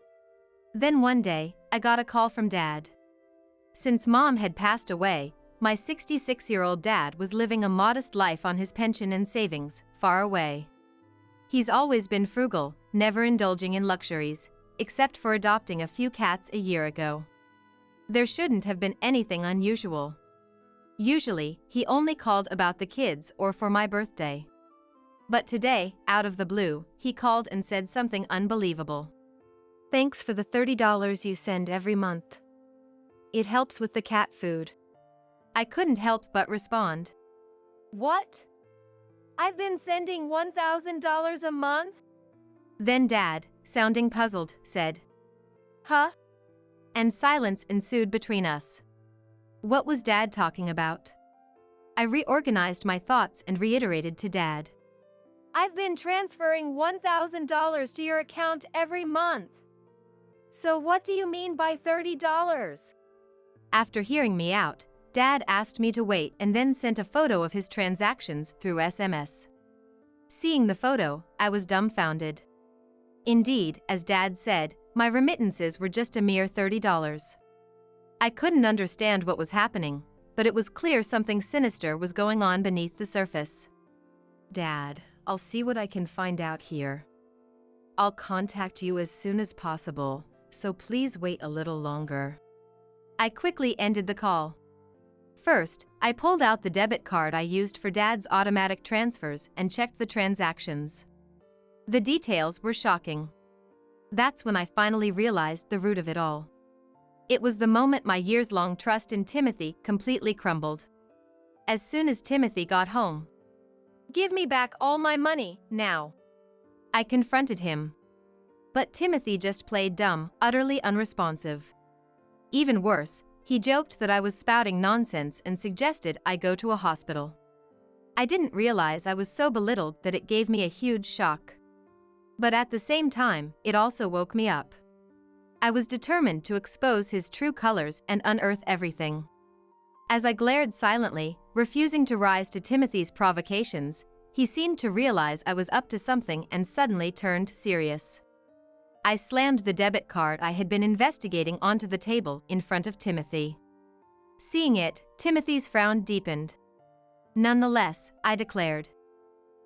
B: Then one day, I got a call from Dad. Since Mom had passed away, my 66-year-old dad was living a modest life on his pension and savings, far away. He's always been frugal, never indulging in luxuries, except for adopting a few cats a year ago. There shouldn't have been anything unusual. Usually, he only called about the kids or for my birthday. But today, out of the blue, he called and said something unbelievable.
A: Thanks for the $30 you send every month. It helps with the cat food.
B: I couldn't help but respond.
A: What? I've been sending $1,000 a month?
B: Then Dad, sounding puzzled, said,
A: Huh?
B: And silence ensued between us. What was Dad talking about? I reorganized my thoughts and reiterated to Dad.
A: I've been transferring $1,000 to your account every month. So what do you mean by $30?
B: After hearing me out, Dad asked me to wait and then sent a photo of his transactions through SMS. Seeing the photo, I was dumbfounded. Indeed, as Dad said, my remittances were just a mere $30. I couldn't understand what was happening, but it was clear something sinister was going on beneath the surface. Dad, I'll see what I can find out here. I'll contact you as soon as possible, so please wait a little longer. I quickly ended the call. First, I pulled out the debit card I used for Dad's automatic transfers and checked the transactions. The details were shocking. That's when I finally realized the root of it all. It was the moment my years-long trust in Timothy completely crumbled. As soon as Timothy got home,
A: Give me back all my money, now.
B: I confronted him. But Timothy just played dumb, utterly unresponsive. Even worse, he joked that I was spouting nonsense and suggested I go to a hospital. I didn't realize I was so belittled that it gave me a huge shock. But at the same time, it also woke me up. I was determined to expose his true colors and unearth everything. As I glared silently, refusing to rise to Timothy's provocations, he seemed to realize I was up to something and suddenly turned serious. I slammed the debit card I had been investigating onto the table in front of Timothy. Seeing it, Timothy's frown deepened. Nonetheless, I declared,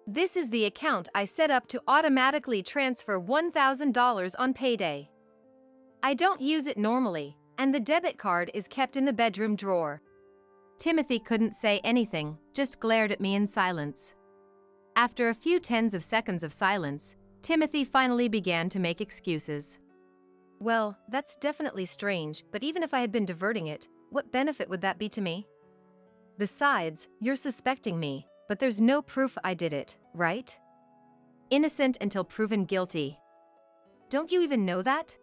A: This is the account I set up to automatically transfer $1,000 on payday. I don't use it normally, and the debit card is kept in the bedroom drawer.
B: Timothy couldn't say anything, just glared at me in silence. After a few tens of seconds of silence, Timothy finally began to make excuses.
A: Well, that's definitely strange, but even if I had been diverting it, what benefit would that be to me? Besides, you're suspecting me, but there's no proof I did it, right?
B: Innocent until proven guilty.
A: Don't you even know that?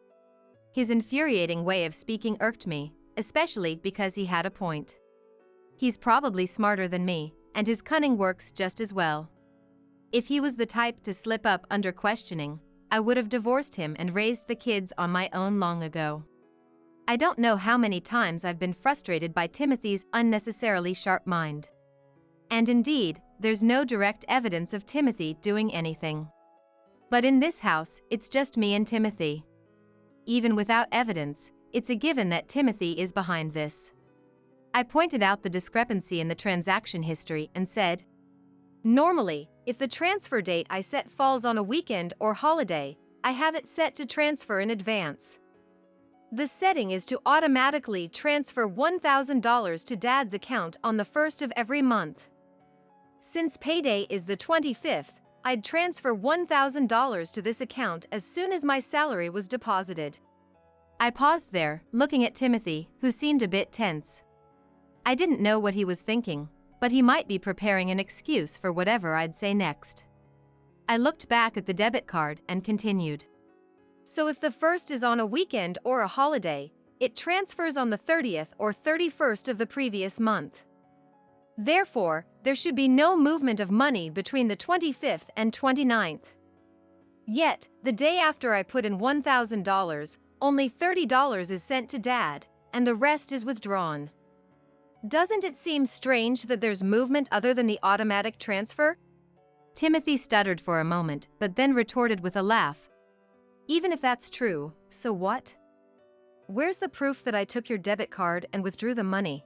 B: His infuriating way of speaking irked me, especially because he had a point. He's probably smarter than me, and his cunning works just as well. If he was the type to slip up under questioning, I would have divorced him and raised the kids on my own long ago. I don't know how many times I've been frustrated by Timothy's unnecessarily sharp mind. And indeed, there's no direct evidence of Timothy doing anything. But in this house, it's just me and Timothy. Even without evidence, it's a given that Timothy is behind this. I pointed out the discrepancy in the transaction history and said,
A: Normally, if the transfer date I set falls on a weekend or holiday, I have it set to transfer in advance. The setting is to automatically transfer $1,000 to Dad's account on the 1st of every month. Since payday is the 25th, I'd transfer $1,000 to this account as soon as my salary was deposited.
B: I paused there, looking at Timothy, who seemed a bit tense. I didn't know what he was thinking, but he might be preparing an excuse for whatever I'd say next. I looked back at the debit card and continued.
A: So if the 1st is on a weekend or a holiday, it transfers on the 30th or 31st of the previous month. Therefore, there should be no movement of money between the 25th and 29th. Yet, the day after I put in $1,000, only $30 is sent to Dad, and the rest is withdrawn. Doesn't it seem strange that there's movement other than the automatic transfer?
B: Timothy stuttered for a moment, but then retorted with a laugh.
A: Even if that's true, so what? Where's the proof that I took your debit card and withdrew the money?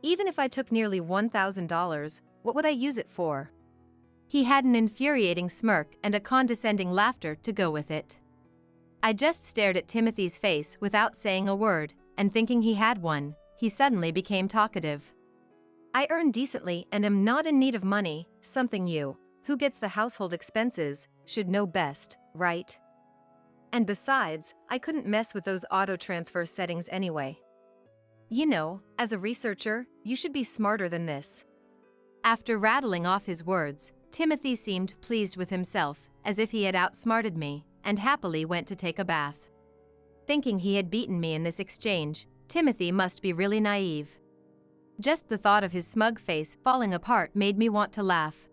A: Even if I took nearly $1,000, what would I use it for?
B: He had an infuriating smirk and a condescending laughter to go with it. I just stared at Timothy's face without saying a word, and thinking he had one, he suddenly became talkative.
A: I earn decently and am not in need of money, something you, who gets the household expenses, should know best, right? And besides, I couldn't mess with those auto-transfer settings anyway. You know, as a researcher, you should be smarter than this.
B: After rattling off his words, Timothy seemed pleased with himself, as if he had outsmarted me, and happily went to take a bath. Thinking he had beaten me in this exchange, Timothy must be really naive. Just the thought of his smug face falling apart made me want to laugh.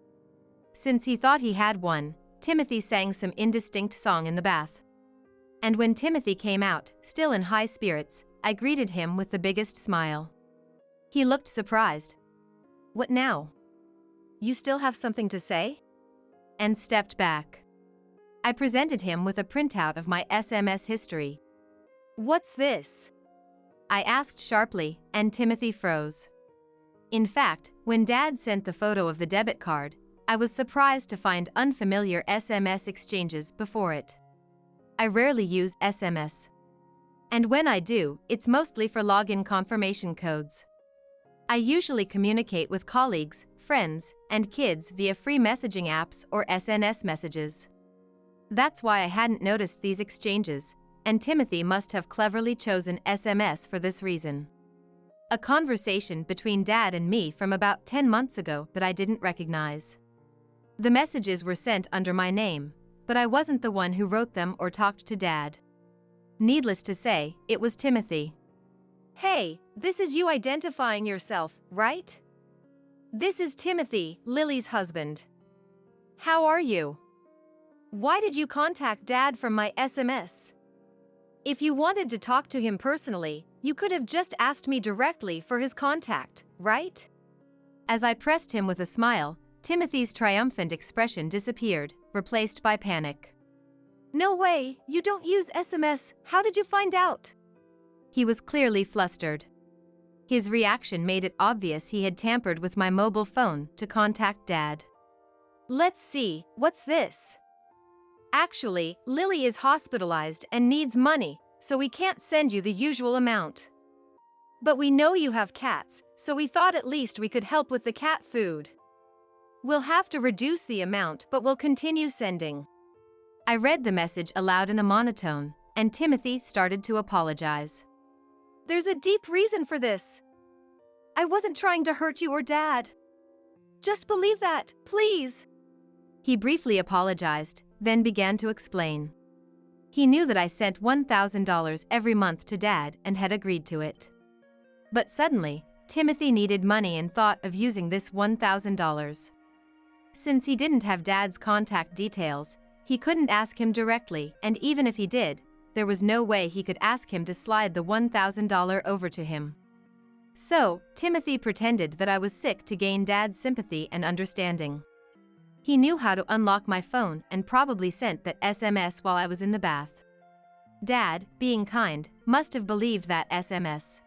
B: Since he thought he had won, Timothy sang some indistinct song in the bath. And when Timothy came out, still in high spirits, I greeted him with the biggest smile. He looked surprised.
A: What now? You still have something to say?
B: And stepped back. I presented him with a printout of my SMS history.
A: What's this?
B: I asked sharply, and Timothy froze. In fact, when Dad sent the photo of the debit card, I was surprised to find unfamiliar SMS exchanges before it. I rarely use SMS. And when I do, it's mostly for login confirmation codes. I usually communicate with colleagues, friends, and kids via free messaging apps or SNS messages. That's why I hadn't noticed these exchanges, and Timothy must have cleverly chosen SMS for this reason. A conversation between Dad and me from about 10 months ago that I didn't recognize. The messages were sent under my name, but I wasn't the one who wrote them or talked to Dad. Needless to say, it was Timothy.
A: Hey, this is you identifying yourself, right? This is Timothy, Lily's husband. How are you? Why did you contact Dad from my SMS? If you wanted to talk to him personally, you could have just asked me directly for his contact, right?
B: As I pressed him with a smile, Timothy's triumphant expression disappeared, replaced by panic.
A: No way, you don't use SMS, how did you find out?
B: He was clearly flustered. His reaction made it obvious he had tampered with my mobile phone to contact Dad.
A: Let's see, what's this? Actually, Lily is hospitalized and needs money, so we can't send you the usual amount. But we know you have cats, so we thought at least we could help with the cat food. We'll have to reduce the amount, but we'll continue sending.
B: I read the message aloud in a monotone, and Timothy started to apologize.
A: There's a deep reason for this. I wasn't trying to hurt you or Dad. Just believe that, please.
B: He briefly apologized, then began to explain. He knew that I sent $1,000 every month to Dad and had agreed to it. But suddenly, Timothy needed money and thought of using this $1,000. Since he didn't have Dad's contact details, he couldn't ask him directly, and even if he did, there was no way he could ask him to slide the $1,000 over to him. So, Timothy pretended that I was sick to gain Dad's sympathy and understanding. He knew how to unlock my phone and probably sent that SMS while I was in the bath. Dad, being kind, must have believed that SMS.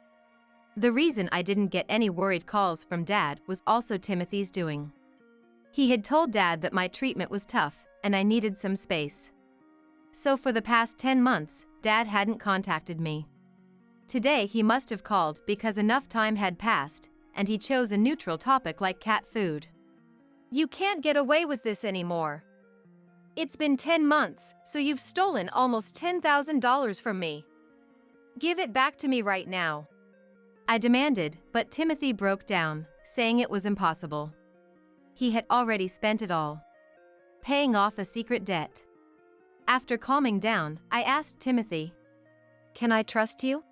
B: The reason I didn't get any worried calls from Dad was also Timothy's doing. He had told Dad that my treatment was tough and I needed some space. So for the past 10 months, Dad hadn't contacted me. Today he must have called because enough time had passed, and he chose a neutral topic like cat food.
A: You can't get away with this anymore. It's been 10 months, so you've stolen almost $10,000 from me. Give it back to me right now.
B: I demanded, but Timothy broke down, saying it was impossible. He had already spent it all, paying off a secret debt. After calming down, I asked Timothy,
A: "Can I trust you?"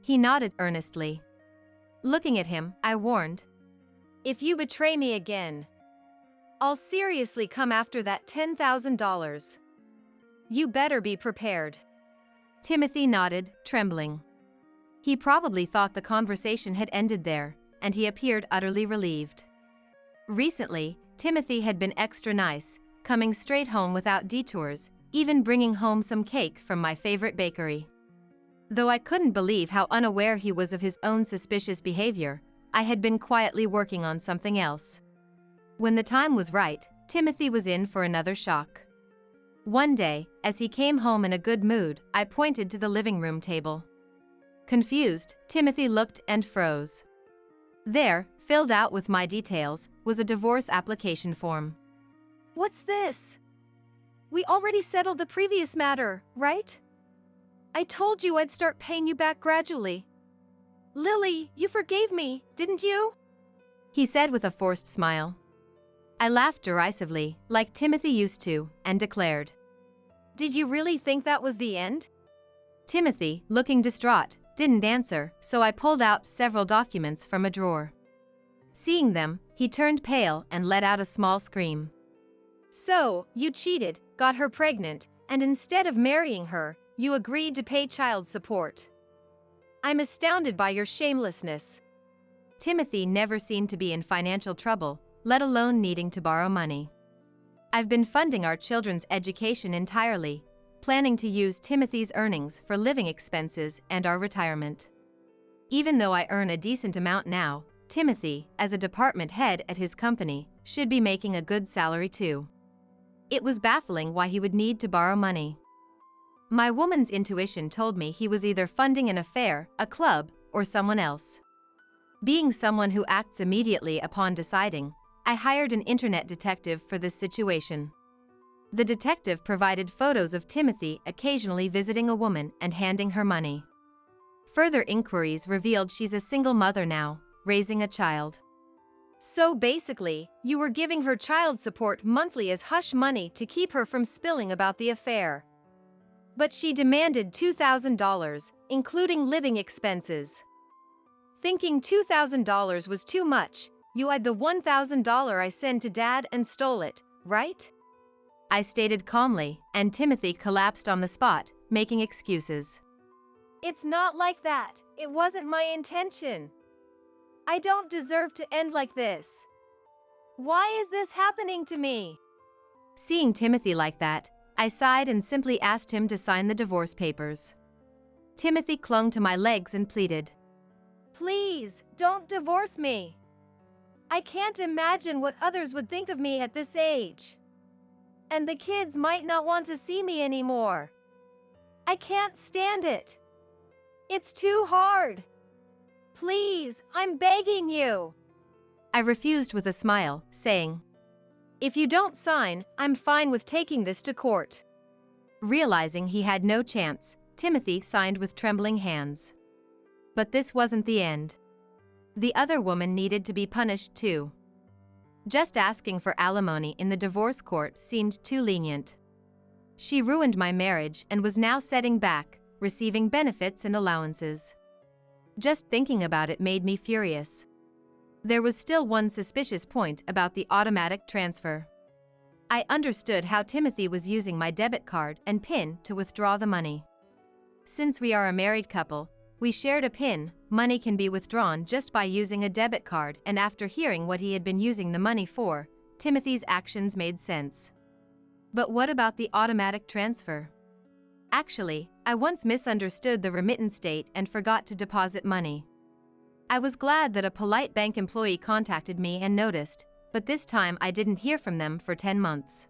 B: He nodded earnestly. Looking at him, I warned,
A: "If you betray me again, I'll seriously come after that $10,000. You better be prepared.
B: Timothy nodded, trembling. He probably thought the conversation had ended there, and he appeared utterly relieved. Recently, Timothy had been extra nice, coming straight home without detours, even bringing home some cake from my favorite bakery. Though I couldn't believe how unaware he was of his own suspicious behavior, I had been quietly working on something else. When the time was right, Timothy was in for another shock. One day, as he came home in a good mood, I pointed to the living room table. Confused, Timothy looked and froze. There, filled out with my details, was a divorce application form.
A: What's this? We already settled the previous matter, right? I told you I'd start paying you back gradually. Lily, you forgave me, didn't you?
B: He said with a forced smile. I laughed derisively, like Timothy used to, and declared.
A: Did you really think that was the end?
B: Timothy, looking distraught, didn't answer, so I pulled out several documents from a drawer. Seeing them, he turned pale and let out a small scream.
A: So, you cheated, got her pregnant, and instead of marrying her, you agreed to pay child support. I'm astounded by your shamelessness.
B: Timothy never seemed to be in financial trouble, let alone needing to borrow money. I've been funding our children's education entirely, planning to use Timothy's earnings for living expenses and our retirement. Even though I earn a decent amount now, Timothy, as a department head at his company, should be making a good salary too. It was baffling why he would need to borrow money. My woman's intuition told me he was either funding an affair, a club, or someone else. Being someone who acts immediately upon deciding, I hired an internet detective for this situation. The detective provided photos of Timothy occasionally visiting a woman and handing her money. Further inquiries revealed she's a single mother now, raising a child.
A: So basically, you were giving her child support monthly as hush money to keep her from spilling about the affair. But she demanded $2,000, including living expenses. Thinking $2,000 was too much, you had the $1,000 I sent to Dad and stole it, right?
B: I stated calmly, and Timothy collapsed on the spot, making excuses.
A: It's not like that. It wasn't my intention. I don't deserve to end like this. Why is this happening to me?
B: Seeing Timothy like that, I sighed and simply asked him to sign the divorce papers. Timothy clung to my legs and pleaded.
A: Please, don't divorce me. I can't imagine what others would think of me at this age. And the kids might not want to see me anymore. I can't stand it. It's too hard. Please, I'm begging you.
B: I refused with a smile, saying,
A: If you don't sign, I'm fine with taking this to court.
B: Realizing he had no chance, Timothy signed with trembling hands. But this wasn't the end. The other woman needed to be punished too. Just asking for alimony in the divorce court seemed too lenient. She ruined my marriage and was now setting back, receiving benefits and allowances. Just thinking about it made me furious. There was still one suspicious point about the automatic transfer. I understood how Timothy was using my debit card and PIN to withdraw the money. Since we are a married couple, we shared a PIN. Money can be withdrawn just by using a debit card, and after hearing what he had been using the money for, Timothy's actions made sense. But what about the automatic transfer? Actually, I once misunderstood the remittance date and forgot to deposit money. I was glad that a polite bank employee contacted me and noticed, but this time I didn't hear from them for 10 months.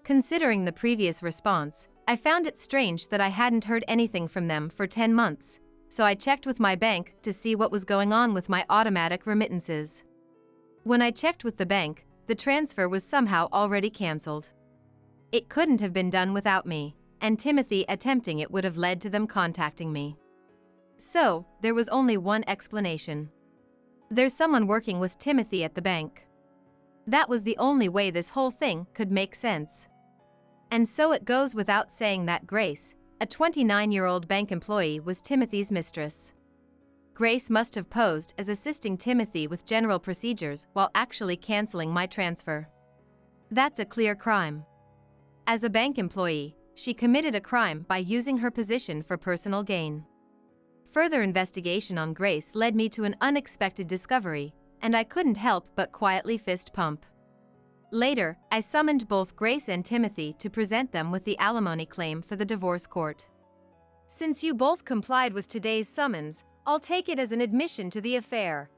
B: Considering the previous response, I found it strange that I hadn't heard anything from them for 10 months, so I checked with my bank to see what was going on with my automatic remittances. When I checked with the bank, the transfer was somehow already cancelled. It couldn't have been done without me, and Timothy attempting it would have led to them contacting me. So, there was only one explanation. There's someone working with Timothy at the bank. That was the only way this whole thing could make sense. And so it goes without saying that Grace, a 29-year-old bank employee, was Timothy's mistress. Grace must have posed as assisting Timothy with general procedures while actually canceling my transfer. That's a clear crime. As a bank employee, she committed a crime by using her position for personal gain. Further investigation on Grace led me to an unexpected discovery, and I couldn't help but quietly fist pump. Later, I summoned both Grace and Timothy to present them with the alimony claim for the divorce court.
A: Since you both complied with today's summons, I'll take it as an admission to the affair.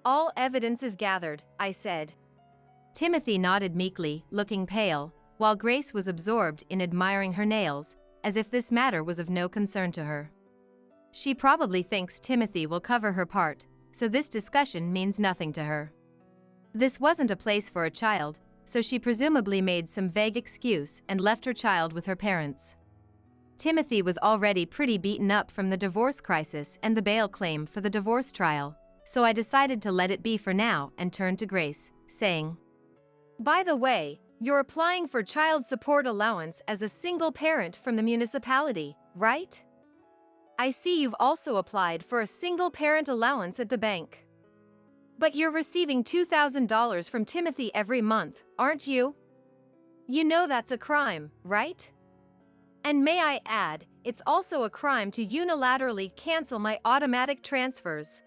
A: All evidence is gathered, I said.
B: Timothy nodded meekly, looking pale, while Grace was absorbed in admiring her nails, as if this matter was of no concern to her. She probably thinks Timothy will cover her part, so this discussion means nothing to her. This wasn't a place for a child, so she presumably made some vague excuse and left her child with her parents. Timothy was already pretty beaten up from the divorce crisis and the bail claim for the divorce trial, so I decided to let it be for now and turned to Grace, saying,
A: "By the way, you're applying for child support allowance as a single parent from the municipality, right? I see you've also applied for a single parent allowance at the bank. But you're receiving $2,000 from Timothy every month, aren't you? You know that's a crime, right? And may I add, it's also a crime to unilaterally cancel my automatic transfers."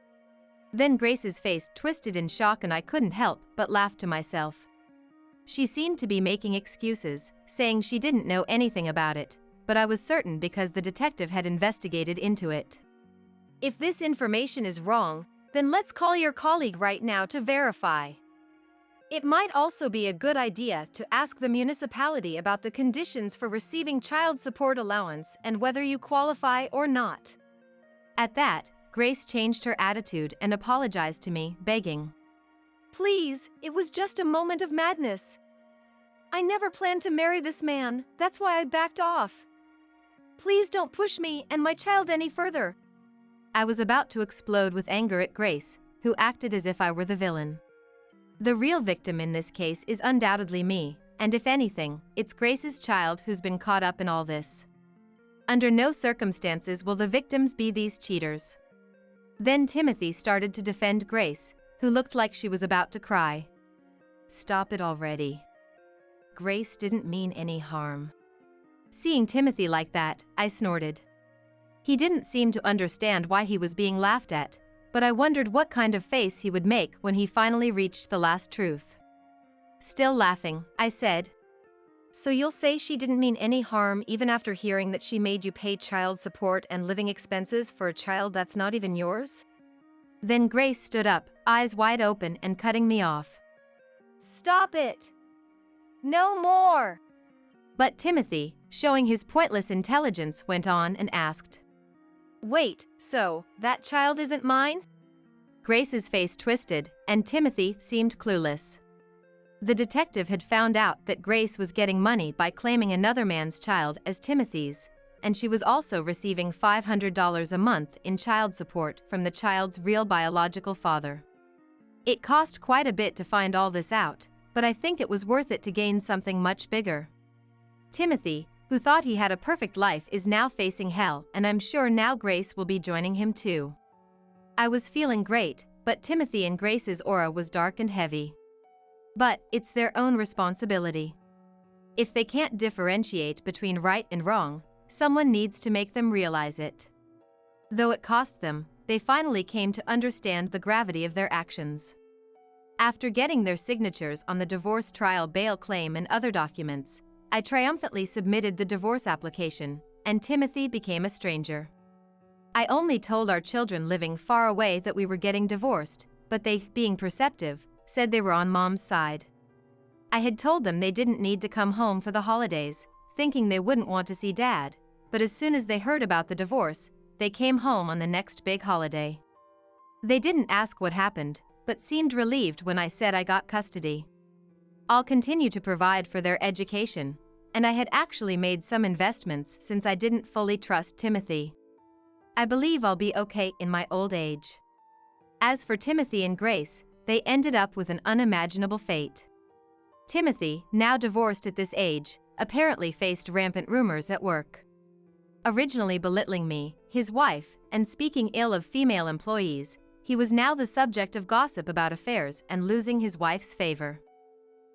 B: Then Grace's face twisted in shock and I couldn't help but laugh to myself. She seemed to be making excuses, saying she didn't know anything about it, but I was certain because the detective had investigated into it.
A: "If this information is wrong, then let's call your colleague right now to verify. It might also be a good idea to ask the municipality about the conditions for receiving child support allowance and whether you qualify or not."
B: At that, Grace changed her attitude and apologized to me, begging,
A: "Please, it was just a moment of madness. I never planned to marry this man, that's why I backed off. Please don't push me and my child any further."
B: I was about to explode with anger at Grace, who acted as if I were the villain. The real victim in this case is undoubtedly me, and if anything, it's Grace's child who's been caught up in all this. Under no circumstances will the victims be these cheaters. Then Timothy started to defend Grace, who looked like she was about to cry. "Stop it already. Grace didn't mean any harm." Seeing Timothy like that, I snorted. He didn't seem to understand why he was being laughed at, but I wondered what kind of face he would make when he finally reached the last truth. Still laughing, I said,
A: "So you'll say she didn't mean any harm even after hearing that she made you pay child support and living expenses for a child that's not even yours?"
B: Then Grace stood up, eyes wide open and cutting me off.
A: "Stop it! No more!"
B: But Timothy, showing his pointless intelligence, went on and asked,
A: "Wait, so, that child isn't mine?"
B: Grace's face twisted, and Timothy seemed clueless. The detective had found out that Grace was getting money by claiming another man's child as Timothy's, and she was also receiving $500 a month in child support from the child's real biological father. It cost quite a bit to find all this out, but I think it was worth it to gain something much bigger. Timothy, who thought he had a perfect life, is now facing hell, and I'm sure now Grace will be joining him too. I was feeling great, but Timothy and Grace's aura was dark and heavy. But it's their own responsibility. If they can't differentiate between right and wrong, someone needs to make them realize it. Though it cost them, they finally came to understand the gravity of their actions. After getting their signatures on the divorce trial bail claim and other documents, I triumphantly submitted the divorce application, and Timothy became a stranger. I only told our children living far away that we were getting divorced, but they, being perceptive, said they were on Mom's side. I had told them they didn't need to come home for the holidays, thinking they wouldn't want to see Dad, but as soon as they heard about the divorce, they came home on the next big holiday. They didn't ask what happened, but seemed relieved when I said I got custody. I'll continue to provide for their education, and I had actually made some investments since I didn't fully trust Timothy. I believe I'll be okay in my old age. As for Timothy and Grace, they ended up with an unimaginable fate. Timothy, now divorced at this age, apparently faced rampant rumors at work. Originally belittling me, his wife, and speaking ill of female employees, he was now the subject of gossip about affairs and losing his wife's favor.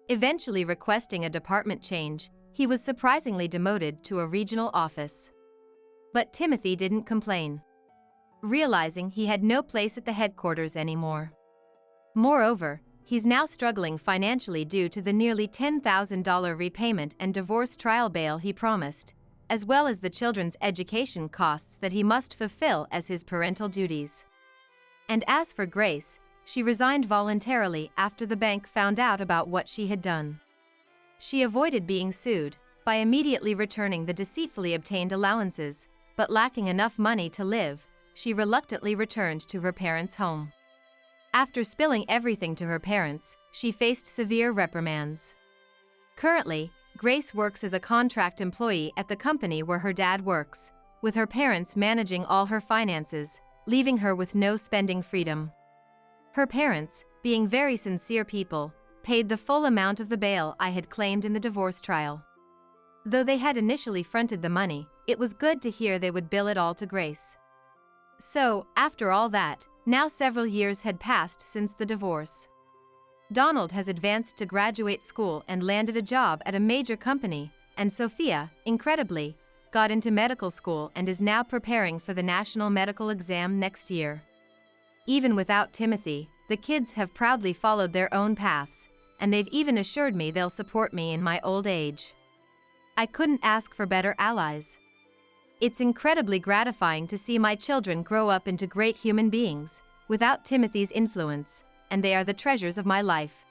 B: Eventually requesting a department change, he was surprisingly demoted to a regional office. But Timothy didn't complain, realizing he had no place at the headquarters anymore. Moreover, he's now struggling financially due to the nearly $10,000 repayment and divorce trial bail he promised, as well as the children's education costs that he must fulfill as his parental duties. And as for Grace, she resigned voluntarily after the bank found out about what she had done. She avoided being sued by immediately returning the deceitfully obtained allowances, but lacking enough money to live, she reluctantly returned to her parents' home. After spilling everything to her parents, she faced severe reprimands. Currently, Grace works as a contract employee at the company where her dad works, with her parents managing all her finances, leaving her with no spending freedom. Her parents, being very sincere people, paid the full amount of the bail I had claimed in the divorce trial. Though they had initially fronted the money, it was good to hear they would bill it all to Grace. So, after all that, now several years had passed since the divorce. Donald has advanced to graduate school and landed a job at a major company, and Sophia, incredibly, got into medical school and is now preparing for the national medical exam next year. Even without Timothy, the kids have proudly followed their own paths, and they've even assured me they'll support me in my old age. I couldn't ask for better allies. It's incredibly gratifying to see my children grow up into great human beings, without Timothy's influence, and they are the treasures of my life.